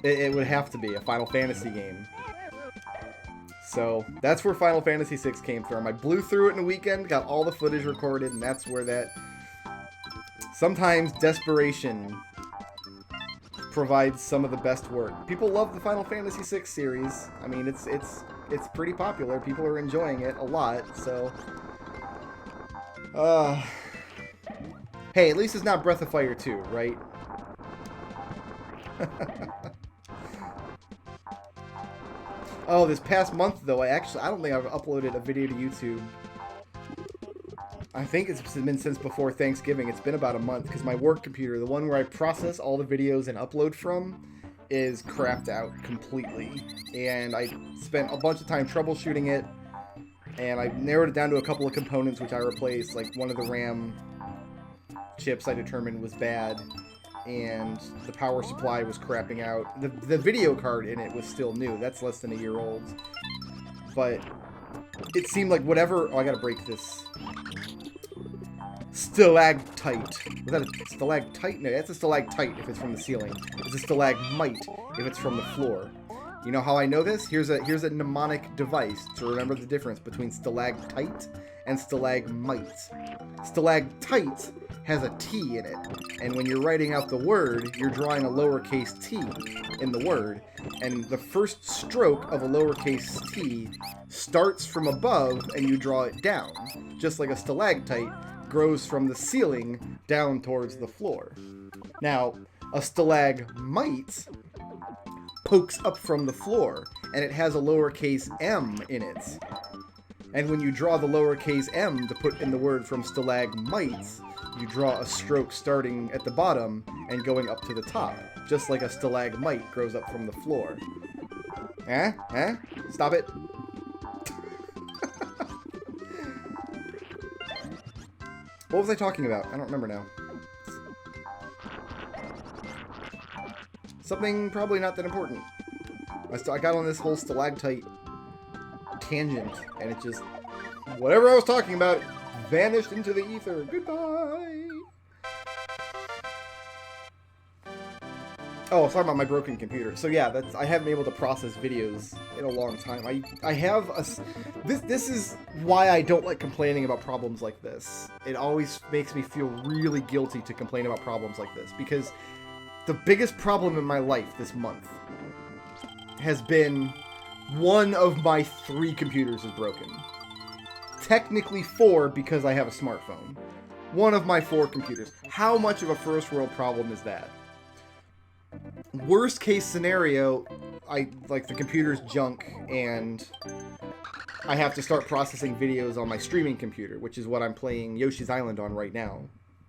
It would have to be a Final Fantasy game. So, that's where Final Fantasy VI came from. I blew through it in a weekend, got all the footage recorded, and that's where that... Sometimes desperation provides some of the best work. People love the Final Fantasy VI series. I mean, it's pretty popular. People are enjoying it a lot, so... Hey, at least it's not Breath of Fire 2, right? Oh, this past month, though, I don't think I've uploaded a video to YouTube. I think it's been since before Thanksgiving. It's been about a month because my work computer, the one where I process all the videos and upload from, is crapped out completely. And I spent a bunch of time troubleshooting it, and I narrowed it down to a couple of components which I replaced. Like one of the RAM chips I determined was bad, and the power supply was crapping out. The video card in it was still new. That's less than a year old. But it seemed like whatever... Oh, I gotta break this. Stalactite. Was that a stalactite? No, that's a stalactite if it's from the ceiling. It's a stalagmite if it's from the floor. You know how I know this? Here's a mnemonic device to remember the difference between stalactite and stalagmite. Stalactite has a T in it, and when you're writing out the word, you're drawing a lowercase t in the word, and the first stroke of a lowercase t starts from above and you draw it down, just like a stalactite grows from the ceiling down towards the floor. Now, a stalagmite pokes up from the floor, and it has a lowercase m in it. And when you draw the lowercase m to put in the word from stalagmites, you draw a stroke starting at the bottom and going up to the top, just like a stalagmite grows up from the floor. Eh? Stop it. What was I talking about? I don't remember now. Something probably not that important. I got on this whole stalactite tangent, and it just... Whatever I was talking about vanished into the ether. Goodbye! Oh, sorry about my broken computer. So yeah, I haven't been able to process videos in a long time. I have a... This is why I don't like complaining about problems like this. It always makes me feel really guilty to complain about problems like this, because the biggest problem in my life this month has been one of my 3 computers is broken. Technically 4 because I have a smartphone. One of my 4 computers. How much of a first world problem is that? Worst case scenario, the computer's junk and I have to start processing videos on my streaming computer, which is what I'm playing Yoshis Island on right now,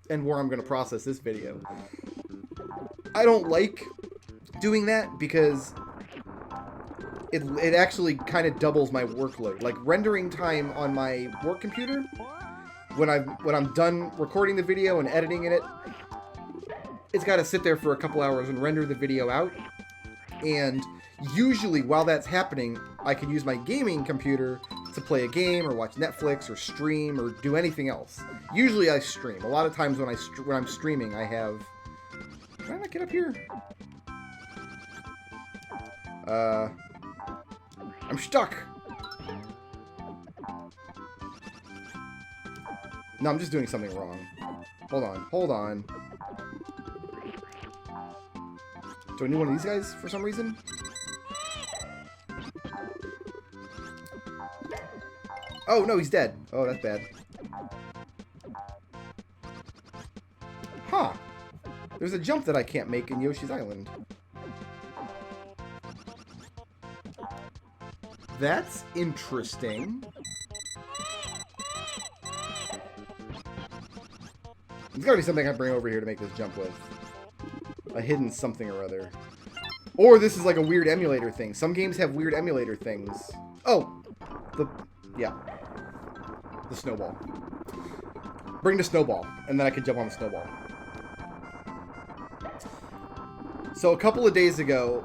and where I'm going to process this video. I don't like doing that because it actually kind of doubles my workload. Like rendering time on my work computer, when I'm done recording the video and editing in it, it's got to sit there for a couple hours and render the video out. And usually while that's happening, I can use my gaming computer to play a game or watch Netflix or stream or do anything else. Usually I stream. A lot of times when I'm streaming, I have... Can I not get up here? I'm stuck. No, I'm just doing something wrong. Hold on. Do I need one of these guys for some reason? Oh, no, he's dead. Oh, that's bad. Huh. There's a jump that I can't make in Yoshi's Island. That's interesting. There's gotta be something I can bring over here to make this jump with. A hidden something or other. Or this is like a weird emulator thing. Some games have weird emulator things. Oh! Yeah. The snowball. Bring the snowball, and then I can jump on the snowball. So a couple of days ago,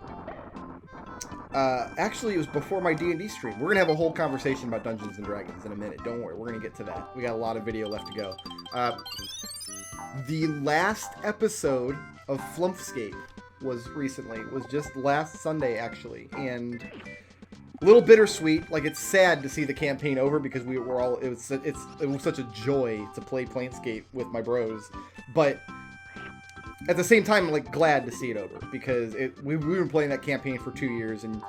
actually it was before my D&D stream. We're going to have a whole conversation about Dungeons & Dragons in a minute. Don't worry, we're going to get to that. We got a lot of video left to go. The last episode of Flumpscape was just last Sunday, actually. And a little bittersweet. Like, it's sad to see the campaign over because it was such a joy to play Planescape with my bros. But at the same time, I'm like glad to see it over because we've been playing that campaign for 2 years and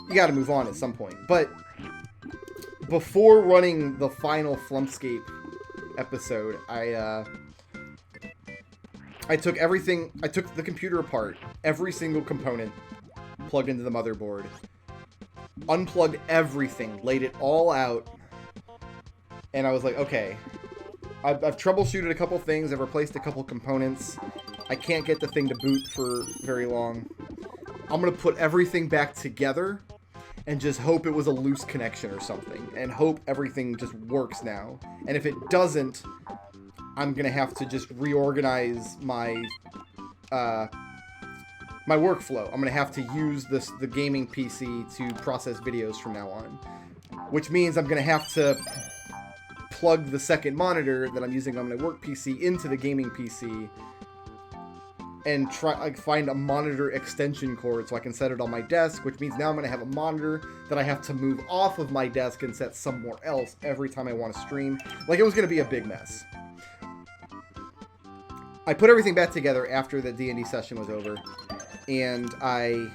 you got to move on at some point. But before running the final Flumpscape episode, I took everything. I took the computer apart, every single component, plugged into the motherboard, unplugged everything, laid it all out, and I was like, okay, I've troubleshooted a couple things. I've replaced a couple components. I can't get the thing to boot for very long. I'm going to put everything back together and just hope it was a loose connection or something. And hope everything just works now. And if it doesn't, I'm going to have to just reorganize my my workflow. I'm going to have to use the gaming PC to process videos from now on. Which means I'm going to have to plug the second monitor that I'm using on my work PC into the gaming PC and find a monitor extension cord so I can set it on my desk, which means now I'm going to have a monitor that I have to move off of my desk and set somewhere else every time I want to stream. Like, it was going to be a big mess. I put everything back together after the D&D session was over, and I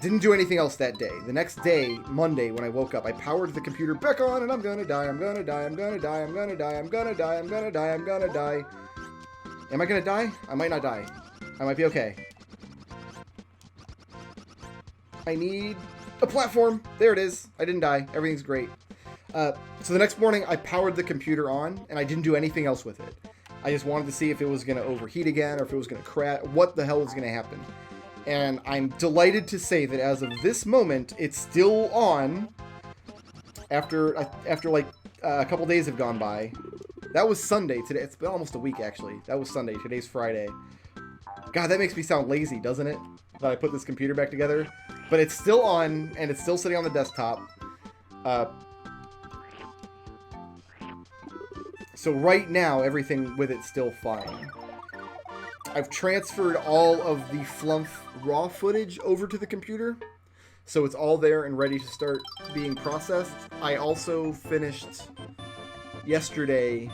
didn't do anything else that day. The next day, Monday, when I woke up, I powered the computer back on, and I'm gonna die, I'm gonna die, I'm gonna die, I'm gonna die, I'm gonna die, I'm gonna die, I'm gonna die. Am I gonna die? I might not die. I might be okay. I need a platform. There it is. I didn't die. Everything's great. So the next morning, I powered the computer on, and I didn't do anything else with it. I just wanted to see if it was gonna overheat again, or if it was gonna crash. What the hell was gonna happen? And I'm delighted to say that as of this moment, it's still on. After like a couple days have gone by. That was Sunday today. It's been almost a week, actually. That was Sunday. Today's Friday. God, that makes me sound lazy, doesn't it? That I put this computer back together. But it's still on, and it's still sitting on the desktop. So right now, everything with it's still fine. I've transferred all of the Flump raw footage over to the computer, so it's all there and ready to start being processed. I also finished yesterday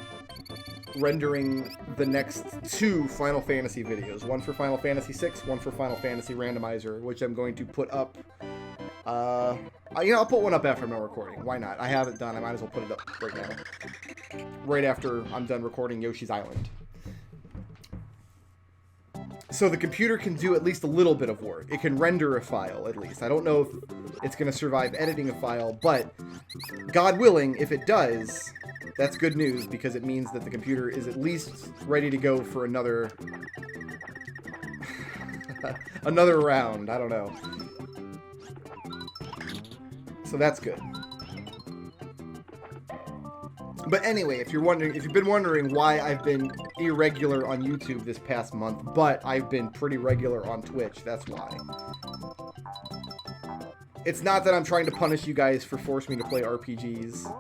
rendering the next 2 Final Fantasy videos. One for Final Fantasy VI, one for Final Fantasy Randomizer, which I'm going to put up. I'll put one up after I'm done recording. Why not? I have it done. I might as well put it up right now. Right after I'm done recording Yoshi's Island. So the computer can do at least a little bit of work. It can render a file, at least. I don't know if it's going to survive editing a file, but God willing, if it does, that's good news, because it means that the computer is at least ready to go for another another round. I don't know. So that's good. But anyway, if you've been wondering why I've been irregular on YouTube this past month, but I've been pretty regular on Twitch, that's why. It's not that I'm trying to punish you guys for forcing me to play RPGs.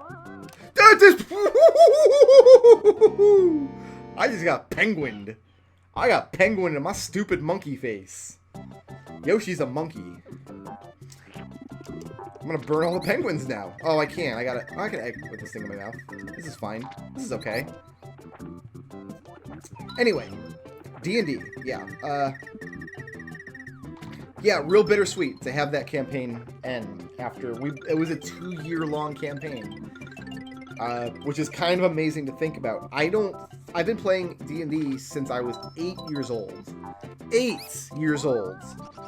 I just got penguined. I got penguined in my stupid monkey face. Yoshi's a monkey. I'm gonna burn all the penguins now. Oh, I can't. I can egg with this thing in my mouth. This is fine. This is okay. Anyway, D&D. Yeah. Yeah, real bittersweet to have that campaign end after it was a 2-year-long campaign. Which is kind of amazing to think about. I've been playing D&D since I was 8 years old. 8 years old.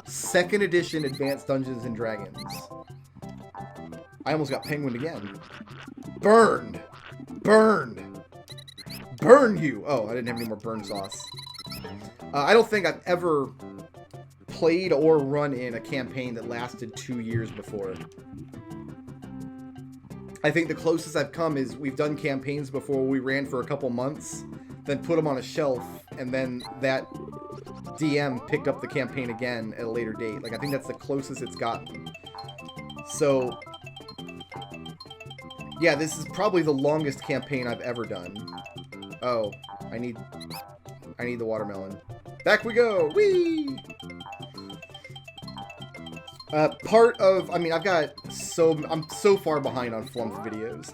2nd edition Advanced Dungeons and Dragons. I almost got penguined again. Burned! Burned! Burn you! Oh, I didn't have any more burn sauce. I don't think I've ever played or run in a campaign that lasted 2 years before. I think the closest I've come is we've done campaigns before we ran for a couple months, then put them on a shelf, and then that DM picked up the campaign again at a later date. Like, I think that's the closest it's gotten. So, yeah, this is probably the longest campaign I've ever done. Oh, I need the watermelon. Back we go! Whee! I'm so far behind on Flump videos.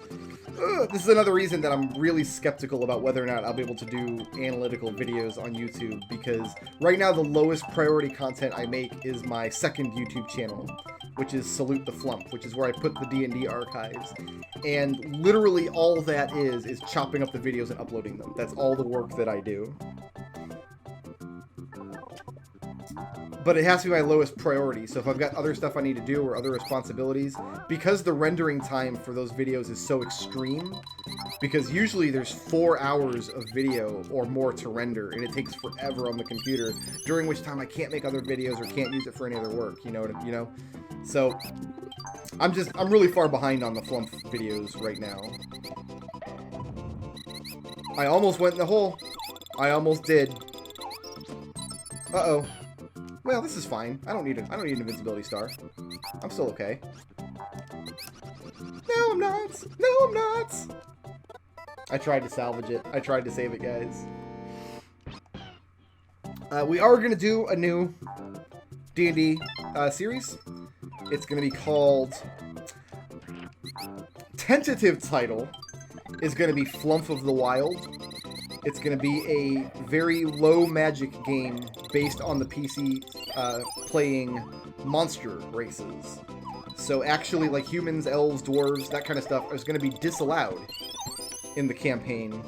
This is another reason that I'm really skeptical about whether or not I'll be able to do analytical videos on YouTube, because right now the lowest priority content I make is my second YouTube channel, which is Salute the Flump, which is where I put the D&D archives. And literally all that is chopping up the videos and uploading them. That's all the work that I do. but it has to be my lowest priority. So if I've got other stuff I need to do or other responsibilities, because the rendering time for those videos is so extreme, because usually there's 4 hours of video or more to render, and it takes forever on the computer, during which time I can't make other videos or can't use it for any other work, you know? So I'm really far behind on the Flump videos right now. I almost went in the hole. I almost did. Uh-oh. Well, this is fine. I don't need an invincibility star. I'm still okay. No, I'm not. No, I'm not. I tried to salvage it. I tried to save it, guys. We are going to do a new D&D series. It's going to be called... Tentative title is going to be Flump of the Wild. It's going to be a very low magic game based on the PC playing monster races. So actually, like humans, elves, dwarves, that kind of stuff is going to be disallowed in the campaign.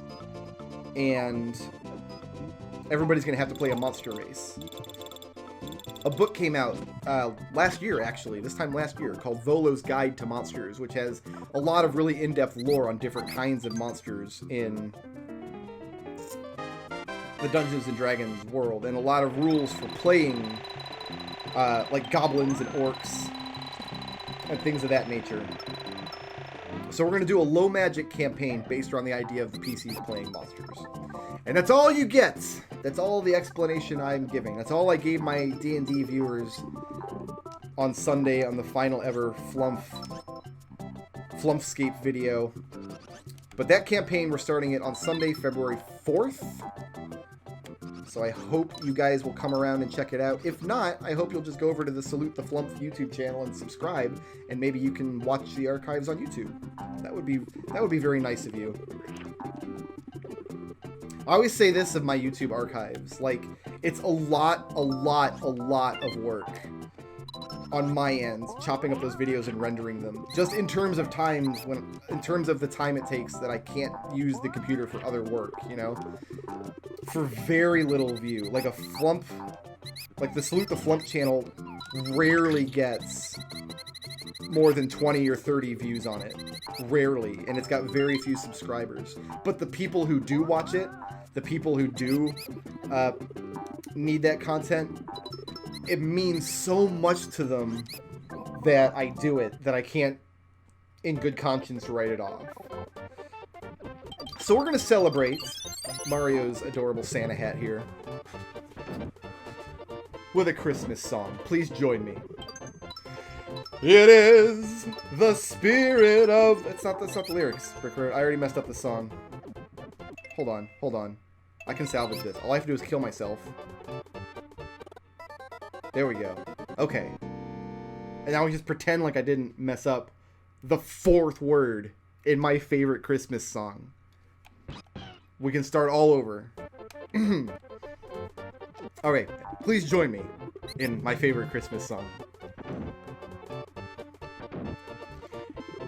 And everybody's going to have to play a monster race. A book came out last year, actually, this time last year, called Volo's Guide to Monsters, which has a lot of really in-depth lore on different kinds of monsters in the Dungeons & Dragons world, and a lot of rules for playing, like goblins and orcs, and things of that nature. So we're going to do a low magic campaign based on the idea of the PCs playing monsters. And that's all you get! That's all the explanation I'm giving. That's all I gave my D&D viewers on Sunday on the final ever Flumpscape video. But that campaign, we're starting it on Sunday, February 4th. So I hope you guys will come around and check it out. If not, I hope you'll just go over to the Salute the Flump YouTube channel and subscribe, and maybe you can watch the archives on YouTube. That would be very nice of you. I always say this of my YouTube archives, like, it's a lot of work on my end, chopping up those videos and rendering them. Just in terms of in terms of the time it takes that I can't use the computer for other work, you know? For very little view. Like a Flump, like the Salute the Flump channel rarely gets more than 20 or 30 views on it. Rarely. And it's got very few subscribers. But the people who do watch it, the people who do need that content, it means so much to them that I do it, that I can't, in good conscience, write it off. So we're going to celebrate Mario's adorable Santa hat here with a Christmas song. Please join me. It is the spirit of... That's not the lyrics, Brickroad. I already messed up the song. Hold on. I can salvage this. All I have to do is kill myself. There we go. Okay. And now we just pretend like I didn't mess up the 4th word in my favorite Christmas song. We can start all over. Alright, please join me in my favorite Christmas song.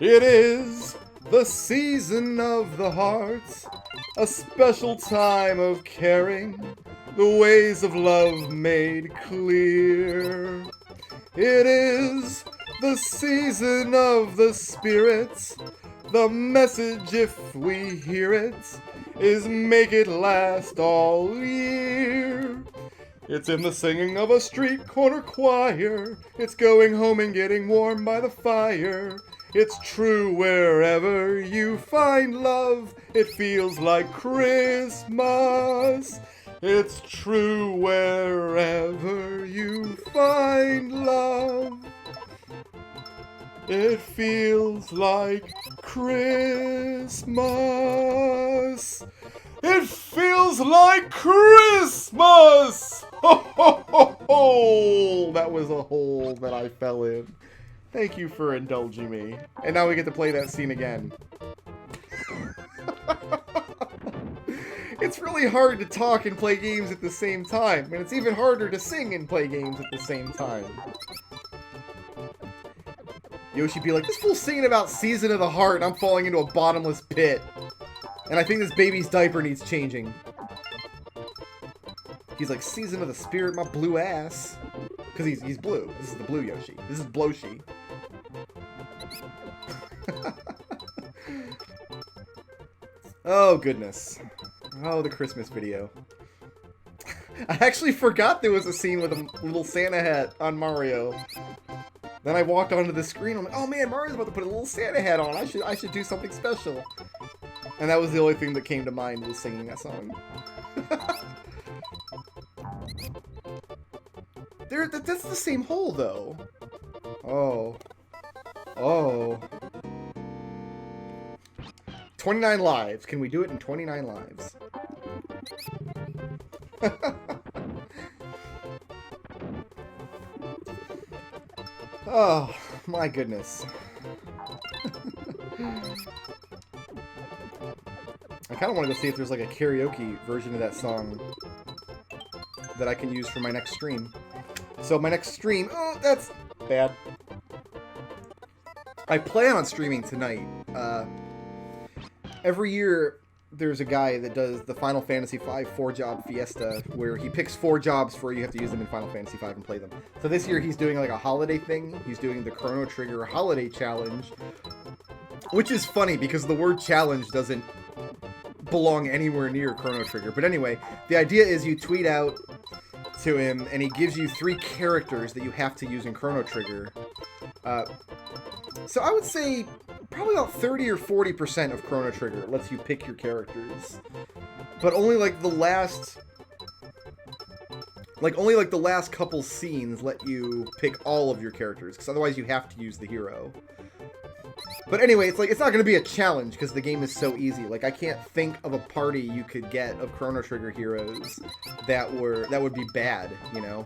It is the season of the heart, a special time of caring, the ways of love made clear. It is the season of the spirits, the message, if we hear it, is make it last all year. It's in the singing of a street corner choir, it's going home and getting warm by the fire. It's true wherever you find love, it feels like Christmas. It's true wherever you find love, it feels like Christmas. It feels like Christmas! Ho, ho, ho, ho! That was a hole that I fell in. Thank you for indulging me. And now we get to play that scene again. It's really hard to talk and play games at the same time. And it's even harder to sing and play games at the same time. Yoshi be like, this fool's singing about Season of the Heart and I'm falling into a bottomless pit. And I think this baby's diaper needs changing. He's like, Season of the Spirit, my blue ass. Because he's blue. This is the blue Yoshi. This is Bloshi. Oh, goodness. Oh, the Christmas video. I actually forgot there was a scene with a little Santa hat on Mario. Then I walked onto the screen. I'm like, oh man, Mario's about to put a little Santa hat on. I should do something special. And that was the only thing that came to mind, was singing that song. That's the same hole, though. Oh. Oh. 29 lives. Can we do it in 29 lives? Oh, my goodness. I kind of want to go see if there's like a karaoke version of that song that I can use for my next stream. So my next stream... Oh, that's bad. I plan on streaming tonight. Every year, there's a guy that does the Final Fantasy V 4-job fiesta, where he picks 4 jobs for you have to use them in Final Fantasy V and play them. So this year he's doing like a holiday thing. He's doing the Chrono Trigger Holiday Challenge, which is funny because the word challenge doesn't belong anywhere near Chrono Trigger. But anyway, the idea is you tweet out to him, and he gives you 3 characters that you have to use in Chrono Trigger. So I would say probably about 30 or 40% of Chrono Trigger lets you pick your characters. But only like the last... only the last couple scenes let you pick all of your characters, because otherwise you have to use the hero. But anyway, it's not going to be a challenge, because the game is so easy. Like, I can't think of a party you could get of Chrono Trigger heroes that would be bad, you know?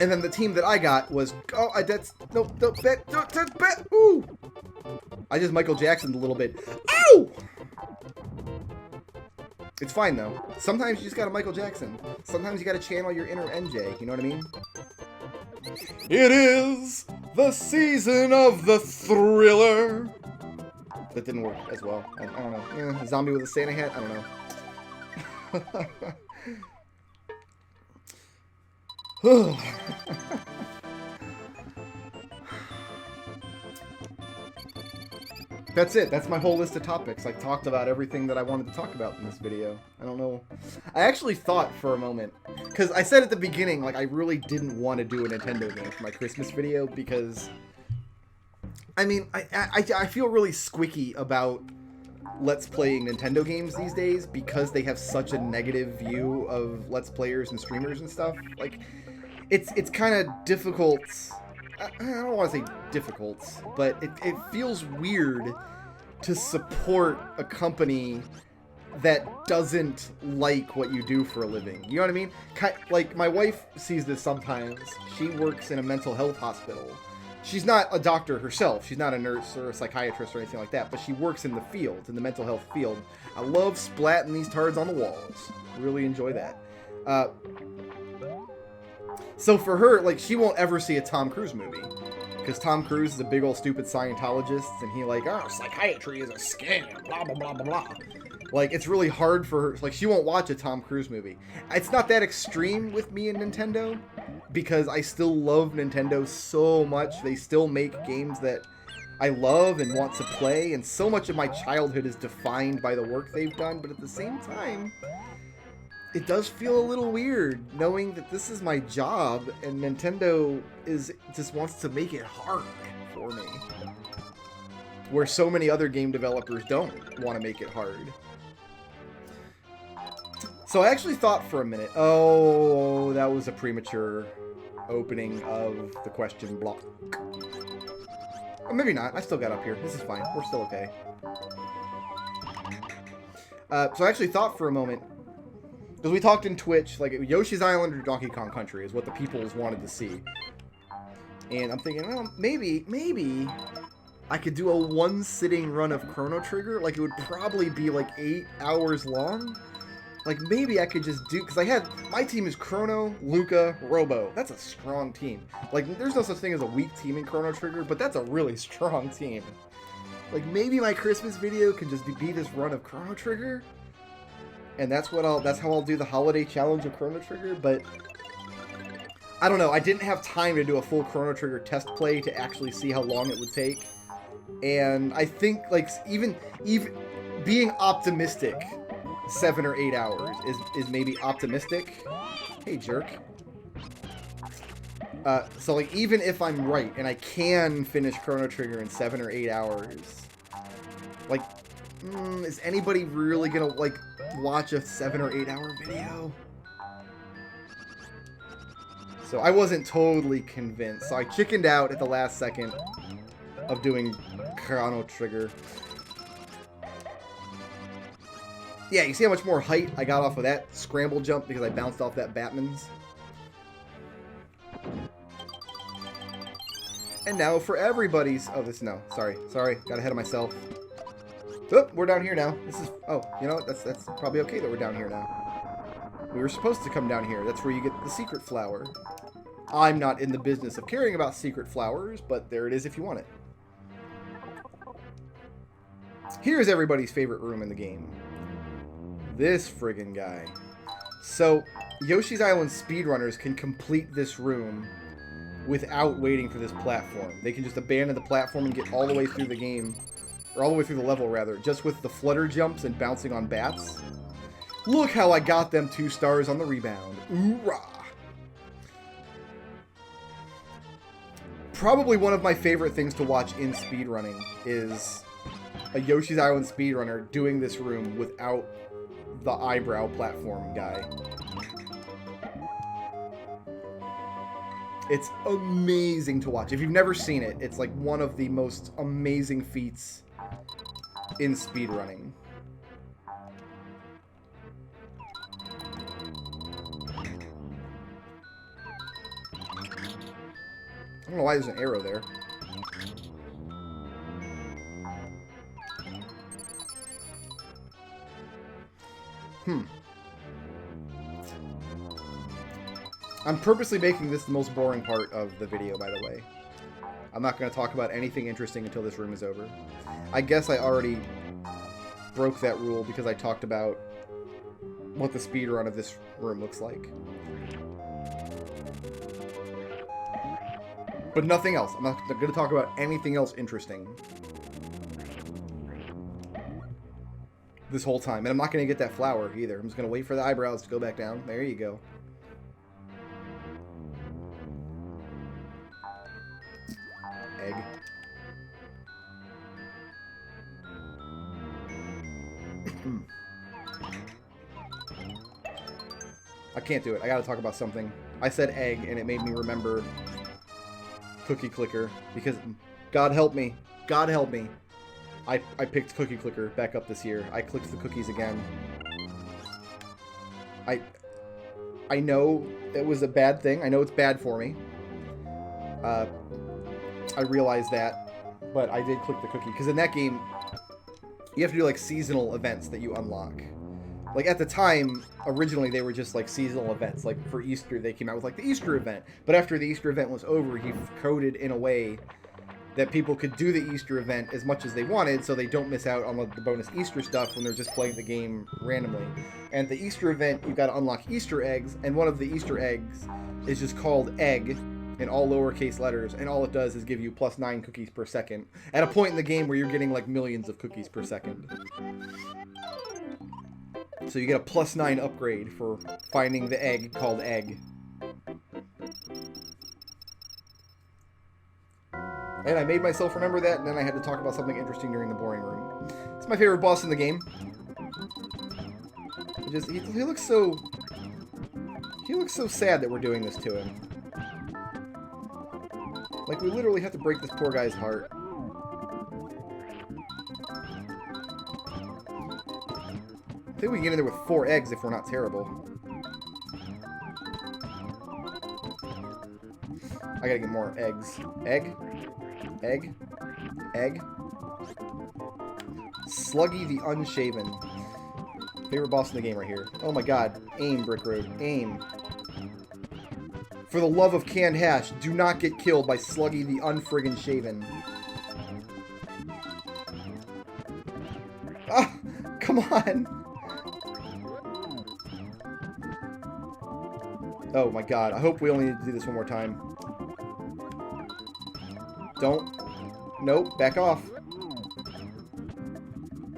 And then the team that I got was... Oh, that's... No, that's bet! Ooh! I just Michael Jacksoned a little bit. Ow! It's fine, though. Sometimes you just gotta Michael Jackson. Sometimes you gotta channel your inner MJ, you know what I mean? It is the season of the thriller. That didn't work as well. I don't know. A zombie with a Santa hat? I don't know. That's it. That's my whole list of topics. I talked about everything that I wanted to talk about in this video. I don't know. I actually thought for a moment, because I said at the beginning, like, I really didn't want to do a Nintendo game for my Christmas video, because, I mean, I feel really squicky about Let's Playing Nintendo games these days, because they have such a negative view of Let's Players and streamers and stuff. Like, it's kind of difficult. I don't want to say difficult, but it feels weird to support a company that doesn't like what you do for a living. You know what I mean? Like, my wife sees this sometimes. She works in a mental health hospital. She's not a doctor herself. She's not a nurse or a psychiatrist or anything like that, but she works in the field, in the mental health field. I love splatting these turds on the walls. Really enjoy that. So for her, like, she won't ever see a Tom Cruise movie. Because Tom Cruise is a big old stupid Scientologist, and he like, oh, psychiatry is a scam, blah, blah, blah, blah, blah. Like, it's really hard for her. Like, she won't watch a Tom Cruise movie. It's not that extreme with me and Nintendo, because I still love Nintendo so much. They still make games that I love and want to play, and so much of my childhood is defined by the work they've done, but at the same time, it does feel a little weird knowing that this is my job and Nintendo just wants to make it hard for me. Where so many other game developers don't want to make it hard. So I actually thought for a minute, oh, that was a premature opening of the question block. Or maybe not. I still got up here. This is fine. We're still okay. So I actually thought for a moment, because we talked in Twitch, like, Yoshi's Island or Donkey Kong Country is what the peoples wanted to see. And I'm thinking, well, maybe I could do a one-sitting run of Chrono Trigger. Like, it would probably be, like, 8 hours long. Like, maybe I could just do... Because my team is Chrono, Luca, Robo. That's a strong team. Like, there's no such thing as a weak team in Chrono Trigger, but that's a really strong team. Like, maybe my Christmas video could just be this run of Chrono Trigger. And that's how I'll do the holiday challenge of Chrono Trigger, but I don't know. I didn't have time to do a full Chrono Trigger test play to actually see how long it would take. And I think, like, even being optimistic, 7 or 8 hours is maybe optimistic. Hey, jerk. So, like, even if I'm right and I can finish Chrono Trigger in 7 or 8 hours, like, is anybody really gonna, like, watch a 7 or 8 hour video? So I wasn't totally convinced. So I chickened out at the last second of doing Chrono Trigger. Yeah, you see how much more height I got off of that scramble jump because I bounced off that Batman's? And now for everybody's... Oh, this... No. Sorry. Got ahead of myself. Oh, we're down here now. This is... Oh, you know what? That's probably okay that we're down here now. We were supposed to come down here. That's where you get the secret flower. I'm not in the business of caring about secret flowers, but there it is if you want it. Here's everybody's favorite room in the game. This friggin' guy. So, Yoshi's Island speedrunners can complete this room without waiting for this platform. They can just abandon the platform and get all the way through the game, or all the way through the level, rather, just with the flutter jumps and bouncing on bats. Look how I got them 2 stars on the rebound. Oorah! Probably one of my favorite things to watch in speedrunning is a Yoshi's Island speedrunner doing this room without the eyebrow platform guy. It's amazing to watch. If you've never seen it, it's like one of the most amazing feats in speedrunning. I don't know why there's an arrow there. I'm purposely making this the most boring part of the video, by the way. I'm not going to talk about anything interesting until this room is over. I guess I already broke that rule because I talked about what the speedrun of this room looks like. But nothing else. I'm not going to talk about anything else interesting this whole time. And I'm not going to get that flower either. I'm just going to wait for the eyebrows to go back down. There you go. Egg. I can't do it. I gotta talk about something. I said egg, and it made me remember Cookie Clicker, because God help me. God help me. I picked Cookie Clicker back up this year. I clicked the cookies again. I know it was a bad thing. I know it's bad for me. I realized that, but I did click the cookie, because in that game, you have to do, like, seasonal events that you unlock. Like, at the time, originally, they were just, like, seasonal events. Like, for Easter, they came out with, like, the Easter event. But after the Easter event was over, he coded in a way that people could do the Easter event as much as they wanted, so they don't miss out on, like, the bonus Easter stuff when they're just playing the game randomly. And the Easter event, you've got to unlock Easter eggs, and one of the Easter eggs is just called Egg, in all lowercase letters, and all it does is give you +9 cookies per second, at a point in the game where you're getting, like, millions of cookies per second. So you get a +9 upgrade for finding the egg called Egg. And I made myself remember that, and then I had to talk about something interesting during the boring room. It's my favorite boss in the game. He looks so... He looks so sad that we're doing this to him. Like, we literally have to break this poor guy's heart. I think we can get in there with 4 eggs if we're not terrible. I gotta get more eggs. Egg? Egg? Egg? Sluggy the Unshaven. Favorite boss in the game right here. Oh my god. Aim, Brickroad. Aim. For the love of canned hash, do not get killed by Sluggy the Unfriggin' Shaven. Ah! Come on! Oh my god, I hope we only need to do this one more time. Don't. Nope, back off.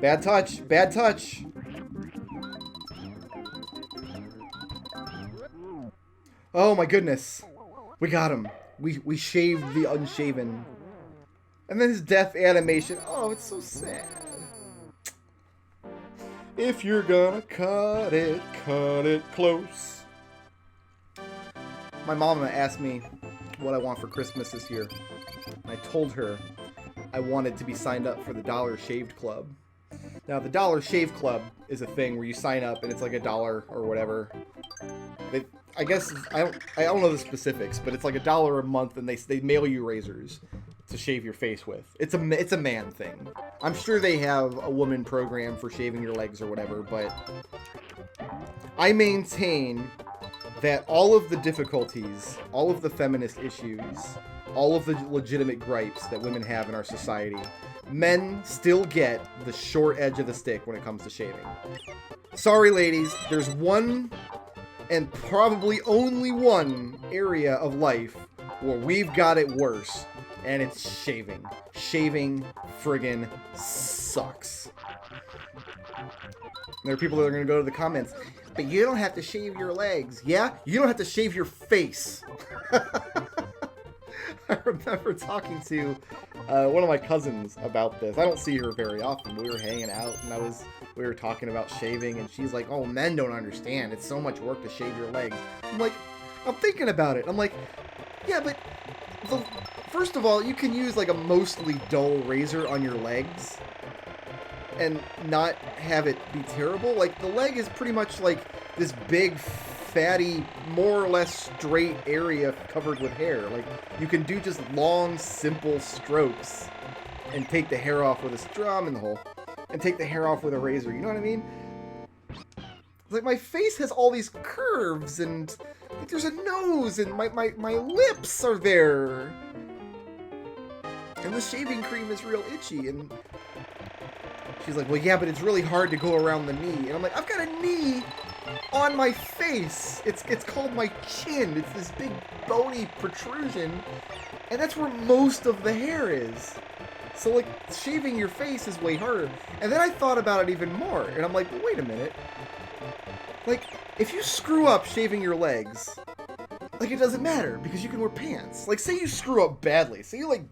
Bad touch, bad touch. Oh my goodness. We got him. We shaved the unshaven. And then his death animation. Oh, it's so sad. If you're gonna cut it close. My mama asked me what I want for Christmas this year. I told her I wanted to be signed up for the Dollar Shaved Club. Now, the Dollar Shave Club is a thing where you sign up and it's like $1 or whatever. I guess I don't know the specifics, but it's like $1 a month, and they mail you razors to shave your face with. It's a man thing. I'm sure they have a woman program for shaving your legs or whatever, but I maintain that all of the difficulties, all of the feminist issues, all of the legitimate gripes that women have in our society, men still get the short edge of the stick when it comes to shaving. Sorry, ladies, there's one and probably only one area of life where we've got it worse, and it's shaving. Shaving friggin' sucks. There are people that are going to go to the comments, but you don't have to shave your legs. Yeah? You don't have to shave your face. I remember talking to one of my cousins about this. I don't see her very often. We were hanging out, and we were talking about shaving, and she's like, oh, men don't understand. It's so much work to shave your legs. I'm like, I'm thinking about it. I'm like, yeah, but first of all, you can use like a mostly dull razor on your legs and not have it be terrible. Like, the leg is pretty much like this big, fatty, more or less straight area covered with hair. Like, you can do just long, simple strokes and take the hair off with a strum in the hole and take the hair off with a razor. You know what I mean? Like, my face has all these curves, and like, there's a nose, and my lips are there. And the shaving cream is real itchy, and she's like, well, yeah, but it's really hard to go around the knee. And I'm like, I've got a knee on my face. It's called my chin. It's this big bony protrusion, and that's where most of the hair is. So, like, shaving your face is way harder. And then I thought about it even more, and I'm like, well, wait a minute. Like, if you screw up shaving your legs, like, it doesn't matter, because you can wear pants. Like, say you screw up badly. Say you, like,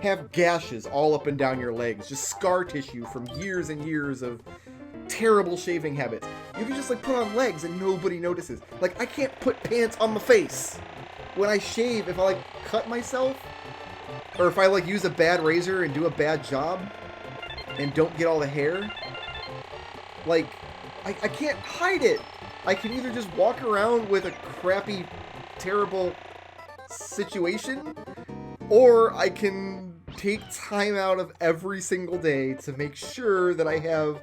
have gashes all up and down your legs, just scar tissue from years and years of terrible shaving habits. You can just, like, put on legs and nobody notices. Like, I can't put pants on my face. When I shave, if I, like, cut myself, or if I, like, use a bad razor and do a bad job and don't get all the hair, like, I can't hide it. I can either just walk around with a crappy, terrible situation, or I can take time out of every single day to make sure that I have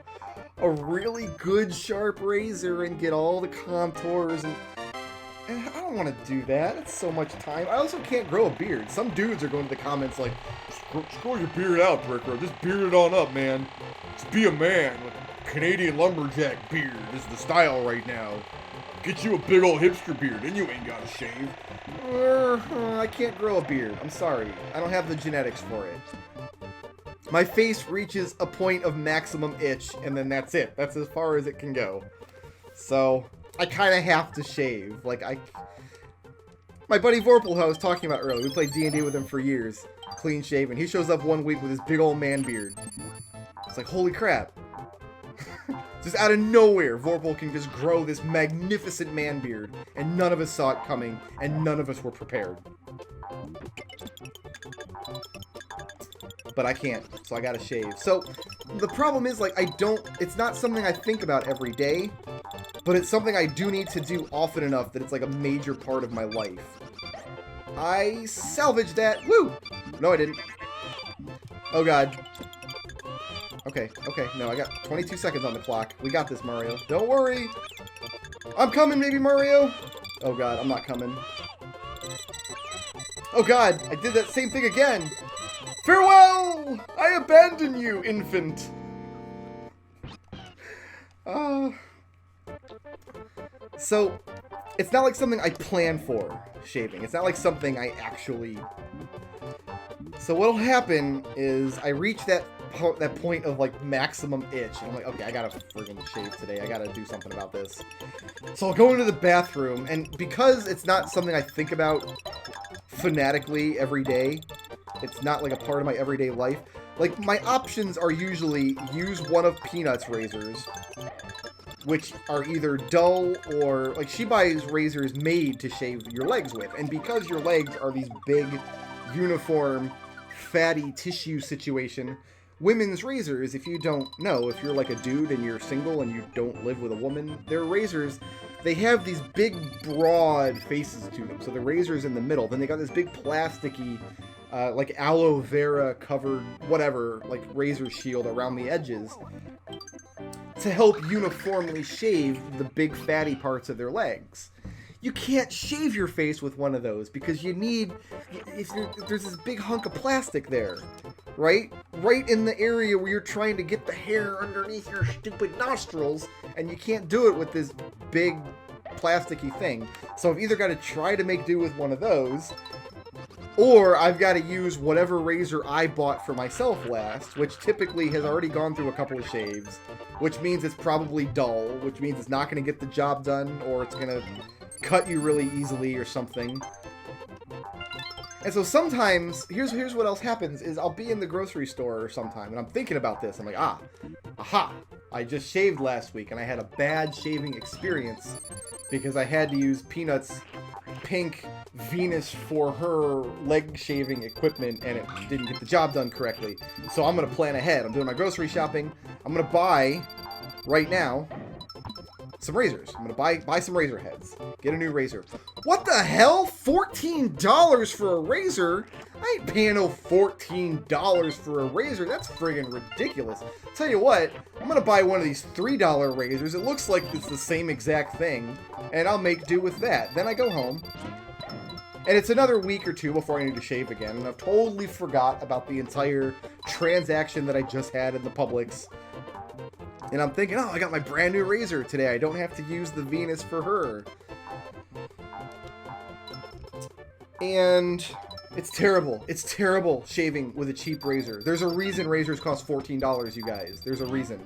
a really good sharp razor and get all the contours, and I don't want to do that. It's so much time. I also can't grow a beard. Some dudes are going to the comments like, grow your beard out, Brickroad. Just beard it on up, man. Just be a man. Canadian lumberjack beard is the style right now. Get you a big old hipster beard, and you ain't got to shave. I can't grow a beard. I'm sorry. I don't have the genetics for it. My face reaches a point of maximum itch, and then that's it. That's as far as it can go. So, I kind of have to shave. Like, my buddy Vorpal, who I was talking about earlier, we played D&D with him for years. Clean shaven. He shows up one week with his big old man beard. It's like, holy crap. Just out of nowhere, Vorpal can just grow this magnificent man beard, and none of us saw it coming, and none of us were prepared. But I can't, so I gotta shave. So, the problem is, like, it's not something I think about every day, but it's something I do need to do often enough that it's, like, a major part of my life. I salvaged that. Woo! No, I didn't. Oh, God. Okay, no, I got 22 seconds on the clock. We got this, Mario. Don't worry! I'm coming, maybe, Mario! Oh god, I'm not coming. Oh god, I did that same thing again! Farewell! I abandon you, infant! So, it's not like something I plan for, shaving. It's not like something I actually... So what'll happen is I reach that point of, like, maximum itch. And I'm like, okay, I gotta friggin' shave today. I gotta do something about this. So I'll go into the bathroom, and because it's not something I think about fanatically every day, it's not, like, a part of my everyday life, like, my options are usually use one of Peanut's razors, which are either dull or, like, she buys razors made to shave your legs with. And because your legs are these big, uniform, fatty tissue situation, women's razors, if you don't know, if you're like a dude and you're single and you don't live with a woman, their razors, they have these big, broad faces to them. So the razor's in the middle. Then they got this big plasticky, like aloe vera covered, whatever, like razor shield around the edges to help uniformly shave the big fatty parts of their legs. You can't shave your face with one of those because you need, there's this big hunk of plastic there, right? Right in the area where you're trying to get the hair underneath your stupid nostrils, and you can't do it with this big plasticky thing. So I've either got to try to make do with one of those, or I've got to use whatever razor I bought for myself last, which typically has already gone through a couple of shaves, which means it's probably dull, which means it's not going to get the job done, or it's going to cut you really easily or something. And so sometimes, here's what else happens, is I'll be in the grocery store or sometime, and I'm thinking about this. I'm like, aha, I just shaved last week, and I had a bad shaving experience because I had to use Peanut's pink Venus for her leg shaving equipment, and it didn't get the job done correctly. So I'm going to plan ahead. I'm doing my grocery shopping. I'm going to buy, right now, some razors. I'm gonna buy some razor heads. Get a new razor. What the hell? $14 for a razor? I ain't paying no $14 for a razor. That's friggin' ridiculous. Tell you what, I'm gonna buy one of these $3 razors. It looks like it's the same exact thing, and I'll make do with that. Then I go home, and it's another week or two before I need to shave again, and I've totally forgot about the entire transaction that I just had in the Publix. And I'm thinking, oh, I got my brand new razor today. I don't have to use the Venus for her. And it's terrible. It's terrible shaving with a cheap razor. There's a reason razors cost $14, you guys. There's a reason.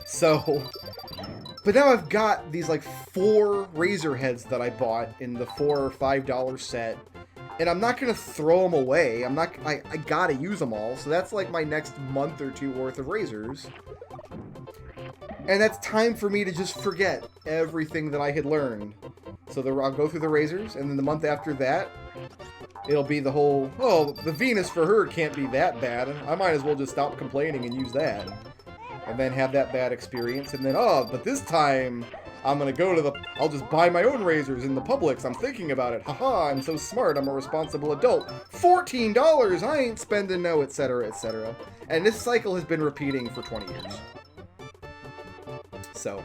So, but now I've got these like 4 razor heads that I bought in the $4 or $5 set. And I'm not going to throw them away. I gotta use them all. So that's like my next month or two worth of razors. And that's time for me to just forget everything that I had learned. So I'll go through the razors, and then the month after that, it'll be the whole, oh, the Venus for her can't be that bad. I might as well just stop complaining and use that. And then have that bad experience, and then, oh, but this time, I'm going to go to I'll just buy my own razors in the Publix. I'm thinking about it. Haha, I'm so smart. I'm a responsible adult. $14, I ain't spending no, etc., etc. And this cycle has been repeating for 20 years. So,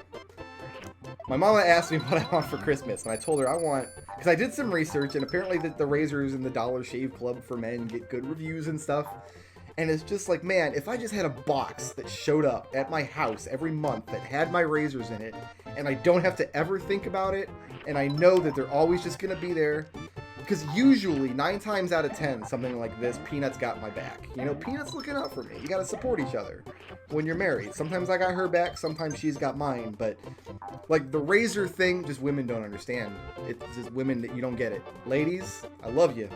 my mama asked me what I want for Christmas, and I told her I want, because I did some research, and apparently the razors in the Dollar Shave Club for men get good reviews and stuff, and it's just like, man, if I just had a box that showed up at my house every month that had my razors in it, and I don't have to ever think about it, and I know that they're always just going to be there, because usually, 9 times out of 10, something like this, Peanut's got my back. You know, Peanut's looking out for me. You gotta support each other when you're married. Sometimes I got her back, sometimes she's got mine, but, like, the razor thing, just women don't understand. It's just women that you don't get it. Ladies, I love you.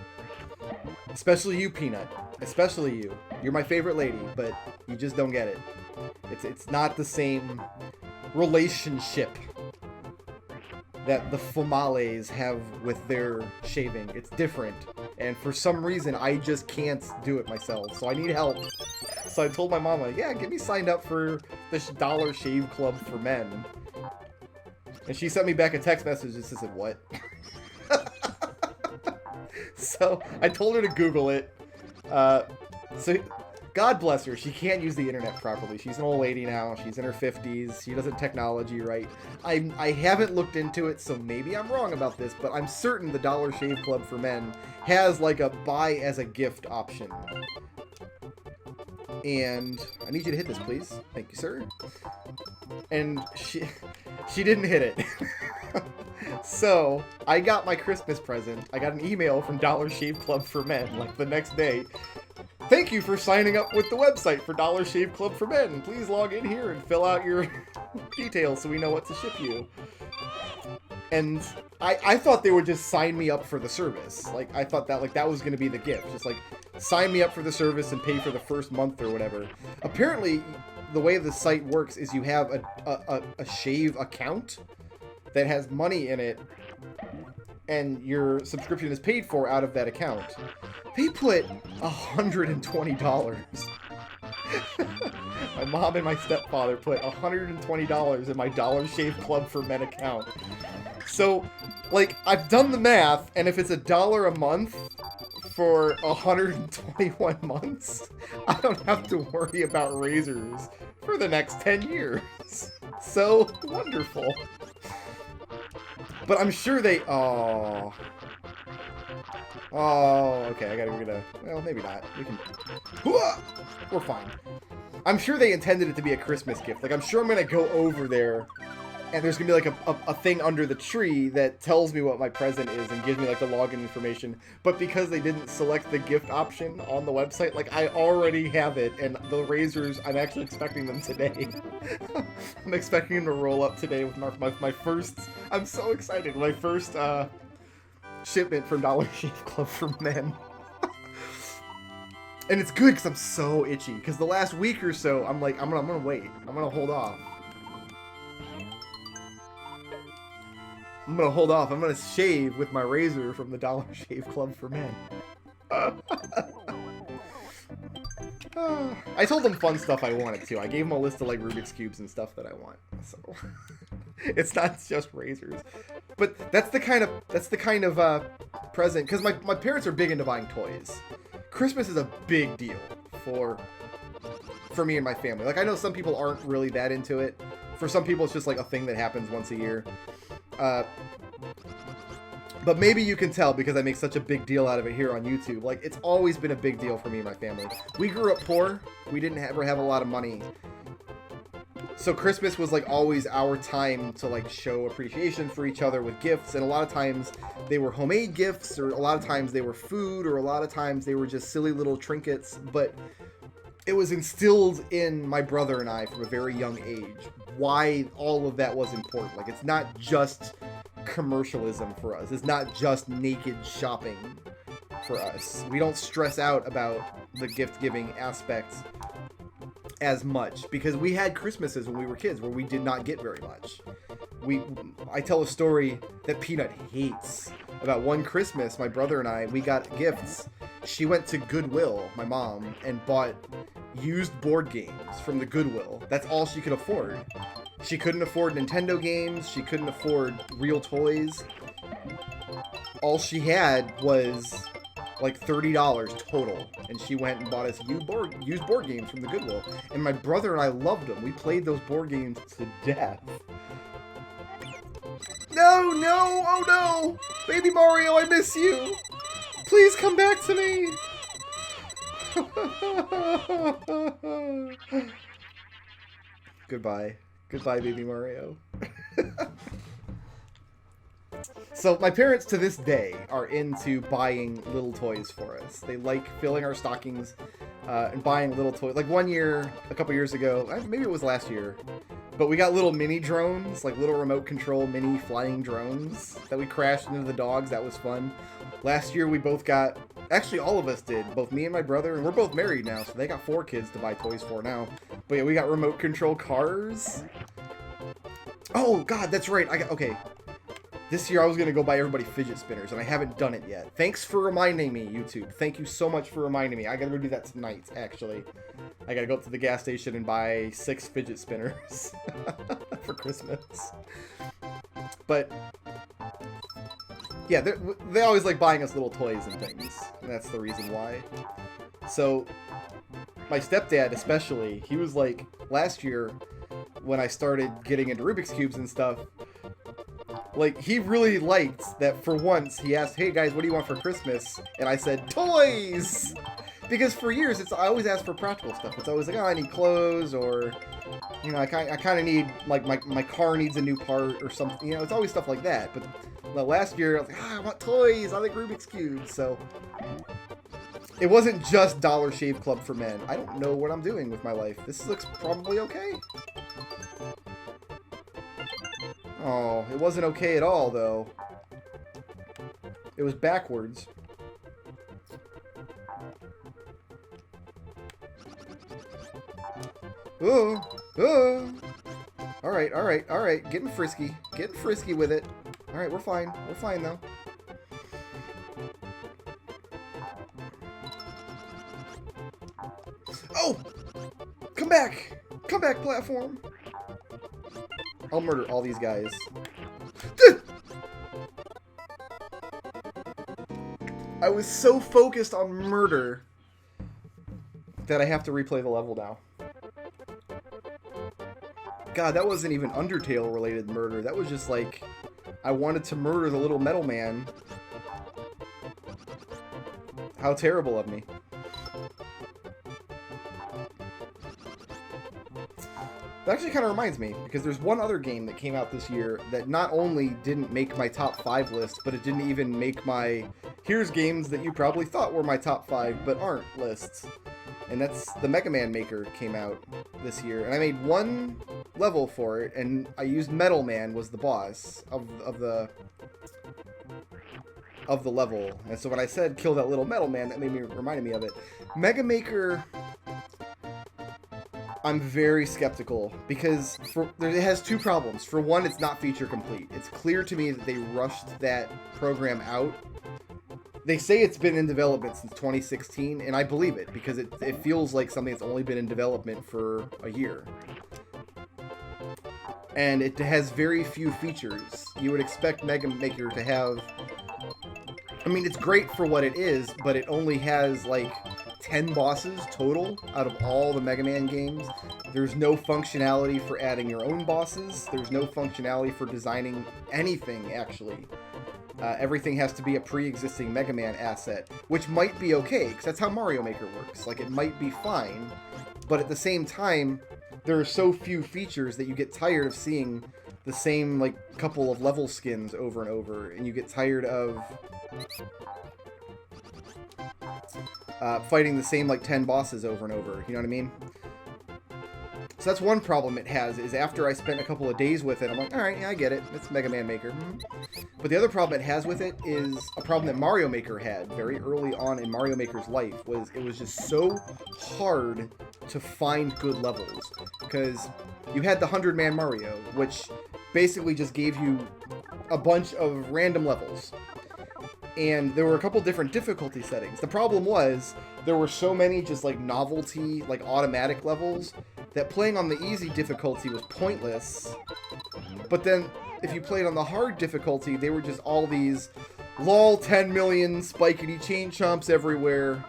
Especially you, Peanut. Especially you. You're my favorite lady, but you just don't get it. It's not the same relationship that the females have with their shaving. It's different. And for some reason, I just can't do it myself. So I need help. So I told my mama, yeah, get me signed up for this Dollar Shave Club for men. And she sent me back a text message that said, what? So I told her to Google it. So God bless her. She can't use the internet properly. She's an old lady now. She's in her 50s. She doesn't technology right. I haven't looked into it, so maybe I'm wrong about this, but I'm certain the Dollar Shave Club for men has like a buy as a gift option. And I need you to hit this, please. Thank you, sir. And she didn't hit it. So I got my Christmas present. I got an email from Dollar Shave Club for Men like the next day. Thank you for signing up with the website for Dollar Shave Club for Men. Please log in here and fill out your details so we know what to ship you. And I thought they would just sign me up for the service. Like, I thought that, like, that was going to be the gift. Just, like, sign me up for the service and pay for the first month or whatever. Apparently, the way the site works is you have a shave account that has money in it, and your subscription is paid for out of that account. They put $120. My mom and my stepfather put $120 in my Dollar Shave Club for Men account. So, like, I've done the math, and if it's $1 a month for 121 months, I don't have to worry about razors for the next 10 years. So wonderful. But I'm sure they... Oh, okay, I gotta go get a... Well, maybe not. We can... We're fine. I'm sure they intended it to be a Christmas gift. Like, I'm sure I'm gonna go over there, and there's gonna be, like, a thing under the tree that tells me what my present is and gives me, like, the login information. But because they didn't select the gift option on the website, like, I already have it, and the razors, I'm actually expecting them today. I'm expecting them to roll up today with my first... I'm so excited. My first, shipment from Dollar Shave Club for Men. And it's good because I'm so itchy. Because the last week or so, I'm like, I'm gonna wait. I'm gonna hold off. I'm gonna hold off. I'm gonna shave with my razor from the Dollar Shave Club for Men. I told them fun stuff I wanted to. I gave them a list of like Rubik's Cubes and stuff that I want. So it's not just razors. But that's the kind of present, because my parents are big into buying toys. Christmas is a big deal for me and my family. Like, I know some people aren't really that into it. For some people, it's just like a thing that happens once a year. But maybe you can tell because I make such a big deal out of it here on YouTube. Like, it's always been a big deal for me and my family. We grew up poor. We didn't ever have a lot of money. So Christmas was like always our time to like show appreciation for each other with gifts. And a lot of times they were homemade gifts, or a lot of times they were food, or a lot of times they were just silly little trinkets. But it was instilled in my brother and I from a very young age why all of that was important. Like, it's not just commercialism for us. It's not just naked shopping for us. We don't stress out about the gift giving aspects as much because we had Christmases when we were kids where we did not get very much. I tell a story that Peanut hates about one Christmas. My brother and I, we got gifts. She went to Goodwill, my mom, and bought used board games from the Goodwill. That's all she could afford. She couldn't afford Nintendo games. She couldn't afford real toys. All she had was like $30 total, and she went and bought us used board games from the Goodwill. And my brother and I loved them. We played those board games to death. No, oh no! Baby Mario, I miss you! Please come back to me! Goodbye. Goodbye, Baby Mario. So my parents to this day are into buying little toys for us. They like filling our stockings and buying little toys. Like one year, a couple years ago, maybe it was last year, but we got little mini drones, like little remote control mini flying drones that we crashed into the dogs. That was fun. Last year we both got, actually all of us did, both me and my brother, and we're both married now, so they got 4 kids to buy toys for now. But yeah, we got remote control cars. Oh god, that's right. Okay. This year I was going to go buy everybody fidget spinners, and I haven't done it yet. Thanks for reminding me, YouTube. Thank you so much for reminding me. I got to go do that tonight, actually. I got to go up to the gas station and buy 6 fidget spinners for Christmas. But yeah, they always like buying us little toys and things, and that's the reason why. So my stepdad especially, he was like, last year when I started getting into Rubik's Cubes and stuff, like, he really liked that for once he asked, hey guys, what do you want for Christmas? And I said, toys! Because for years, I always ask for practical stuff. It's always like, oh, I need clothes, or, you know, I kind of need, like, my car needs a new part or something. You know, it's always stuff like that. But last year, I was like, I want toys. I like Rubik's Cube. So it wasn't just Dollar Shave Club for Men. I don't know what I'm doing with my life. This looks probably okay. Oh, it wasn't okay at all, though. It was backwards. Oh, oh. Alright, alright, alright. Getting frisky. Getting frisky with it. Alright, we're fine. We're fine, though. Oh! Come back! Come back, platform! I'll murder all these guys. I was so focused on murder that I have to replay the level now. God, that wasn't even Undertale-related murder. That was just like, I wanted to murder the little metal man. How terrible of me. That actually kind of reminds me, because there's one other game that came out this year that not only didn't make my top 5 list, but it didn't even make my here's games that you probably thought were my top 5 but aren't lists. And that's the Megaman Maker came out this year. And I made one level for it, and I used Metal Man was the boss of the level. And so when I said kill that little Metal Man, that reminded me of it. Mega Maker, I'm very skeptical because it has two problems. For one, it's not feature complete. It's clear to me that they rushed that program out. They say it's been in development since 2016, and I believe it because it feels like something that's only been in development for a year. And it has very few features. You would expect Mega Maker to have... I mean, it's great for what it is, but it only has, like, 10 bosses total out of all the Mega Man games. There's no functionality for adding your own bosses. There's no functionality for designing anything, actually. Everything has to be a pre-existing Mega Man asset, which might be okay, because that's how Mario Maker works. Like, it might be fine, but at the same time, there are so few features that you get tired of seeing the same, like, couple of level skins over and over, and you get tired of fighting the same, like, 10 bosses over and over, you know what I mean? So that's one problem it has, is after I spent a couple of days with it, I'm like, alright, yeah, I get it. It's Mega Man Maker. But the other problem it has with it is a problem that Mario Maker had very early on in Mario Maker's life, was it was just so hard to find good levels. Because you had the 100-Man Mario, which basically just gave you a bunch of random levels. And there were a couple different difficulty settings. The problem was, there were so many just, like, novelty, like, automatic levels, that playing on the easy difficulty was pointless. But then, if you played on the hard difficulty, they were just all these lol 10 million spikety chain chomps everywhere.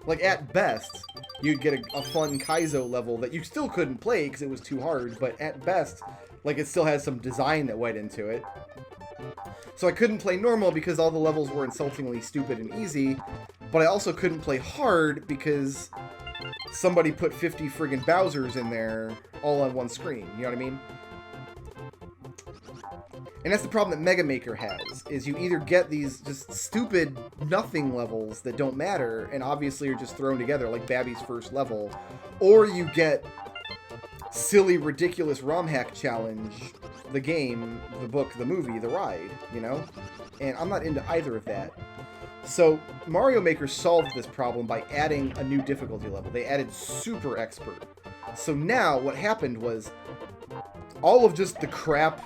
Like, at best, you'd get a fun Kaizo level that you still couldn't play because it was too hard, but at best, like, it still has some design that went into it. So I couldn't play normal because all the levels were insultingly stupid and easy, but I also couldn't play hard because somebody put 50 friggin' Bowsers in there all on one screen, you know what I mean? And that's the problem that Mega Maker has, is you either get these just stupid nothing levels that don't matter and obviously are just thrown together like Babby's first level, or you get silly, ridiculous ROM hack challenge, the game, the book, the movie, the ride, you know? And I'm not into either of that. So Mario Maker solved this problem by adding a new difficulty level. They added Super Expert. So now what happened was all of just the crap,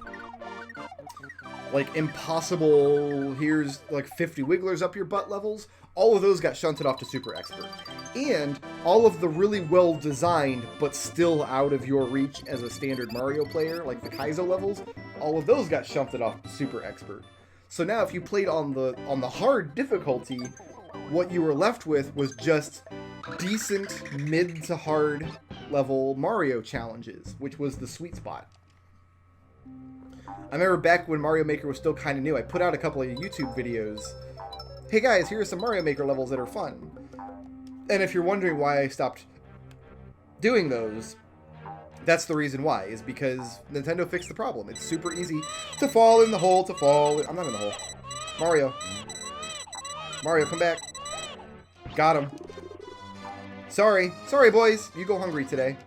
like impossible, here's like 50 wigglers up your butt levels, all of those got shunted off to Super Expert. And all of the really well designed but still out of your reach as a standard Mario player, like the Kaizo levels, all of those got shunted off to Super Expert. So now if you played on the hard difficulty, what you were left with was just decent mid to hard level Mario challenges, which was the sweet spot. I remember back when Mario Maker was still kind of new, I put out a couple of YouTube videos. Hey guys, here are some Mario Maker levels that are fun. And if you're wondering why I stopped doing those, that's the reason why, is because Nintendo fixed the problem. It's super easy to fall in the hole, I'm not in the hole. Mario. Mario, come back. Got him. Sorry. Sorry, boys. You go hungry today.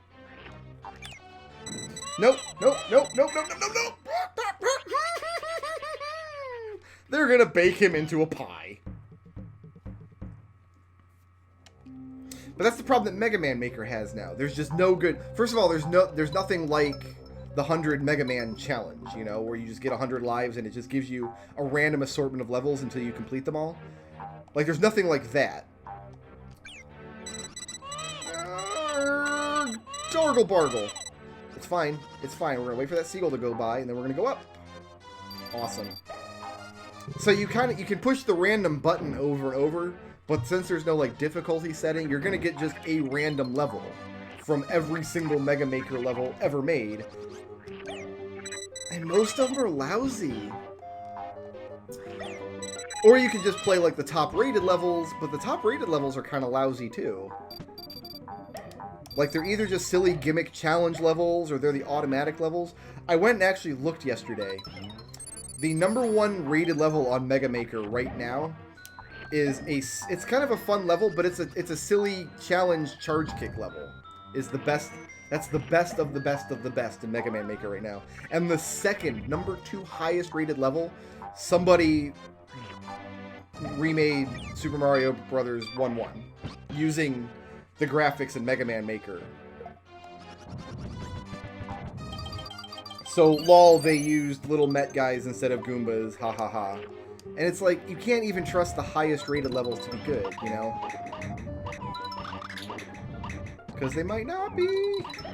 Nope. Nope. Nope. Nope. Nope. Nope. Nope. Nope. They're gonna bake him into a pie. But that's the problem that Mega Man Maker has now. There's just no good... First of all, there's nothing like the 100 Mega Man challenge, you know, where you just get 100 lives and it just gives you a random assortment of levels until you complete them all. Like, there's nothing like that. Dargle Bargle. It's fine. It's fine. We're going to wait for that seagull to go by, and then we're going to go up. Awesome. So you can push the random button over and over, but since there's no, like, difficulty setting, you're going to get just a random level from every single Mega Maker level ever made. And most of them are lousy. Or you can just play, like, the top-rated levels, but the top-rated levels are kind of lousy, too. Like, they're either just silly gimmick challenge levels, or they're the automatic levels. I went and actually looked yesterday. The #1 rated level on Mega Maker right now is it's kind of a fun level, but it's a silly challenge charge kick level. Is the best. That's the best of the best of the best in Mega Man Maker right now. And the second, #2 highest rated level, somebody remade Super Mario Brothers 1-1 using the graphics in Mega Man Maker. So, lol, they used little Met guys instead of Goombas, ha ha ha. And it's like, you can't even trust the highest rated levels to be good, you know? Because they might not be.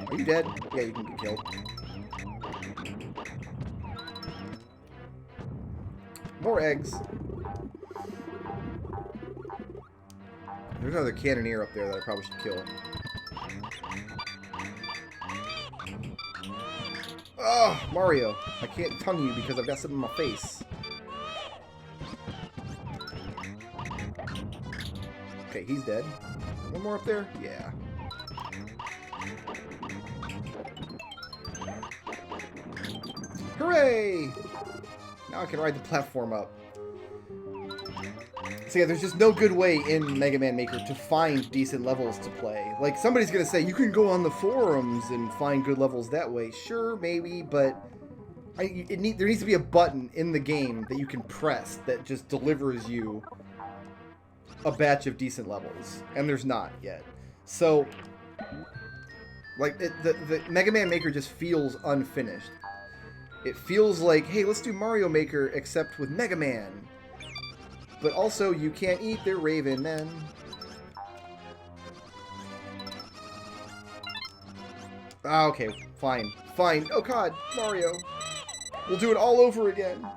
Are you dead? Yeah, you can get killed. More eggs. There's another cannoneer up there that I probably should kill. Oh, Mario. I can't tongue you because I've got something in my face. Okay, he's dead. One more up there? Yeah. Hooray! Now I can ride the platform up. So yeah, there's just no good way in Mega Man Maker to find decent levels to play. Like, somebody's gonna say, you can go on the forums and find good levels that way. Sure, maybe, but there needs to be a button in the game that you can press that just delivers you a batch of decent levels. And there's not yet. So, like, the Mega Man Maker just feels unfinished. It feels like, hey, let's do Mario Maker except with Mega Man. But also, you can't eat their Raven Men. Ah, okay, fine. Fine. Oh god, Mario. We'll do it all over again.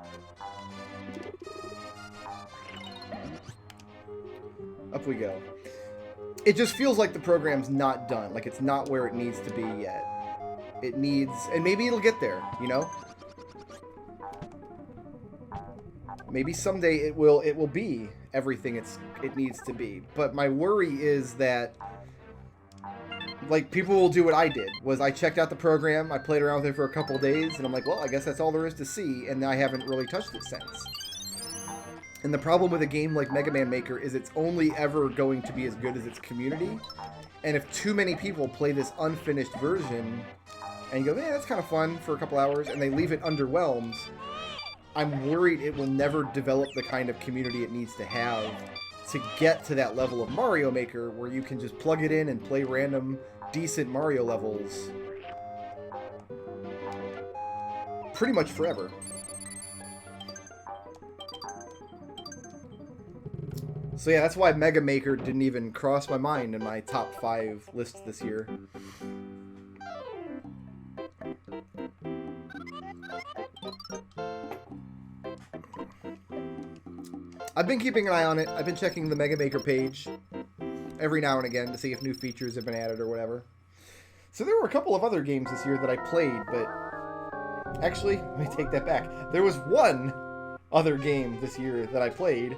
Up we go. It just feels like the program's not done. Like, it's not where it needs to be yet. It needs... And maybe it'll get there, you know? Maybe someday it will be everything it needs to be. But my worry is that, like, people will do what I did. Was I checked out the program, I played around with it for a couple days, and I'm like, well, I guess that's all there is to see, and I haven't really touched it since. And the problem with a game like Mega Man Maker is it's only ever going to be as good as its community. And if too many people play this unfinished version, and you go, man, that's kind of fun for a couple hours, and they leave it underwhelmed, I'm worried it will never develop the kind of community it needs to have to get to that level of Mario Maker where you can just plug it in and play random, decent Mario levels pretty much forever. So yeah, that's why Mega Maker didn't even cross my mind in my top 5 list this year. I've been keeping an eye on it. I've been checking the Mega Maker page every now and again to see if new features have been added or whatever. So there were a couple of other games this year that I played, but... Actually, let me take that back. There was one other game this year that I played,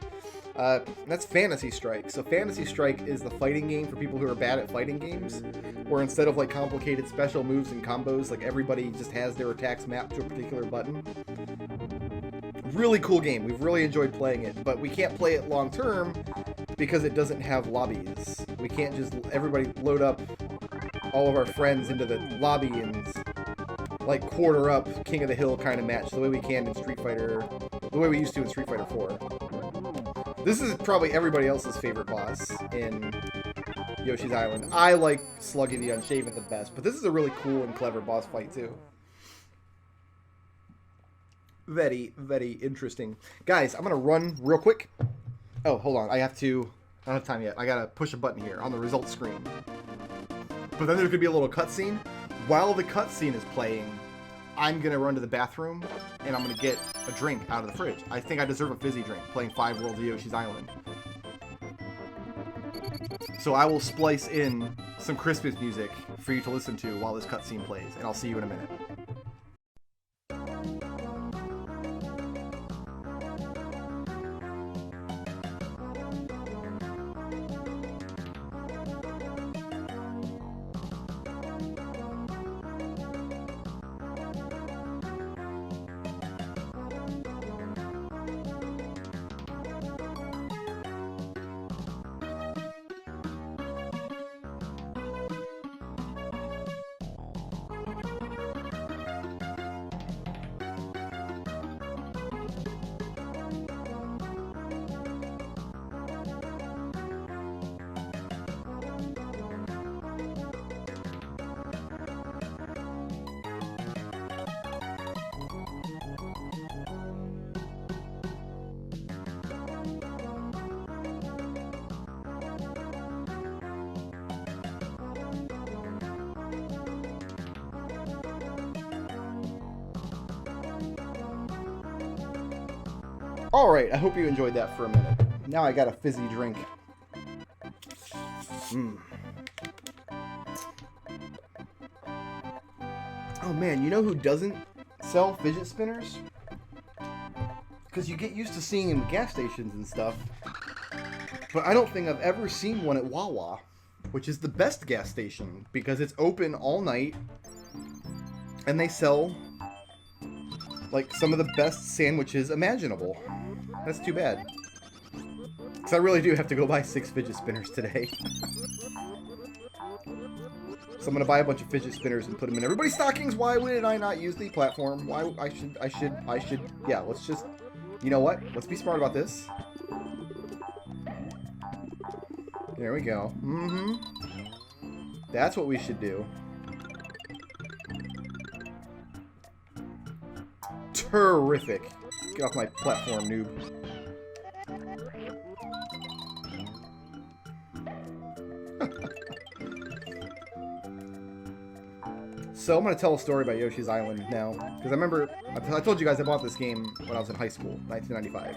That's Fantasy Strike. So Fantasy Strike is the fighting game for people who are bad at fighting games, where instead of like complicated special moves and combos, like everybody just has their attacks mapped to a particular button. Really cool game. We've really enjoyed playing it, but we can't play it long term because it doesn't have lobbies. We can't just everybody load up all of our friends into the lobby and like quarter up King of the Hill kind of match the way we can in Street Fighter, the way we used to in Street Fighter 4. This is probably everybody else's favorite boss in Yoshi's Island. I like Sluggy the Unshaven the best, but this is a really cool and clever boss fight too. Very, very interesting. Guys, I'm going to run real quick. Oh, hold on. I don't have time yet. I got to push a button here on the results screen. But then there could be a little cutscene. While the cutscene is playing, I'm going to run to the bathroom, and I'm going to get a drink out of the fridge. I think I deserve a fizzy drink, playing 5 Worlds of Yoshi's Island. So I will splice in some Christmas music for you to listen to while this cutscene plays, and I'll see you in a minute. Alright, I hope you enjoyed that for a minute. Now I got a fizzy drink. Oh man, you know who doesn't sell fidget spinners? Because you get used to seeing them at gas stations and stuff. But I don't think I've ever seen one at Wawa, which is the best gas station because it's open all night and they sell like some of the best sandwiches imaginable. That's too bad. Because I really do have to go buy 6 fidget spinners today. So I'm going to buy a bunch of fidget spinners and put them in everybody's stockings. Why would I not use the platform? Why I should. Yeah, let's just, you know what? Let's be smart about this. There we go. That's what we should do. Terrific. Get off my platform, noob. So I'm going to tell a story about Yoshi's Island now. Because I remember, I told you guys I bought this game when I was in high school, 1995.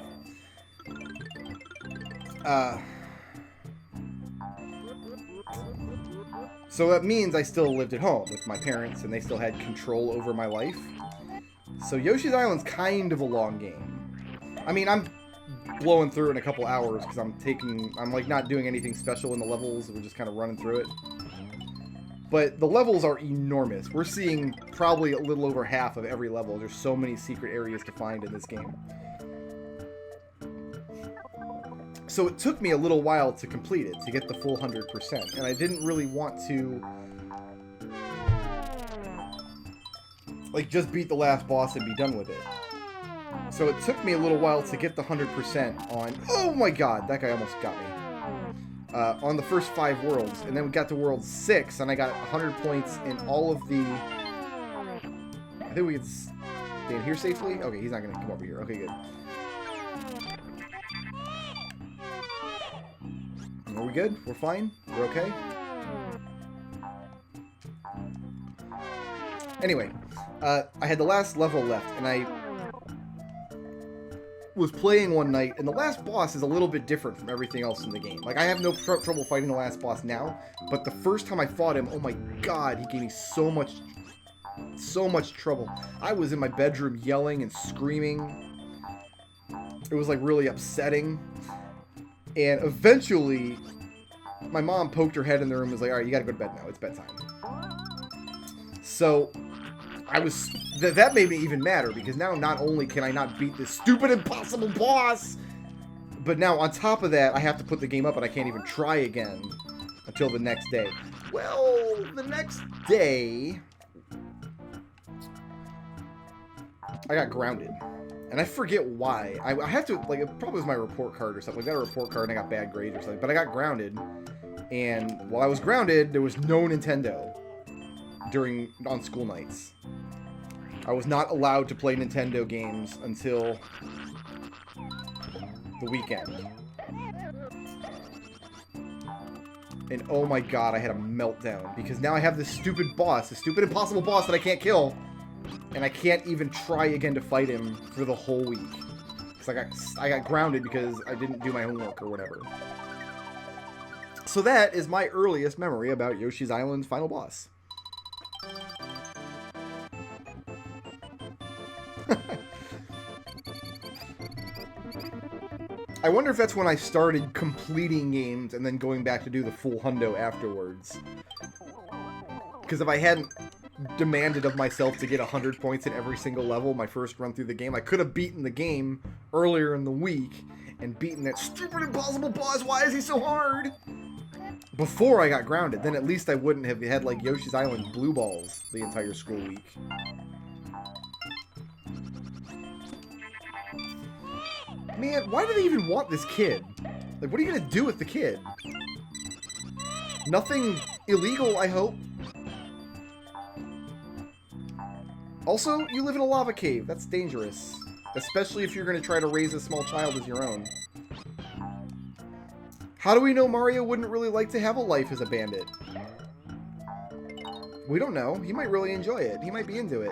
So that means I still lived at home with my parents and they still had control over my life. So Yoshi's Island's kind of a long game. I mean, I'm blowing through it in a couple hours because I'm like not doing anything special in the levels. We're just kind of running through it. But the levels are enormous. We're seeing probably a little over half of every level. There's so many secret areas to find in this game. So it took me a little while to complete it, to get the full 100%. And I didn't really want to like just beat the last boss and be done with it. So it took me a little while to get the 100% on, oh my god, that guy almost got me, on the first 5 worlds, and then we got to world 6 and I got 100 points in all of the, I think we can stay in here safely. Okay, he's not gonna come over here. Okay, good. Are we good? We're fine? We're okay? Anyway, I had the last level left, and I was playing one night, and the last boss is a little bit different from everything else in the game. Like, I have no trouble fighting the last boss now, but the first time I fought him, oh my god, he gave me so much trouble. I was in my bedroom yelling and screaming. It was, like, really upsetting. And eventually, my mom poked her head in the room and was like, all right, you gotta go to bed now. It's bedtime. So, that made me even madder, because now not only can I not beat this stupid impossible boss, but now on top of that, I have to put the game up and I can't even try again until the next day. Well, the next day, I got grounded. And I forget why. I had to, like, it probably was my report card or something. I got a report card and I got bad grades or something. But I got grounded. And while I was grounded, there was no Nintendo on school nights. I was not allowed to play Nintendo games until the weekend. And oh my god, I had a meltdown. Because now I have this stupid boss, this stupid impossible boss that I can't kill. And I can't even try again to fight him for the whole week. Because I got grounded because I didn't do my homework or whatever. So that is my earliest memory about Yoshi's Island's final boss. I wonder if that's when I started completing games and then going back to do the full hundo afterwards. Because if I hadn't demanded of myself to get 100 points in every single level my first run through the game, I could have beaten the game earlier in the week and beaten that stupid impossible boss. Why is he so hard? Before I got grounded. Then at least I wouldn't have had like Yoshi's Island blue balls the entire school week. Man, why do they even want this kid? Like, what are you gonna do with the kid? Nothing illegal, I hope. Also, you live in a lava cave. That's dangerous. Especially if you're going to try to raise a small child as your own. How do we know Mario wouldn't really like to have a life as a bandit? We don't know. He might really enjoy it. He might be into it.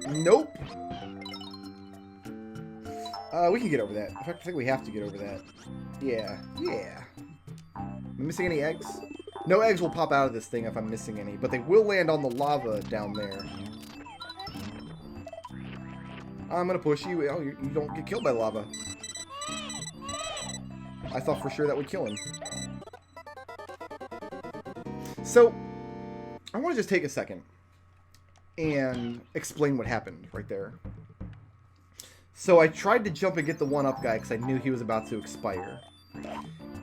Nope. We can get over that. In fact, I think we have to get over that. Yeah. Yeah. Am I missing any eggs? No eggs will pop out of this thing if I'm missing any, but they will land on the lava down there. I'm gonna push you. Oh, you don't get killed by lava. I thought for sure that would kill him. So, I want to just take a second and explain what happened right there. So I tried to jump and get the 1-up guy because I knew he was about to expire.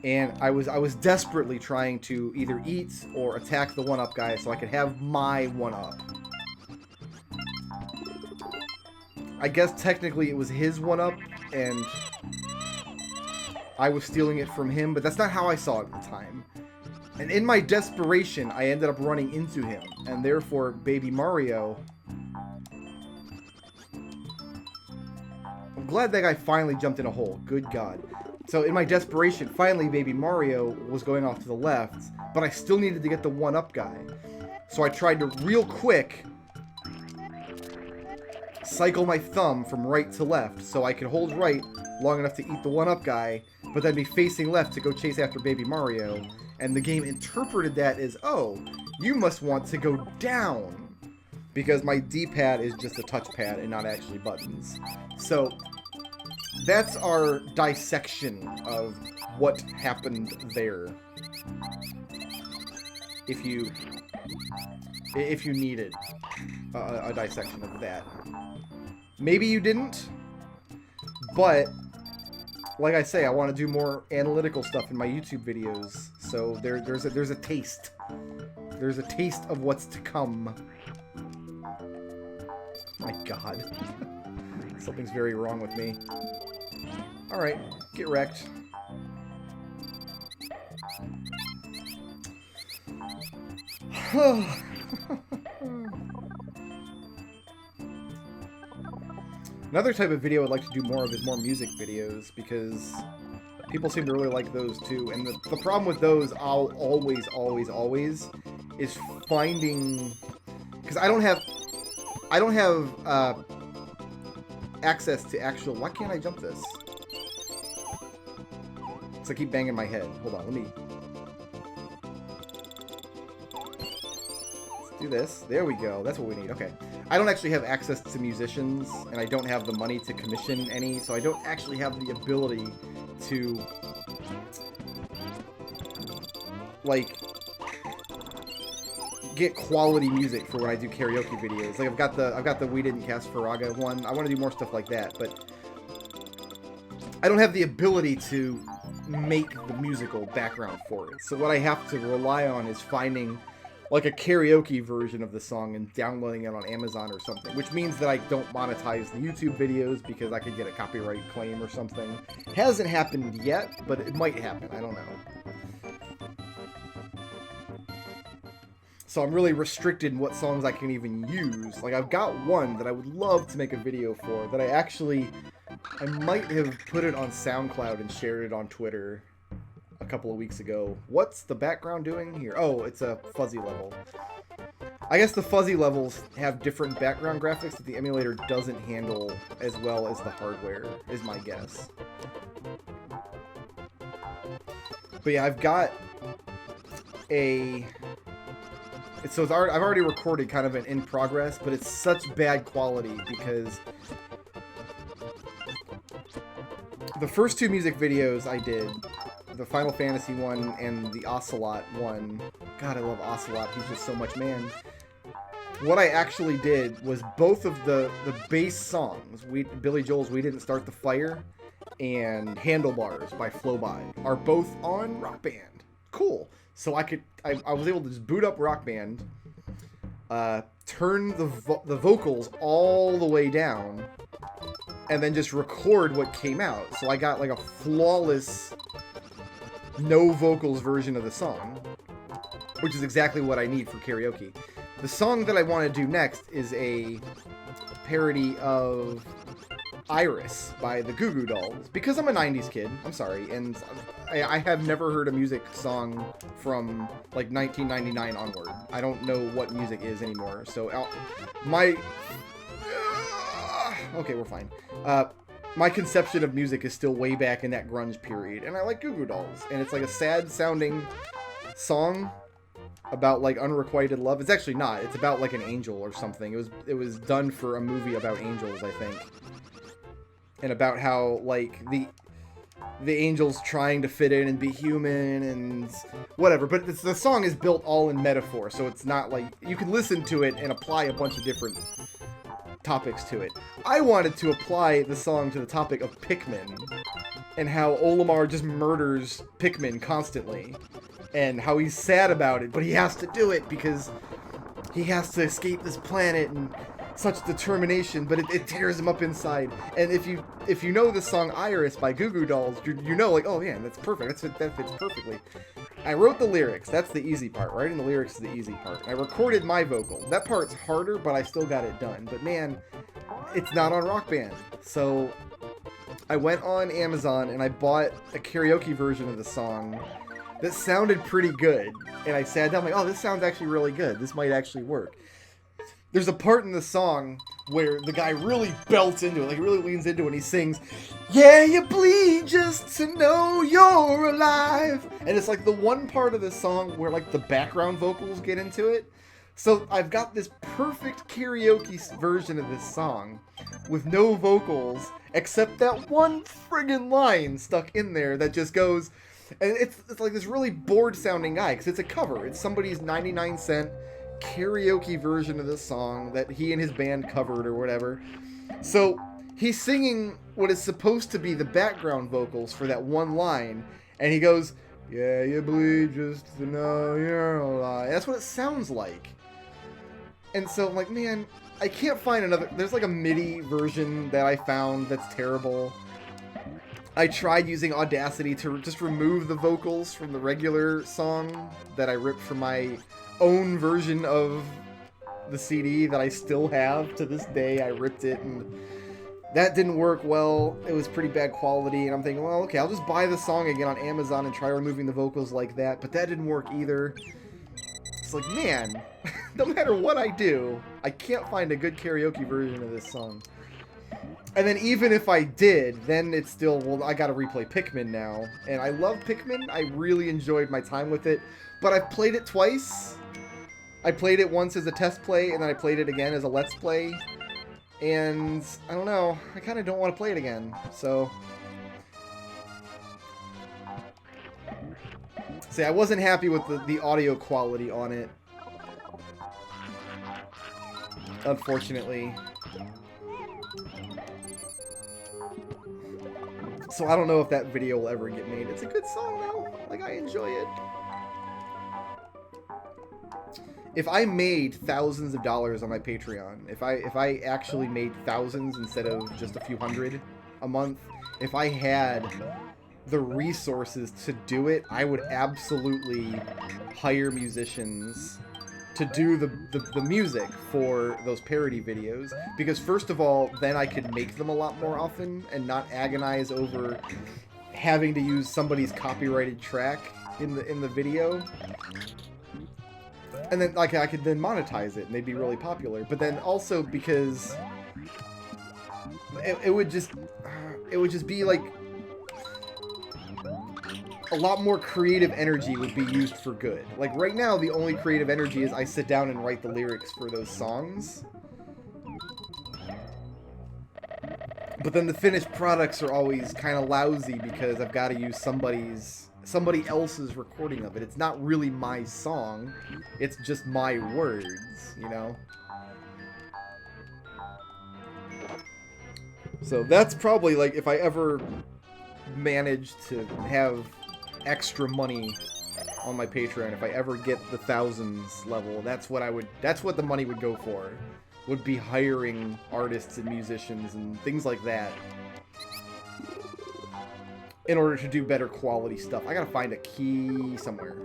And I was desperately trying to either eat or attack the 1-up guy so I could have my 1-up. I guess technically it was his 1-up, and I was stealing it from him, but that's not how I saw it at the time. And in my desperation, I ended up running into him, and therefore Baby Mario... I'm glad that guy finally jumped in a hole. Good God. So in my desperation, finally Baby Mario was going off to the left, but I still needed to get the 1-up guy. So I tried to real quick cycle my thumb from right to left so I could hold right long enough to eat the 1-up guy, but then be facing left to go chase after Baby Mario. And the game interpreted that as, oh, you must want to go down, because my D-pad is just a touchpad and not actually buttons. So that's our dissection of what happened there. If you needed a dissection of that. Maybe you didn't, but like I say, I want to do more analytical stuff in my YouTube videos. So there's a taste. There's a taste of what's to come. My God. Something's very wrong with me. Alright, get wrecked. Another type of video I'd like to do more of is more music videos, because people seem to really like those too. And the problem with those, I'll always, is finding... Because I don't have access to actual... Why can't I jump this? Because I keep banging my head. Hold on, let me... Let's do this. There we go. That's what we need. Okay. I don't actually have access to musicians, and I don't have the money to commission any, so I don't actually have the ability to, like, get quality music for when I do karaoke videos. Like, I've got the We Didn't Cast Faraga one. I want to do more stuff like that, but I don't have the ability to make the musical background for it. So what I have to rely on is finding like a karaoke version of the song and downloading it on Amazon or something, which means that I don't monetize the YouTube videos because I could get a copyright claim or something. Hasn't happened yet, but it might happen. I don't know. So I'm really restricted in what songs I can even use. Like, I've got one that I would love to make a video for that I might have put it on SoundCloud and shared it on Twitter a couple of weeks ago. What's the background doing here? Oh, it's a fuzzy level. I guess the fuzzy levels have different background graphics that the emulator doesn't handle as well as the hardware, is my guess. But yeah, I've got so I've already recorded kind of an in progress, but it's such bad quality because the first two music videos I did, the Final Fantasy one and the Ocelot one, God, I love Ocelot, he's just so much man. What I actually did was both of the bass songs, Billy Joel's We Didn't Start the Fire and Handlebars by Flowby, are both on Rock Band. Cool. So I was able to just boot up Rock Band, turn the vocals all the way down, and then just record what came out. So I got like a flawless, no vocals version of the song, which is exactly what I need for karaoke. The song that I want to do next is a parody of Iris by the Goo Goo Dolls, because I'm a 90s kid, I'm sorry, and I have never heard a music song from like 1999 onward. I don't know what music is anymore, so okay, we're fine. My conception of music is still way back in that grunge period, and I like Goo Goo Dolls, and it's like a sad sounding song about like unrequited love. It's actually not, it's about like an angel or something. It was done for a movie about angels, I think. And about how, like, the angels trying to fit in and be human and whatever. But the song is built all in metaphor, so it's not like... You can listen to it and apply a bunch of different topics to it. I wanted to apply the song to the topic of Pikmin, and how Olimar just murders Pikmin constantly, and how he's sad about it, but he has to do it because he has to escape this planet and... such determination, but it tears him up inside. And if you know the song Iris by Goo Goo Dolls, you know, like, oh yeah, that's perfect. That fits perfectly. I wrote the lyrics. That's the easy part. Writing the lyrics is the easy part. I recorded my vocal. That part's harder, but I still got it done. But man, it's not on Rock Band. So I went on Amazon and I bought a karaoke version of the song that sounded pretty good. And I sat down like, oh, this sounds actually really good. This might actually work. There's a part in the song where the guy really belts into it, like he really leans into it, and he sings, "Yeah, you bleed just to know you're alive." And it's like the one part of the song where like the background vocals get into it. So I've got this perfect karaoke version of this song with no vocals except that one friggin' line stuck in there that just goes, and it's like this really bored sounding guy because it's a cover. It's somebody's 99-cent karaoke version of this song that he and his band covered or whatever. So he's singing what is supposed to be the background vocals for that one line, and he goes, "Yeah, you bleed just to know you're alive." That's what it sounds like. And so I'm like, man, I can't find another. There's like a MIDI version that I found that's terrible. I tried using Audacity to just remove the vocals from the regular song that I ripped from my own version of the CD that I still have to this day. I ripped it and that didn't work well. It was pretty bad quality, and I'm thinking, well, okay, I'll just buy the song again on Amazon and try removing the vocals like that, but that didn't work either. It's like, man, no matter what I do, I can't find a good karaoke version of this song. And then even if I did, then it's still, well, I gotta replay Pikmin now. And I love Pikmin. I really enjoyed my time with it. But I've played it twice. I played it once as a test play, and then I played it again as a let's play. And I don't know, I kind of don't want to play it again, so... See, I wasn't happy with the audio quality on it. Unfortunately. So I don't know if that video will ever get made. It's a good song, though. Like, I enjoy it. If I made thousands of dollars on my Patreon, if I actually made thousands instead of just a few hundred a month, if I had the resources to do it, I would absolutely hire musicians to do the music for those parody videos. Because first of all, then I could make them a lot more often and not agonize over having to use somebody's copyrighted track in the video. And then like I could then monetize it and they'd be really popular. But then also because it would just be like a lot more creative energy would be used for good. Like right now, the only creative energy is I sit down and write the lyrics for those songs. But then the finished products are always kind of lousy because I've got to use somebody else's recording of it. It's not really my song. It's just my words, you know? So that's probably like if I ever manage to have extra money on my Patreon, if I ever get the thousands level, that's what the money would go for. Would be hiring artists and musicians and things like that in order to do better quality stuff. I gotta find a key somewhere.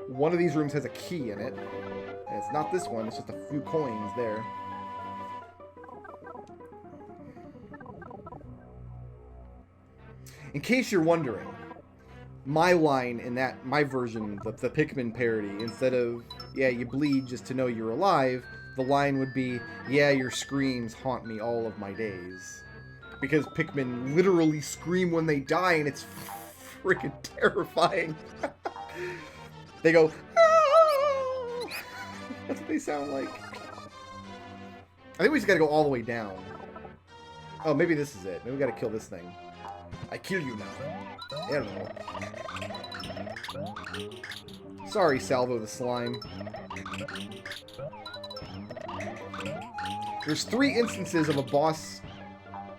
One of these rooms has a key in it, and it's not this one, it's just a few coins there. In case you're wondering, my line in my version, the Pikmin parody, instead of, yeah, you bleed just to know you're alive, the line would be, yeah, your screams haunt me all of my days. Because Pikmin literally scream when they die, and it's freaking terrifying. They go, ah! That's what they sound like. I think we just gotta go all the way down. Oh, maybe this is it. Maybe we gotta kill this thing. I kill you now. Hello. Sorry, Salvo the Slime. There's 3 instances of a boss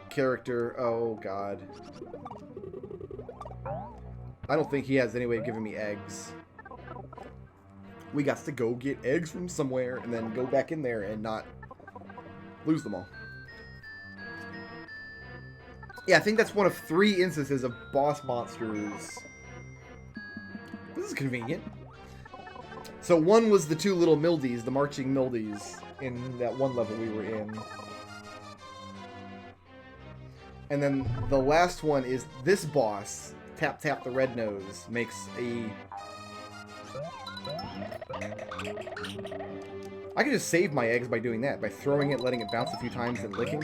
character. Oh, God. I don't think he has any way of giving me eggs. We got to go get eggs from somewhere and then go back in there and not lose them all. Yeah, I think that's one of 3 instances of boss monsters. This is convenient. So one was the 2 little mildies, the marching mildies, in that one level we were in. And then the last one is this boss, Tap Tap the Red Nose, makes a... I can just save my eggs by doing that, by throwing it, letting it bounce a few times, and licking.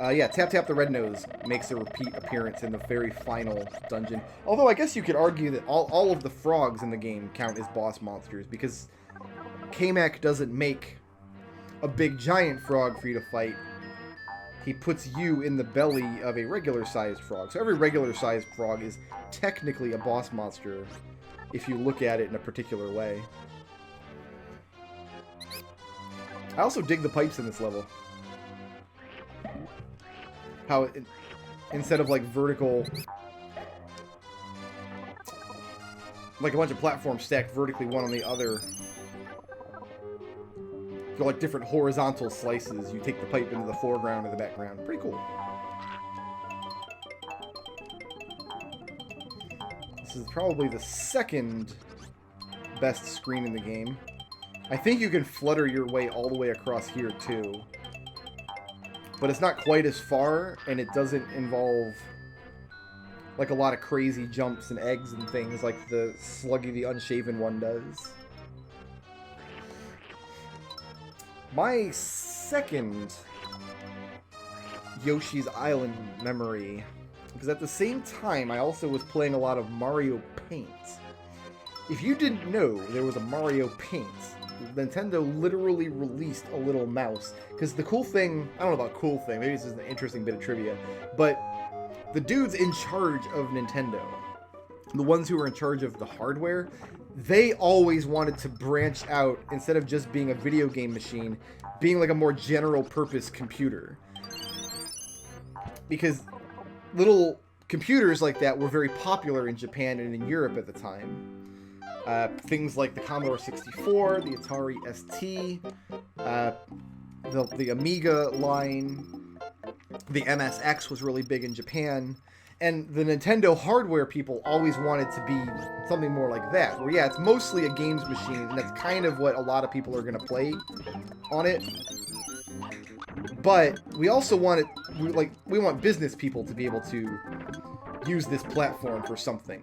Yeah, Tap Tap the Red Nose makes a repeat appearance in the very final dungeon. Although I guess you could argue that all of the frogs in the game count as boss monsters, because Kamek doesn't make a big giant frog for you to fight. He puts you in the belly of a regular-sized frog. So every regular-sized frog is technically a boss monster if you look at it in a particular way. I also dig the pipes in this level. How it, instead of like vertical, like a bunch of platforms stacked vertically one on the other, go like different horizontal slices. You take the pipe into the foreground or the background. Pretty cool. This is probably the second best screen in the game. I think you can flutter your way all the way across here too. But it's not quite as far, and it doesn't involve like a lot of crazy jumps and eggs and things like the Sluggy the Unshaven one does. My second Yoshi's Island memory, because at the same time I also was playing a lot of Mario Paint. If you didn't know there was a Mario Paint, Nintendo literally released a little mouse. Because the cool thing, I don't know about cool thing, maybe this is an interesting bit of trivia, but the dudes in charge of Nintendo, the ones who are in charge of the hardware, they always wanted to branch out, instead of just being a video game machine, being like a more general purpose computer. Because little computers like that were very popular in Japan and in Europe at the time. Things like the Commodore 64, the Atari ST, the Amiga line, the MSX was really big in Japan, and the Nintendo hardware people always wanted to be something more like that, where yeah, it's mostly a games machine, and that's kind of what a lot of people are going to play on it. But we also want we want business people to be able to use this platform for something.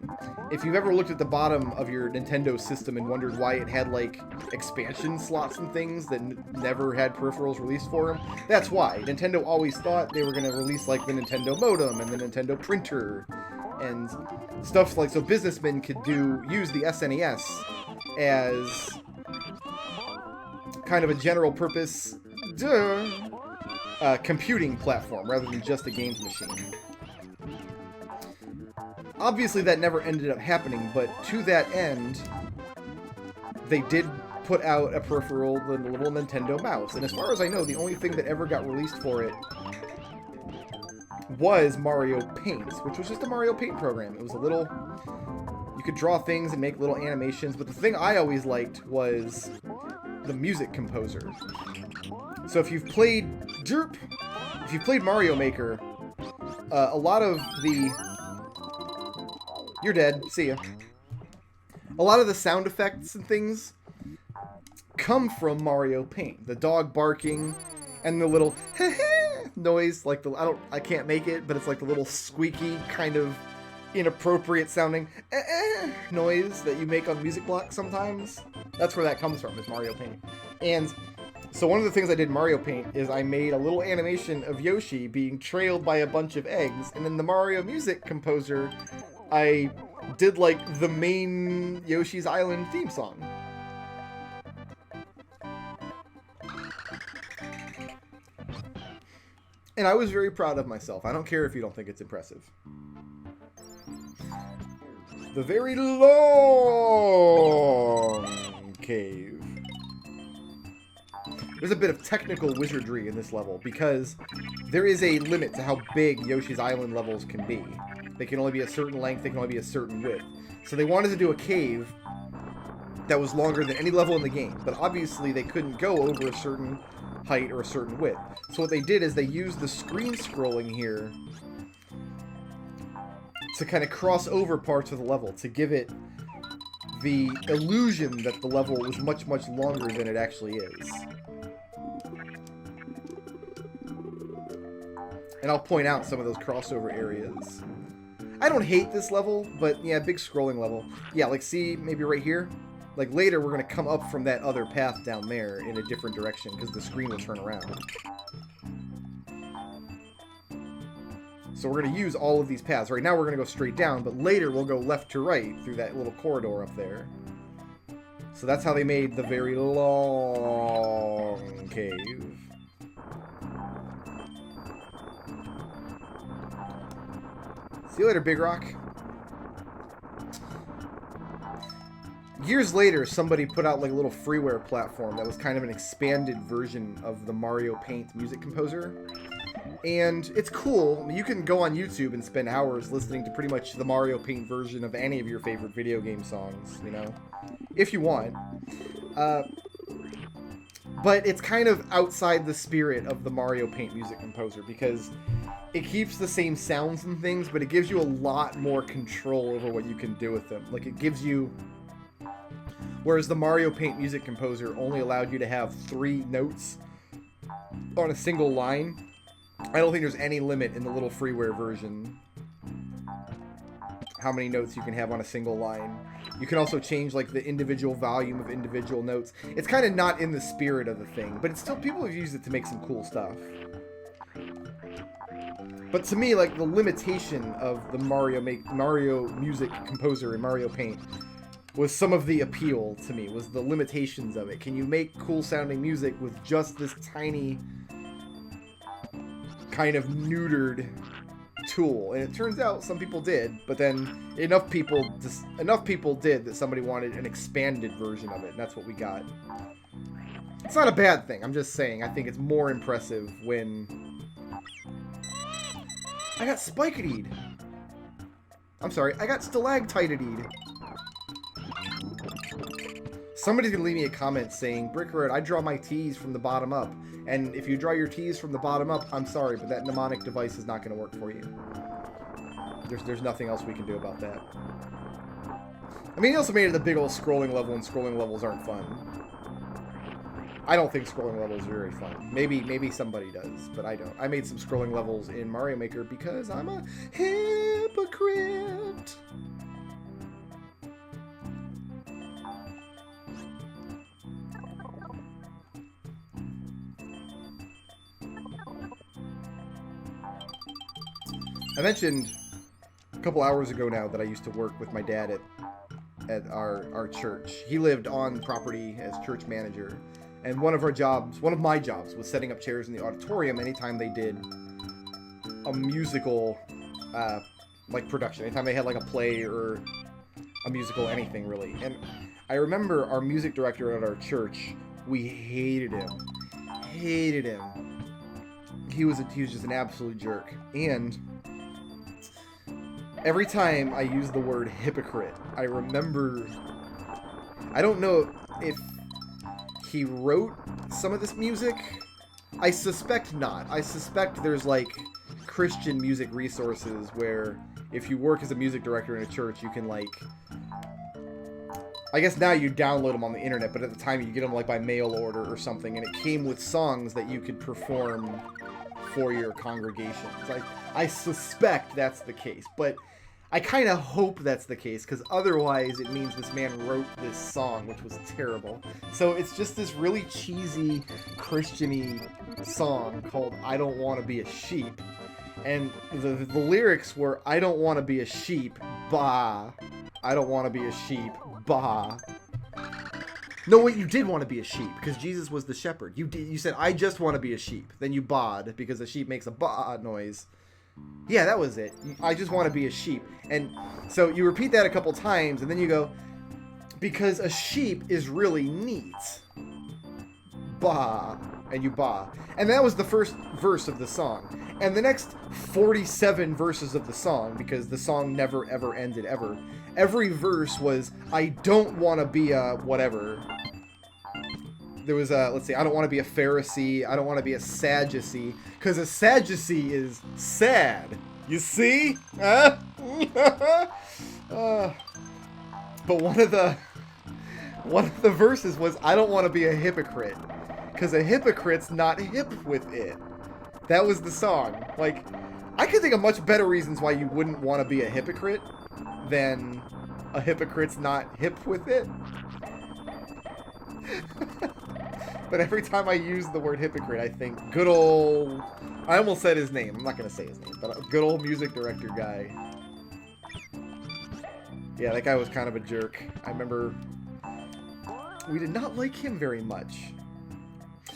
If you've ever looked at the bottom of your Nintendo system and wondered why it had like expansion slots and things that never had peripherals released for them, that's why. Nintendo always thought they were going to release like the Nintendo modem and the Nintendo printer and stuff like so businessmen could use the SNES as kind of a general purpose computing platform rather than just a games machine. Obviously, that never ended up happening, but to that end, they did put out a peripheral, the little Nintendo mouse. And as far as I know, the only thing that ever got released for it was Mario Paint, which was just a Mario Paint program. It was a little... You could draw things and make little animations, but the thing I always liked was the music composer. So if you've played Mario Maker, a lot of the... You're dead. See ya. A lot of the sound effects and things come from Mario Paint. The dog barking and the little noise, like I can't make it, but it's like the little squeaky kind of inappropriate sounding noise that you make on music blocks sometimes. That's where that comes from, is Mario Paint. And so one of the things I did in Mario Paint is I made a little animation of Yoshi being trailed by a bunch of eggs, and in the Mario Music Composer, I did, like, the main Yoshi's Island theme song. And I was very proud of myself. I don't care if you don't think it's impressive. The very long cave. There's a bit of technical wizardry in this level, because there is a limit to how big Yoshi's Island levels can be. They can only be a certain length, they can only be a certain width. So they wanted to do a cave that was longer than any level in the game, but obviously they couldn't go over a certain height or a certain width. So what they did is they used the screen scrolling here to kind of cross over parts of the level, to give it the illusion that the level was much, much longer than it actually is. And I'll point out some of those crossover areas. I don't hate this level, but yeah, big scrolling level. Yeah, like see, maybe right here? Like later we're going to come up from that other path down there in a different direction because the screen will turn around. So we're going to use all of these paths. Right now we're going to go straight down, but later we'll go left to right through that little corridor up there. So that's how they made the very long cave. See you later, Big Rock. Years later, somebody put out like a little freeware platform that was kind of an expanded version of the Mario Paint music composer. And it's cool. I mean, you can go on YouTube and spend hours listening to pretty much the Mario Paint version of any of your favorite video game songs, you know, if you want. But it's kind of outside the spirit of the Mario Paint music composer because it keeps the same sounds and things, but it gives you a lot more control over what you can do with them. Like, it gives you... Whereas the Mario Paint music composer only allowed you to have 3 notes on a single line, I don't think there's any limit in the little freeware version how many notes you can have on a single line. You can also change like the individual volume of individual notes. It's kind of not in the spirit of the thing, but it's still, people have used it to make some cool stuff. But to me, like, the limitation of the Mario Music Composer in Mario Paint was some of the appeal to me, was the limitations of it. Can you make cool sounding music with just this tiny kind of neutered tool? And it turns out some people did, but then enough people did that somebody wanted an expanded version of it, and that's what we got. It's not a bad thing, I'm just saying I think it's more impressive when I got spiked-ed. I'm sorry, I got stalactite-ed. Somebody's gonna leave me a comment saying, Brickroad, I draw my T's from the bottom up. And if you draw your T's from the bottom up, I'm sorry, but that mnemonic device is not gonna work for you. There's nothing else we can do about that. I mean, he also made it a big old scrolling level, and scrolling levels aren't fun. I don't think scrolling levels are very fun. Maybe somebody does, but I don't. I made some scrolling levels in Mario Maker because I'm a hypocrite. I mentioned a couple hours ago now that I used to work with my dad at our church. He lived on property as church manager, and one of my jobs was setting up chairs in the auditorium anytime they did a musical like production, anytime they had like a play or a musical, anything really. And I remember our music director at our church, we hated him. He was just an absolute jerk. And every time I use the word hypocrite, I remember, I don't know if he wrote some of this music. I suspect not. I suspect there's like Christian music resources where if you work as a music director in a church, you can like, I guess now you download them on the internet, but at the time you get them like by mail order or something, and it came with songs that you could perform for your congregations. I suspect that's the case, but I kind of hope that's the case, because otherwise it means this man wrote this song, which was terrible. So it's just this really cheesy, Christian-y song called I Don't Want to Be a Sheep. And the lyrics were, I don't want to be a sheep, bah. I don't want to be a sheep, bah. No, wait, you did want to be a sheep, because Jesus was the shepherd. You said, I just want to be a sheep. Then you baaed, because a sheep makes a baa noise. Yeah, that was it. I just want to be a sheep. And so you repeat that a couple times, and then you go, because a sheep is really neat. Bah. And you bah. And that was the first verse of the song. And the next 47 verses of the song, because the song never ever ended ever, every verse was, I don't want to be a whatever. There was a, let's see, I don't want to be a Pharisee. I don't want to be a Sadducee. Because a Sadducee is sad. You see? But one of the verses was, I don't want to be a hypocrite. Because a hypocrite's not hip with it. That was the song. Like, I could think of much better reasons why you wouldn't want to be a hypocrite than a hypocrite's not hip with it. But every time I use the word hypocrite, I think good old... I almost said his name. I'm not going to say his name, but a good old music director guy. Yeah, that guy was kind of a jerk. I remember we did not like him very much.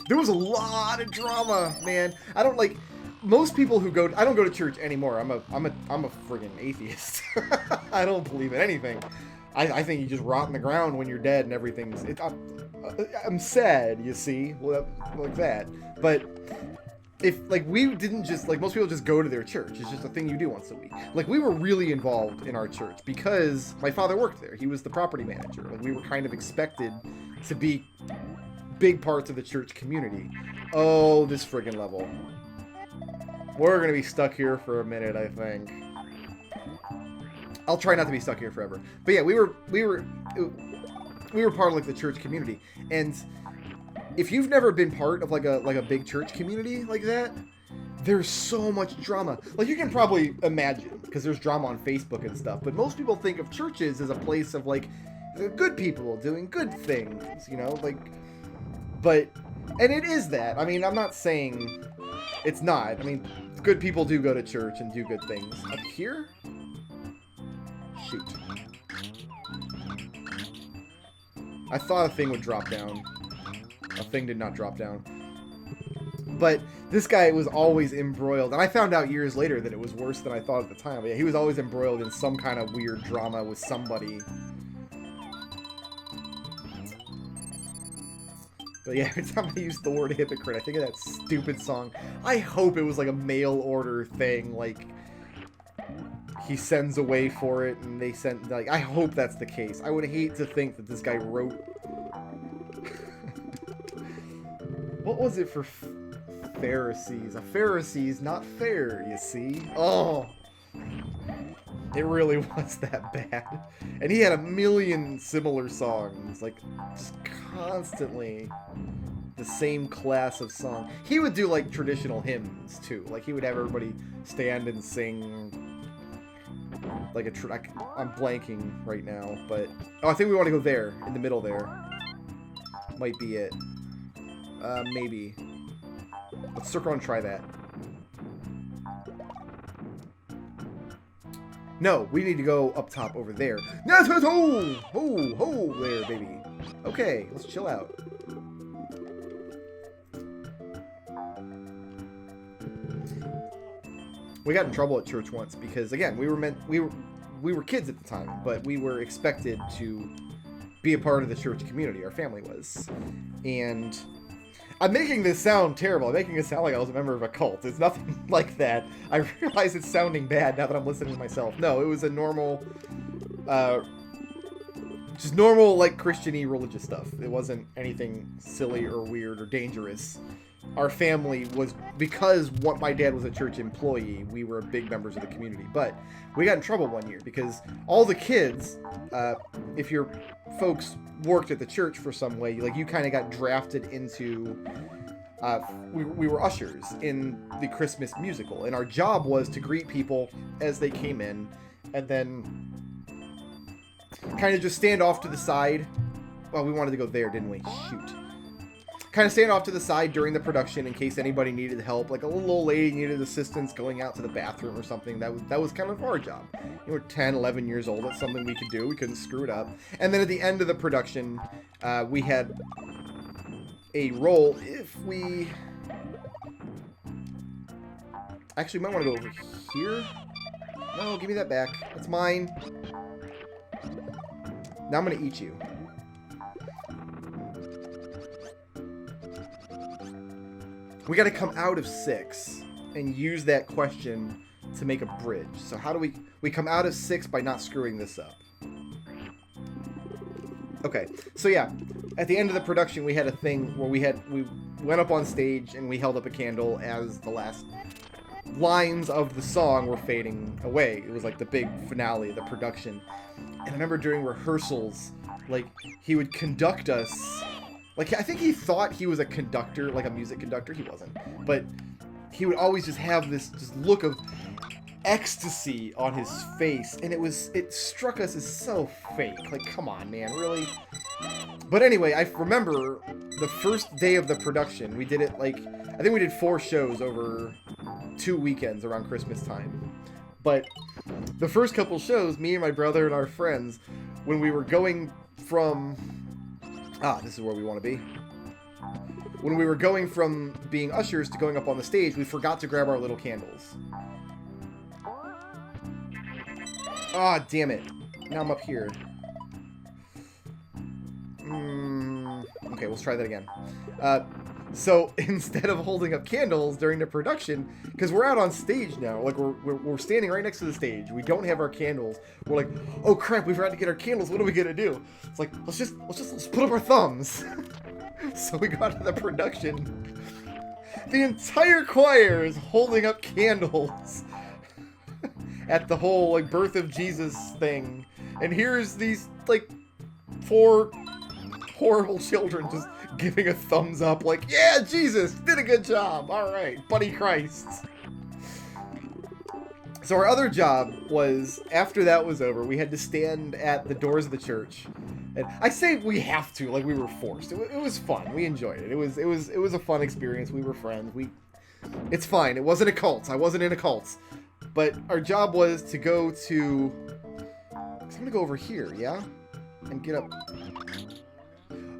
There was a lot of drama, man. I don't like... Most people who go... I don't go to church anymore. I'm a friggin' atheist. I don't believe in anything. I think you just rot in the ground when you're dead and everything's... I'm sad, you see, like that. But if, like, we didn't just, like, most people just go to their church. It's just a thing you do once a week. Like, we were really involved in our church because my father worked there. He was the property manager. Like, we were kind of expected to be big parts of the church community. Oh, this friggin' level. We're gonna be stuck here for a minute, I think. I'll try not to be stuck here forever. But yeah, we were part of like the church community, and if you've never been part of like a big church community like that, there's so much drama. Like, you can probably imagine, because there's drama on Facebook and stuff, but most people think of churches as a place of like good people doing good things, you know, like, but, and it is that. I mean, I'm not saying it's not. I mean, good people do go to church and do good things. Up here? Shoot. I thought a thing would drop down. A thing did not drop down. But this guy was always embroiled, and I found out years later that it was worse than I thought at the time. But yeah, he was always embroiled in some kind of weird drama with somebody. But yeah, every time I use the word hypocrite, I think of that stupid song. I hope it was like a mail order thing, like he sends away for it and they send, like, I hope that's the case. I would hate to think that this guy wrote... What was it for Pharisees? A Pharisee's not fair, you see? Oh! It really was that bad. And he had a million similar songs, like, just constantly the same class of song. He would do, like, traditional hymns, too. Like, he would have everybody stand and sing, like, I'm blanking right now, but... Oh, I think we want to go there, in the middle there. Might be it. Maybe. Let's circle and try that. No, we need to go up top over there. Ho, there, baby. Okay, let's chill out. We got in trouble at church once because, again, we were kids at the time, but we were expected to be a part of the church community. Our family was, and I'm making this sound terrible. I'm making it sound like I was a member of a cult. It's nothing like that. I realize it's sounding bad now that I'm listening to myself. No, it was a normal, just normal, like, Christian-y religious stuff. It wasn't anything silly or weird or dangerous. Our family was, because my dad was a church employee, we were big members of the community. But we got in trouble one year because all the kids, if your folks worked at the church for some way, like, you kind of got drafted into, we were ushers in the Christmas musical, and our job was to greet people as they came in, and then kind of just stand off to the side. Well, we wanted to go there, didn't we? Shoot. Kind of stand off to the side during the production in case anybody needed help, like a little old lady needed assistance going out to the bathroom or something. That was kind of our job. We were 10, 11 years old. That's something we could do. We couldn't screw it up. And then at the end of the production, we had a role. If we... Actually, we might want to go over here. No, give me that back. That's mine. Now I'm going to eat you. We got to come out of 6 and use that question to make a bridge. So how do we come out of 6 by not screwing this up? Okay, so yeah, at the end of the production, we had a thing where we went up on stage and we held up a candle as the last lines of the song were fading away. It was like the big finale of the production. And I remember during rehearsals, like, he would conduct us. Like, I think he thought he was a conductor, like a music conductor. He wasn't. But he would always just have this just look of ecstasy on his face. And it struck us as so fake. Like, come on, man, really? But anyway, I remember the first day of the production, we did it, like, I think we did 4 shows over 2 weekends around Christmas time. But the first couple shows, me and my brother and our friends, when we were going from... this is where we want to be. When we were going from being ushers to going up on the stage, we forgot to grab our little candles. Ah, damn it. Now I'm up here. Okay, let's try that again. So instead of holding up candles during the production, because we're out on stage now, like we're standing right next to the stage, we don't have our candles. We're like, oh crap, we forgot to get our candles. What are we gonna do? It's like let's put up our thumbs. So we got to the production. The entire choir is holding up candles at the whole like birth of Jesus thing, and here's these like 4 horrible children just giving a thumbs up like, yeah, Jesus did a good job. All right, buddy Christ. So our other job was, after that was over, we had to stand at the doors of the church. And I say we have to, like we were forced. It was fun. We enjoyed it. It was a fun experience. We were friends. It's fine. It wasn't a cult. I wasn't in a cult. But our job was to go to... So I'm gonna go over here, yeah? And get up...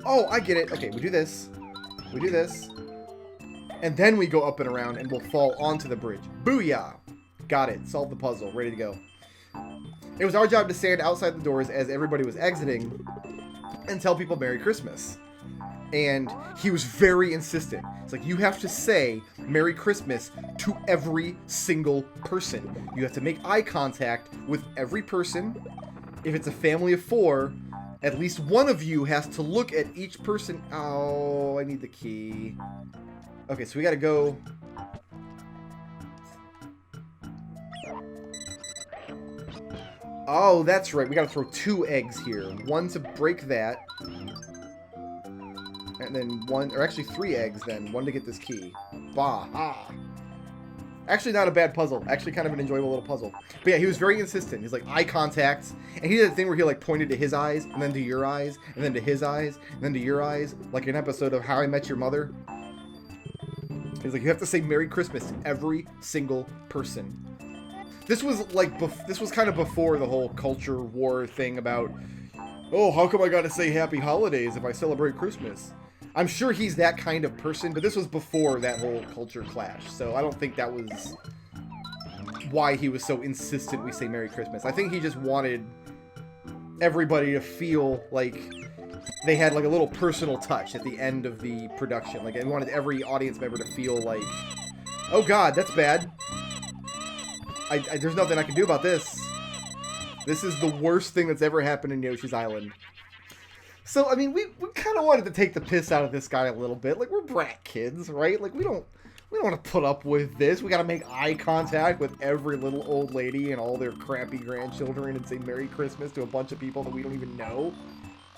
Oh, I get it. Okay, we do this. We do this. And then we go up and around and we'll fall onto the bridge. Booyah! Got it. Solved the puzzle. Ready to go. It was our job to stand outside the doors as everybody was exiting and tell people Merry Christmas. And he was very insistent. It's like, you have to say Merry Christmas to every single person. You have to make eye contact with every person. If it's a family of 4, at least one of you has to look at each person. Oh, I need the key. Okay, so we gotta go. Oh, that's right. We gotta throw 2 eggs here. One to break that. And then 1, or actually 3 eggs then. 1 to get this key. Bah-ha. Actually not a bad puzzle. Actually kind of an enjoyable little puzzle. But yeah, he was very insistent. He's like, eye contact. And he did a thing where he like pointed to his eyes, and then to your eyes, and then to his eyes, and then to your eyes. Like an episode of How I Met Your Mother. He's like, you have to say Merry Christmas to every single person. This was like, this was kind of before the whole culture war thing about, oh, how come I gotta say Happy Holidays if I celebrate Christmas? I'm sure he's that kind of person, but this was before that whole culture clash, so I don't think that was why he was so insistent we say Merry Christmas. I think he just wanted everybody to feel like they had like a little personal touch at the end of the production. Like, he wanted every audience member to feel like, oh god, that's bad. There's nothing I can do about this. This is the worst thing that's ever happened in Yoshi's Island. So, I mean, we kind of wanted to take the piss out of this guy a little bit. Like, we're brat kids, right? Like, we don't want to put up with this. We got to make eye contact with every little old lady and all their crappy grandchildren and say Merry Christmas to a bunch of people that we don't even know.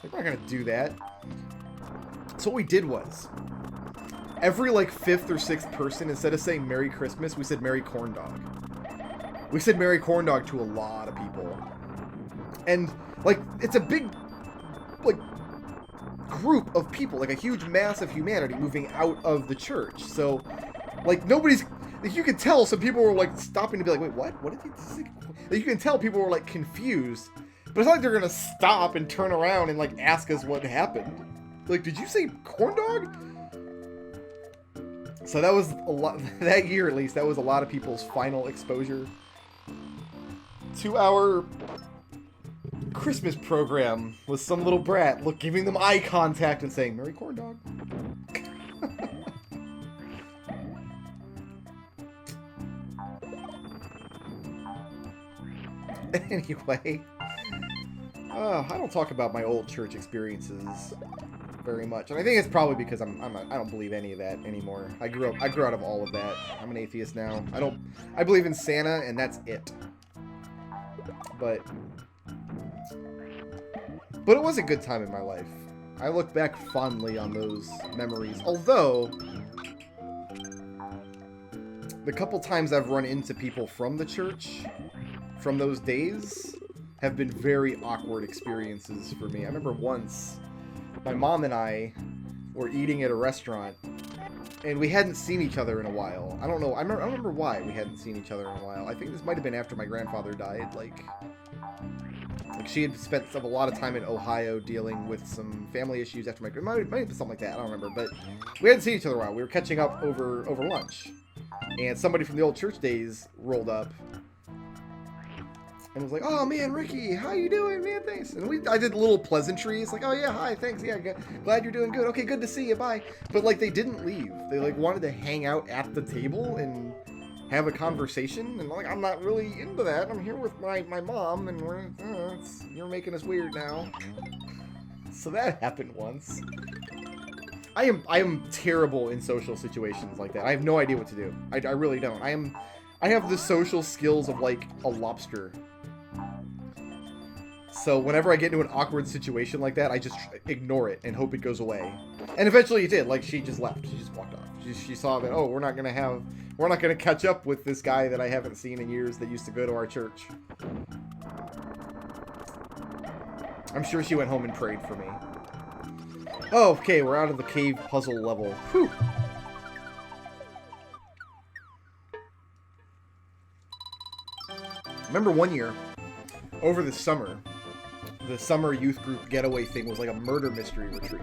Like, we're not going to do that. So what we did was, every, like, 5th or 6th person, instead of saying Merry Christmas, we said Merry Corn Dog. We said Merry Corn Dog to a lot of people. And, like, it's a big, like, group of people, like a huge mass of humanity moving out of the church. So, like, nobody's, like, you could tell some people were, like, stopping to be like, wait, what? What did he say? Like, you can tell people were, like, confused. But it's not like they're gonna stop and turn around and, like, ask us what happened. Like, did you say corn dog? So that was a lot, that year at least, that was a lot of people's final exposure to our Christmas program with some little brat giving them eye contact and saying Merry Corn Dog. Anyway, I don't talk about my old church experiences very much, and I think it's probably because I don't believe any of that anymore. I grew out of all of that. I'm an atheist now. I believe in Santa, and that's it. But it was a good time in my life. I look back fondly on those memories. Although, the couple times I've run into people from the church, from those days, have been very awkward experiences for me. I remember once, my mom and I were eating at a restaurant, and we hadn't seen each other in a while. I don't know. I don't remember why we hadn't seen each other in a while. I think this might have been after my grandfather died. Like she had spent a lot of time in Ohio dealing with some family issues after it might have been something like that. I don't remember. But we hadn't seen each other in a while. We were catching up over lunch, and somebody from the old church days rolled up and was like, "Oh man, Ricky, how you doing, man? Thanks." And I did little pleasantries, like, "Oh yeah, hi, thanks, yeah, glad you're doing good. Okay, good to see you, bye." But like, they didn't leave. They like wanted to hang out at the table and have a conversation. And like, I'm not really into that. I'm here with my mom, and you're making us weird now. So that happened once. I am terrible in social situations like that. I have no idea what to do. I really don't. I have the social skills of like a lobster. So whenever I get into an awkward situation like that, I just ignore it and hope it goes away. And eventually it did. Like, she just left. She just walked off. She saw that, oh, we're not gonna catch up with this guy that I haven't seen in years that used to go to our church. I'm sure she went home and prayed for me. Oh, okay, we're out of the cave puzzle level. Whew. Remember one year, over the summer youth group getaway thing was like a murder mystery retreat.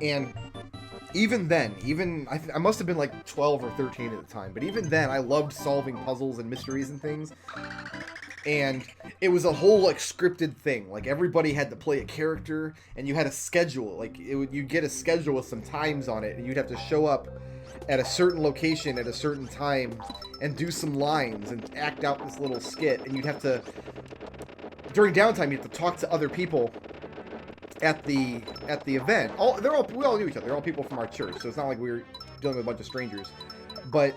And even then, I must have been like 12 or 13 at the time, but even then I loved solving puzzles and mysteries and things. And it was a whole like scripted thing. Like everybody had to play a character, and you had a schedule. Like you'd get a schedule with some times on it, and you'd have to show up at a certain location at a certain time and do some lines and act out this little skit. And you'd have to, during downtime, you have to talk to other people at the event. We all knew each other. They're all people from our church, so it's not like we were dealing with a bunch of strangers. But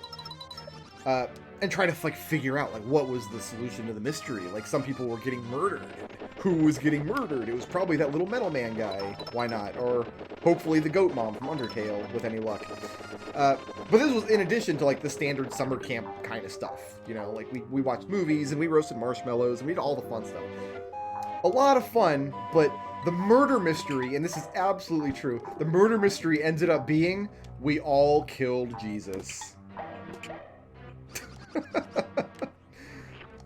and try to like figure out like what was the solution to the mystery. Like some people were getting murdered. Who was getting murdered? It was probably that little metal man guy. Why not? Or hopefully the goat mom from Undertale, with any luck. But this was in addition to like the standard summer camp kind of stuff. You know, like we watched movies and we roasted marshmallows and we did all the fun stuff. A lot of fun, but the murder mystery, and this is absolutely true, the murder mystery ended up being, we all killed Jesus.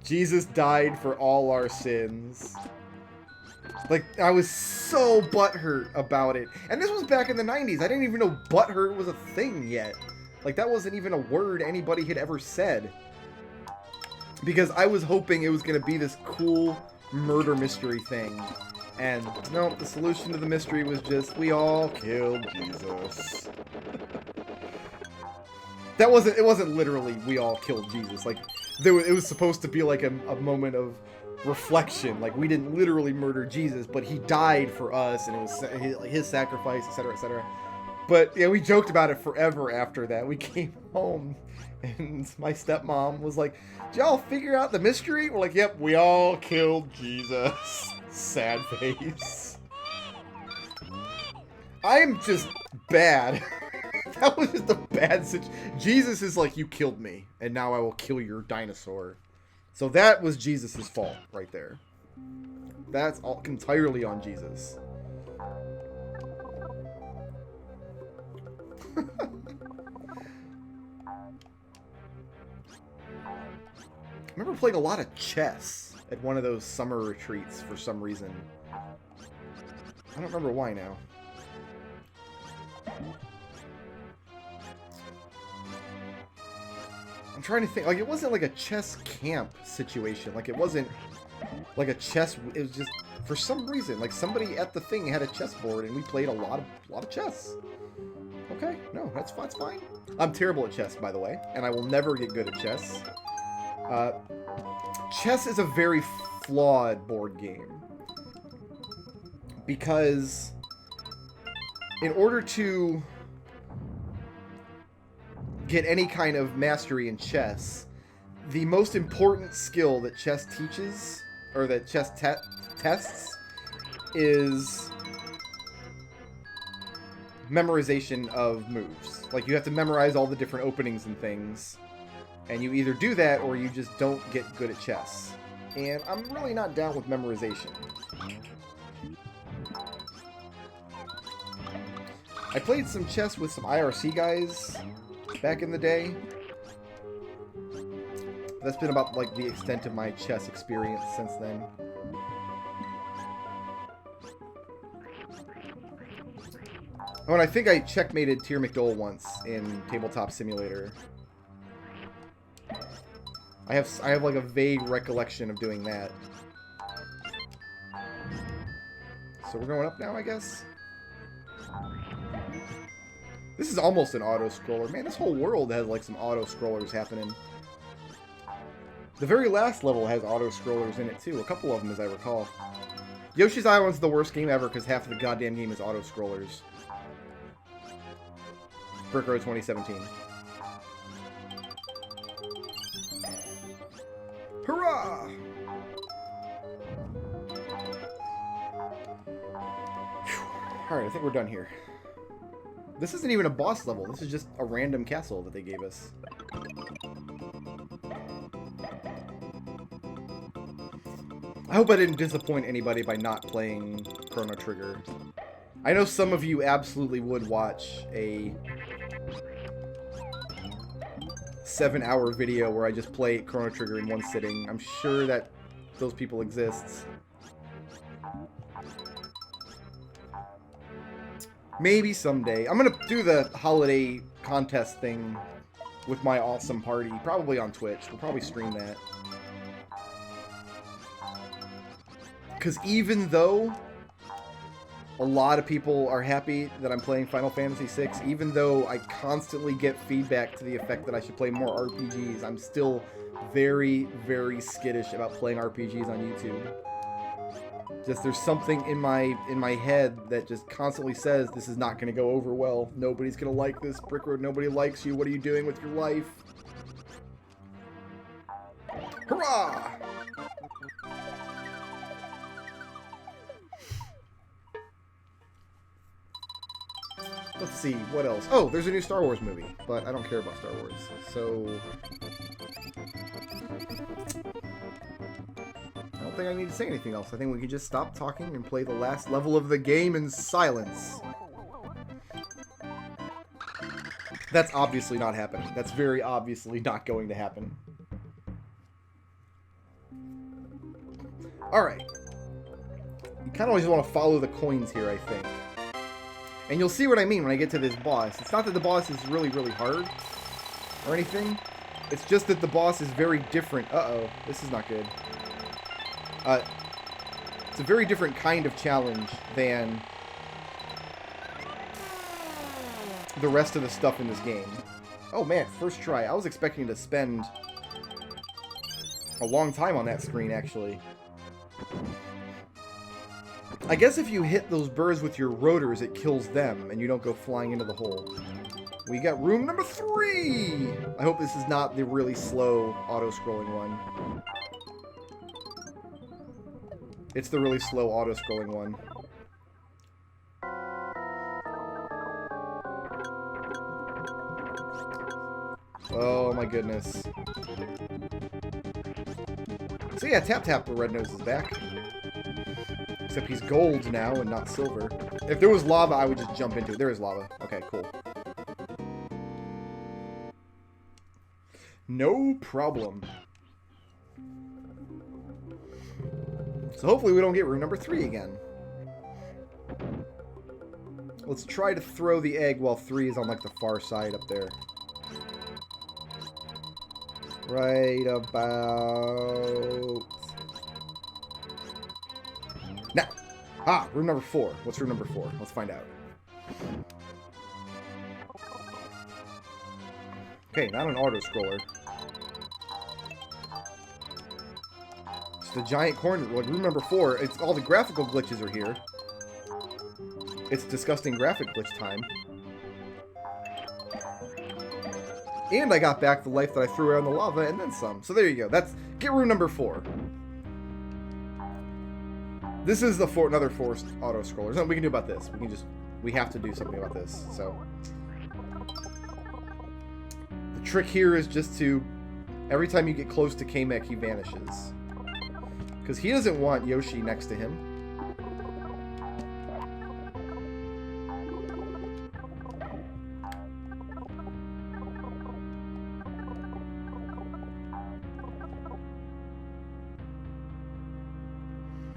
Jesus died for all our sins. Like, I was so butthurt about it. And this was back in the 90s. I didn't even know butthurt was a thing yet. Like, that wasn't even a word anybody had ever said. Because I was hoping it was going to be this cool murder mystery thing. And, no, the solution to the mystery was just, we all killed Jesus. It wasn't literally, we all killed Jesus. Like, it was supposed to be like a moment of reflection. Like, we didn't literally murder Jesus, but he died for us, and it was his sacrifice, etc., etc. But, yeah, we joked about it forever after that. We came home, and my stepmom was like, did y'all figure out the mystery? We're like, yep, we all killed Jesus. Sad face. I am just bad. That was just a bad situation. Jesus is like, you killed me, and now I will kill your dinosaur. So that was Jesus' fault right there. That's all entirely on Jesus. I remember playing a lot of chess at one of those summer retreats for some reason. I don't remember why now. I'm trying to think. Like, it wasn't like a chess camp situation. Like, it wasn't like a chess. It was just, for some reason, like somebody at the thing had a chessboard and we played a lot of chess. Okay, no, that's fine. I'm terrible at chess, by the way, and I will never get good at chess. Chess is a very flawed board game because in order to get any kind of mastery in chess, the most important skill that chess teaches, or that chess tests, is memorization of moves. Like, you have to memorize all the different openings and things, and you either do that or you just don't get good at chess. And I'm really not down with memorization. I played some chess with some IRC guys back in the day. That's been about like the extent of my chess experience since then. Oh, and I think I checkmated Tyr McDole once in Tabletop Simulator. I have like a vague recollection of doing that. So we're going up now, I guess? This is almost an auto-scroller. Man, this whole world has like some auto-scrollers happening. The very last level has auto-scrollers in it too. A couple of them, as I recall. Yoshi's Island's the worst game ever because half of the goddamn game is auto-scrollers. Brickroad 2017. Hurrah! Alright, I think we're done here. This isn't even a boss level. This is just a random castle that they gave us. I hope I didn't disappoint anybody by not playing Chrono Trigger. I know some of you absolutely would watch a 7-hour video where I just play Chrono Trigger in one sitting. I'm sure that those people exist. Maybe someday. I'm gonna do the holiday contest thing with my awesome party, probably on Twitch. We'll probably stream that. Because even though a lot of people are happy that I'm playing Final Fantasy VI, even though I constantly get feedback to the effect that I should play more RPGs, I'm still very, very skittish about playing RPGs on YouTube. Just there's something in my head that just constantly says this is not going to go over well. Nobody's going to like this. Brickroad, nobody likes you. What are you doing with your life? Hurrah! Let's see, what else? Oh, there's a new Star Wars movie, but I don't care about Star Wars, so... I don't think I need to say anything else. I think we can just stop talking and play the last level of the game in silence. That's obviously not happening. That's very obviously not going to happen. Alright. You kind of always want to follow the coins here, I think. And you'll see what I mean when I get to this boss. It's not that the boss is really, really hard or anything. It's just that the boss is very different. Uh-oh, this is not good. It's a very different kind of challenge than the rest of the stuff in this game. Oh man, first try. I was expecting to spend a long time on that screen, actually. I guess if you hit those birds with your rotors, it kills them, and you don't go flying into the hole. We got room number 3! I hope this is not the really slow auto-scrolling one. It's the really slow auto-scrolling one. Oh my goodness. So yeah, Tap Tap the Red Nose is back. Except he's gold now and not silver. If there was lava, I would just jump into it. There is lava. Okay, cool. No problem. So hopefully we don't get room number 3 again. Let's try to throw the egg while 3 is on like the far side up there. Right about... Now! Ah! Room number 4. What's room number 4? Let's find out. Okay, not an auto-scroller. It's the giant corner. Like, room number 4, it's all the graphical glitches are here. It's disgusting graphic glitch time. And I got back the life that I threw around the lava, and then some. So there you go. That's... Get room number 4. This is the another forced auto-scroller. There's nothing we can do about this. We can just... We have to do something about this, so... The trick here is just to... Every time you get close to Kamek, he vanishes. Because he doesn't want Yoshi next to him.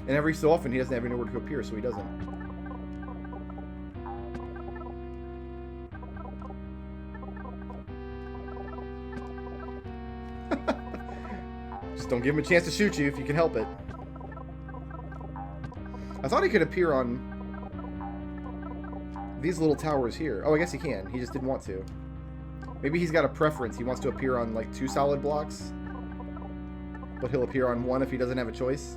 And every so often, he doesn't have anywhere to appear, so he doesn't. Just don't give him a chance to shoot you if you can help it. I thought he could appear on these little towers here. Oh, I guess he can. He just didn't want to. Maybe he's got a preference. He wants to appear on, like, 2 solid blocks. But he'll appear on 1 if he doesn't have a choice.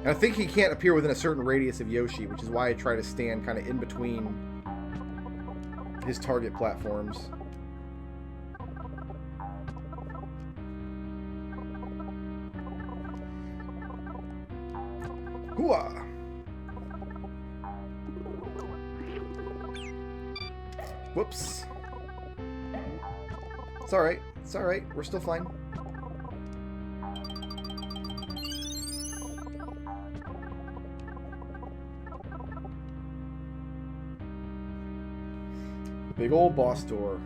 And I think he can't appear within a certain radius of Yoshi, which is why I try to stand kind of in between his target platforms. Hooah! Whoops. It's alright. It's alright. We're still fine. Big old boss door.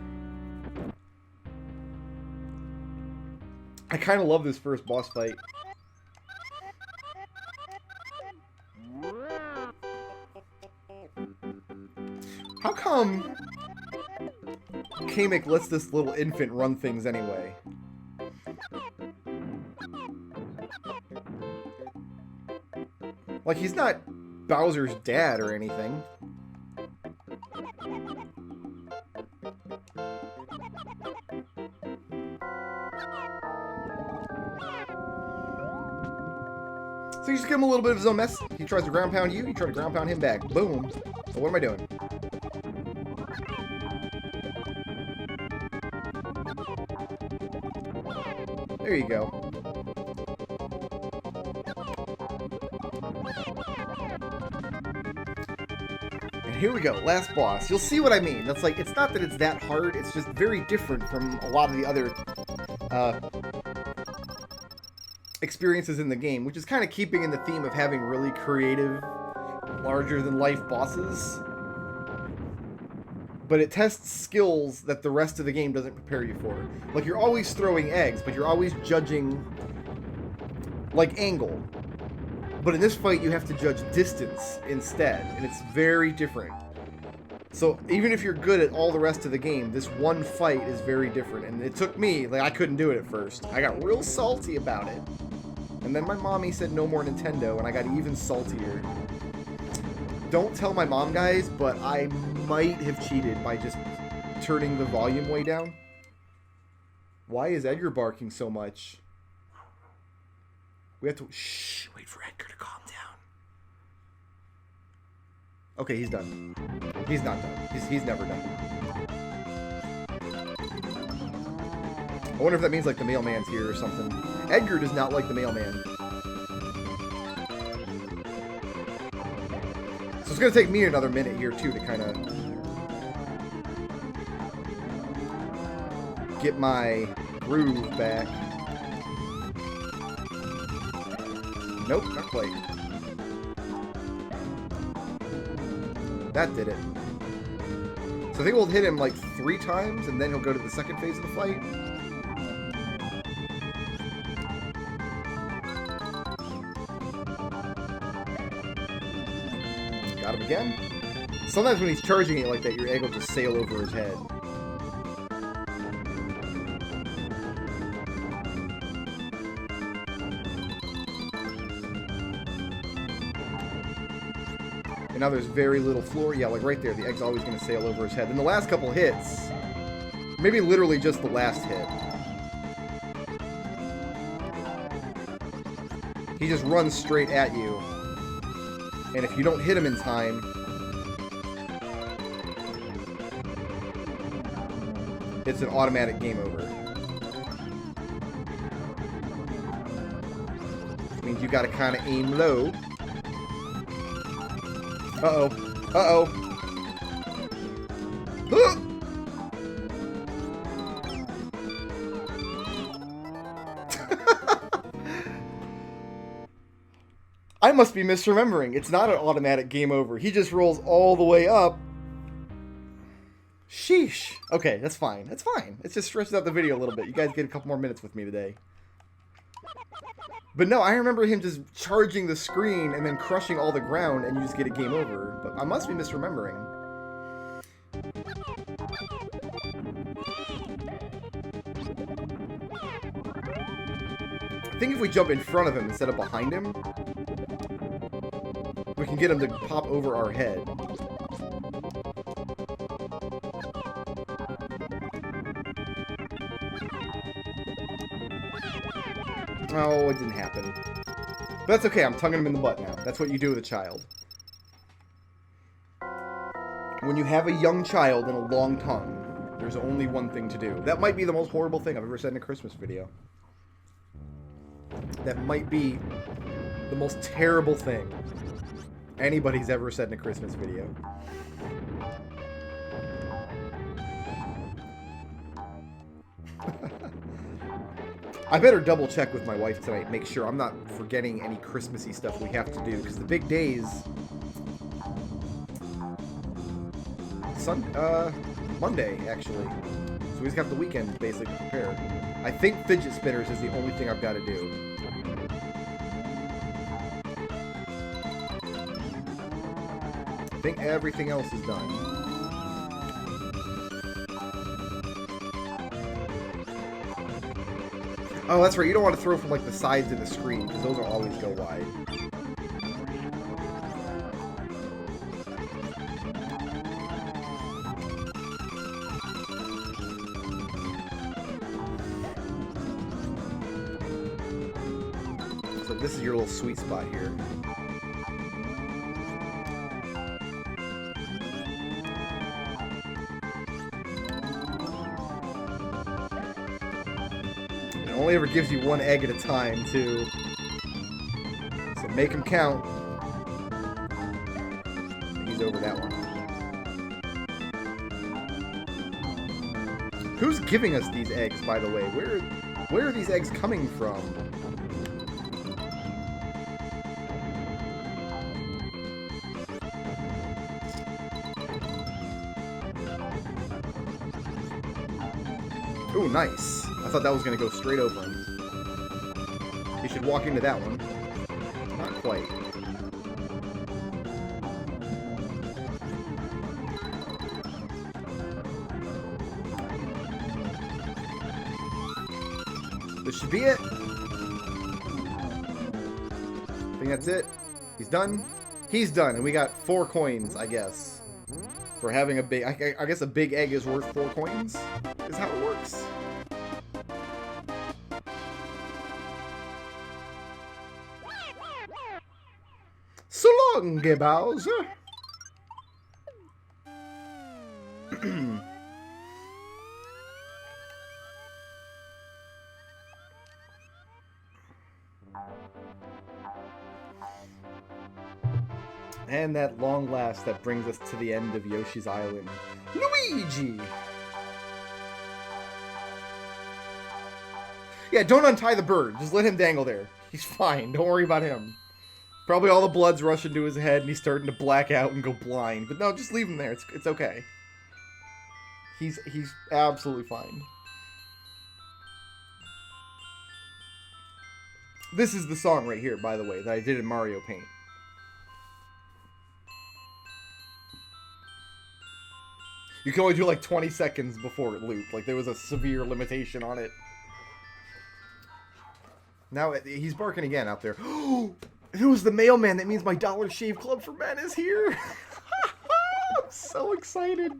I kind of love this first boss fight. come Kamek lets this little infant run things anyway? Like, he's not Bowser's dad or anything. So you just give him a little bit of his own mess. He tries to ground pound you, you try to ground pound him back. Boom. So what am I doing? There you go. And here we go, last boss. You'll see what I mean. That's like, it's not that it's that hard, it's just very different from a lot of the other experiences in the game, which is kind of keeping in the theme of having really creative, larger-than-life bosses. But it tests skills that the rest of the game doesn't prepare you for. Like, you're always throwing eggs, but you're always judging, like, angle. But in this fight, you have to judge distance instead, and it's very different. So, even if you're good at all the rest of the game, this one fight is very different. And it took me, like, I couldn't do it at first. I got real salty about it. And then my mommy said no more Nintendo, and I got even saltier. Don't tell my mom, guys, but I might have cheated by just turning the volume way down. Why is Edgar barking so much? We have to... Shh, wait for Edgar to calm down. Okay, he's done. He's not done. He's never done. I wonder if that means, like, the mailman's here or something. Edgar does not like the mailman. So it's going to take me another minute here, too, to kind of get my groove back. Nope, not quite. That did it. So I think we'll hit him like 3 times, and then he'll go to the second phase of the fight. Got him again. Sometimes when he's charging it like that, your egg will just sail over his head. And now there's very little floor. Yeah, like right there, the egg's always going to sail over his head. Then the last couple hits, maybe literally just the last hit, he just runs straight at you. And if you don't hit him in time, it's an automatic game over. Which means you gotta kind of aim low. Uh-oh. Uh-oh. I must be misremembering. It's not an automatic game over. He just rolls all the way up. Sheesh. Okay, that's fine. That's fine. It just stretches out the video a little bit. You guys get a couple more minutes with me today. But no, I remember him just charging the screen and then crushing all the ground and you just get a game over. But I must be misremembering. I think if we jump in front of him instead of behind him, we can get him to pop over our head. Oh, it didn't happen. But that's okay, I'm tonguing him in the butt now. That's what you do with a child. When you have a young child and a long tongue, there's only one thing to do. That might be the most horrible thing I've ever said in a Christmas video. That might be the most terrible thing anybody's ever said in a Christmas video. I better double check with my wife tonight, make sure I'm not forgetting any Christmassy stuff we have to do, because the big days... Monday, actually. So we just got the weekend, basically, to prepare. I think fidget spinners is the only thing I've got to do. I think everything else is done. Oh, that's right. You don't want to throw from like the sides of the screen because those will always go wide. So this is your little sweet spot here. Only ever gives you one egg at a time, too. So make them count. He's over that one. Who's giving us these eggs, by the way? Where are these eggs coming from? Ooh, nice. I thought that was going to go straight over him. He should walk into that one. Not quite. This should be it. I think that's it. He's done. He's done, and we got 4 coins, I guess. For having a big... I guess a big egg is worth 4 coins? Is how it works. So long, Bowser. And at long last, that brings us to the end of Yoshi's Island. Luigi! Yeah, don't untie the bird. Just let him dangle there. He's fine. Don't worry about him. Probably all the blood's rushing to his head and he's starting to black out and go blind. But no, just leave him there. It's okay. He's absolutely fine. This is the song right here, by the way, that I did in Mario Paint. You can only do like 20 seconds before it looped. Like, there was a severe limitation on it. Now, he's barking again out there. If it was the mailman, that means my Dollar Shave Club for Men is here. I'm so excited.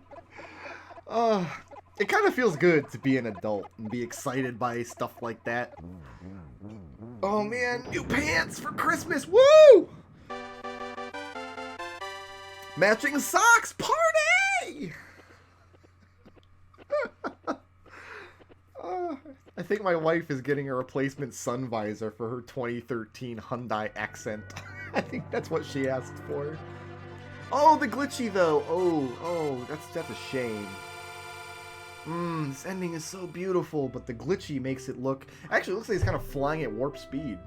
It kind of feels good to be an adult and be excited by stuff like that. Oh man, new pants for Christmas. Woo! Matching socks party! I think my wife is getting a replacement sun visor for her 2013 Hyundai Accent. I think that's what she asked for. Oh, the glitchy though. Oh, that's a shame. This ending is so beautiful, but the glitchy makes it look... Actually, it looks like he's kind of flying at warp speed.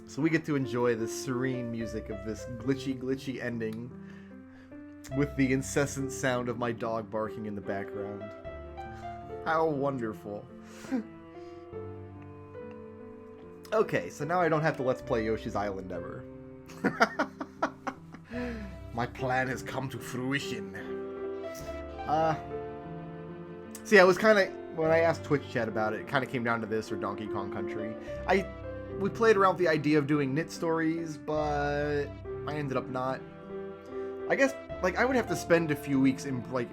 So we get to enjoy the serene music of this glitchy ending with the incessant sound of my dog barking in the background. How wonderful. Okay, so now I don't have to Let's Play Yoshi's Island ever. My plan has come to fruition. See, I was kind of... When I asked Twitch chat about it, it kind of came down to this or Donkey Kong Country. We played around with the idea of doing knit stories, but I ended up not. I guess, like, I would have to spend a few weeks in, like,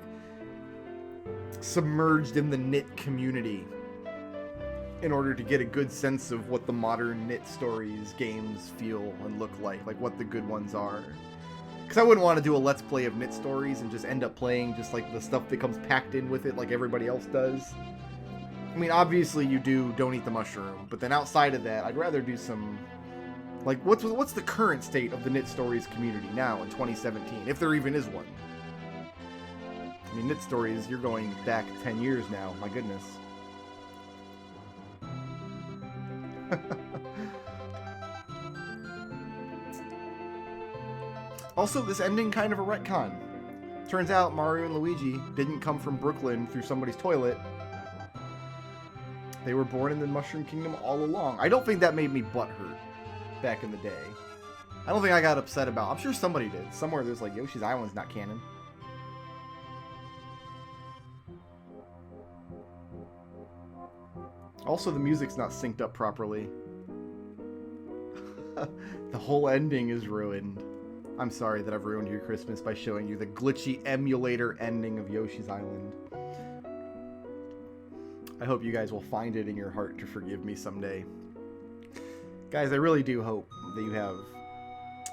submerged in the knit community in order to get a good sense of what the modern knit stories games feel and look like what the good ones are. Because I wouldn't want to do a Let's Play of knit stories and just end up playing just, like, the stuff that comes packed in with it like everybody else does. I mean, obviously you don't eat the mushroom, but then outside of that, I'd rather do some... Like, what's the current state of the Knit Stories community now in 2017, if there even is one? I mean, Knit Stories, you're going back 10 years now, my goodness. Also, this ending kind of a retcon. Turns out Mario and Luigi didn't come from Brooklyn through somebody's toilet. They were born in the Mushroom Kingdom all along. I don't think that made me butthurt back in the day. I don't think I got upset about it. I'm sure somebody did. Somewhere there's like, Yoshi's Island's not canon. Also, the music's not synced up properly. The whole ending is ruined. I'm sorry that I've ruined your Christmas by showing you the glitchy emulator ending of Yoshi's Island. I hope you guys will find it in your heart to forgive me someday. Guys, I really do hope that you have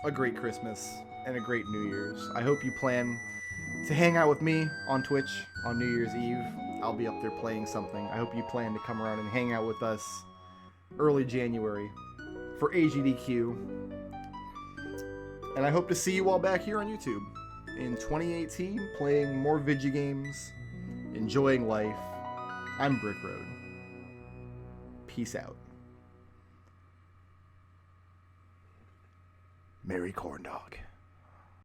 a great Christmas and a great New Year's. I hope you plan to hang out with me on Twitch on New Year's Eve. I'll be up there playing something. I hope you plan to come around and hang out with us early January for AGDQ. And I hope to see you all back here on YouTube in 2018, playing more video games, enjoying life. I'm Brickroad. Peace out. Merry Corn Dog.